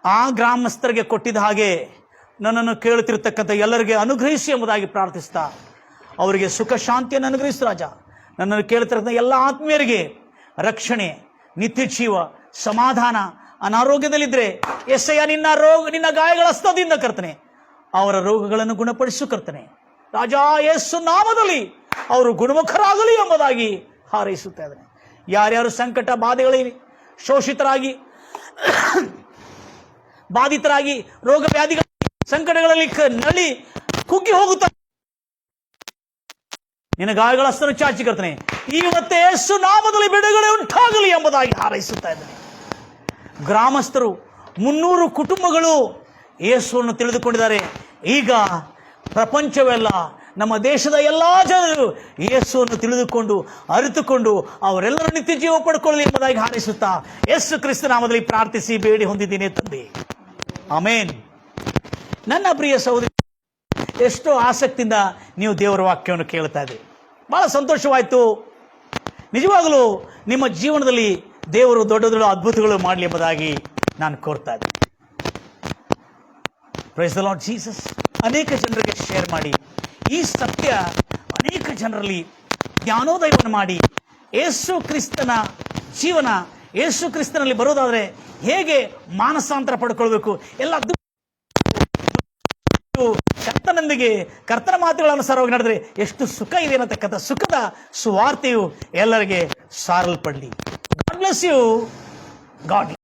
ಆ ಗ್ರಾಮಸ್ಥರಿಗೆ ಕೊಟ್ಟಿದ್ದ ಹಾಗೆ ನನ್ನನ್ನು ಕೇಳುತ್ತಿರ್ತಕ್ಕಂಥ ಎಲ್ಲರಿಗೆ ಅನುಗ್ರಹಿಸಿ ಎಂಬುದಾಗಿ ಪ್ರಾರ್ಥಿಸ್ತಾ ಅವರಿಗೆ ಸುಖ ಶಾಂತಿಯನ್ನು ಅನುಗ್ರಹಿಸು ರಾಜ. ನನ್ನನ್ನು ಕೇಳುತ್ತಿರ್ತಕ್ಕಂಥ ಎಲ್ಲ ಆತ್ಮೀಯರಿಗೆ ರಕ್ಷಣೆ, ನಿತ್ಯ ಜೀವ, ಸಮಾಧಾನ. ಅನಾರೋಗ್ಯದಲ್ಲಿದ್ದರೆ ಎಸ್ಸಯ್ಯ ನಿನ್ನ ಗಾಯಗಳ ಹಸ್ತದಿಂದ ಕರ್ತನೆ ಅವರ ರೋಗಗಳನ್ನು ಗುಣಪಡಿಸು ಕರ್ತನೆ ರಾಜ. ಯೇಸು ನಾಮದಲ್ಲಿ ಅವರು ಗುಣಮುಖರಾಗಲಿ ಎಂಬುದಾಗಿ ಹಾರೈಸುತ್ತಾ ಇದ್ದಾನೆ. ಯಾರ್ಯಾರು ಸಂಕಟ ಬಾಧೆಗಳಲ್ಲಿ ಶೋಷಿತರಾಗಿ, ಬಾಧಿತರಾಗಿ, ರೋಗ ವ್ಯಾಧಿಗಳ ಸಂಕಟಗಳಲ್ಲಿ ನಳಿ ಕುಗ್ಗಿ ಹೋಗುತ್ತಾರೆ, ನಿನ್ನ ಗಾಯಗಳ ಹಸ್ತನ್ನು ಚಾಚಿ ಕರ್ತನೆ ಇವತ್ತೇ ಯೇಸು ನಾಮದಲ್ಲಿ ಬಿಡುಗಡೆ ಉಂಟಾಗಲಿ ಎಂಬುದಾಗಿ ಹಾರೈಸುತ್ತಾ ಇದ್ದಾನೆ. ಗ್ರಾಮಸ್ಥರು 300 ಕುಟುಂಬಗಳು ಯೇಸುವನ್ನು ತಿಳಿದುಕೊಂಡಿದ್ದಾರೆ. ಈಗ ಪ್ರಪಂಚವೆಲ್ಲ, ನಮ್ಮ ದೇಶದ ಎಲ್ಲ ಜನರು ಯೇಸುವನ್ನು ತಿಳಿದುಕೊಂಡು ಅರಿತುಕೊಂಡು ಅವರೆಲ್ಲರೂ ನಿತ್ಯ ಜೀವ ಪಡ್ಕೊಳ್ಳಿ ಎಂಬುದಾಗಿ ಹಾರೈಸುತ್ತಾ ಯೇಸು ಕ್ರಿಸ್ತ ನಾಮದಲ್ಲಿ ಪ್ರಾರ್ಥಿಸಿ ಬೇಡಿ ಹೊಂದಿದ್ದೀನಿ ತಂದೆ, ಆಮೇನ್. ನನ್ನ ಪ್ರಿಯ ಸಹೋದರಿ, ಎಷ್ಟೋ ಆಸಕ್ತಿಯಿಂದ ನೀವು ದೇವರ ವಾಕ್ಯವನ್ನು ಕೇಳ್ತಾ ಇದ್ದೀರಿ, ಬಹಳ ಸಂತೋಷವಾಯಿತು. ನಿಜವಾಗಲೂ ನಿಮ್ಮ ಜೀವನದಲ್ಲಿ ದೇವರು ದೊಡ್ಡ ದೊಡ್ಡ ಅದ್ಭುತಗಳು ಮಾಡಲಿ ಎಂಬುದಾಗಿ ನಾನು ಕೋರ್ತಾ ಇದ್ದೀನಿ. Praise the lord Jesus. ಅನೇಕ ಜನರಿಗೆ ಶೇರ್ ಮಾಡಿ, ಈ ಸತ್ಯ ಅನೇಕ ಜನರಲ್ಲಿ ಜ್ಞಾನೋದಯವನ್ನು ಮಾಡಿ ಯೇಸು ಕ್ರಿಸ್ತನ ಜೀವನ, ಯೇಸು ಕ್ರಿಸ್ತನಲ್ಲಿ ಬರೋದಾದರೆ ಹೇಗೆ ಮಾನಸಾಂತರ ಪಡ್ಕೊಳ್ಬೇಕು, ಎಲ್ಲ ಕರ್ತನೊಂದಿಗೆ ಕರ್ತನ ಮಾತುಗಳ ಅನುಸಾರವಾಗಿ ನಡೆದ್ರೆ ಎಷ್ಟು ಸುಖ ಇದೆ ಅನ್ನತಕ್ಕಂಥ ಸುಖದ ಸುವಾರ್ತೆಯು ಎಲ್ಲರಿಗೆ ಸಾರಲ್ಪಡಲಿ. God bless you. ಗಾಡ್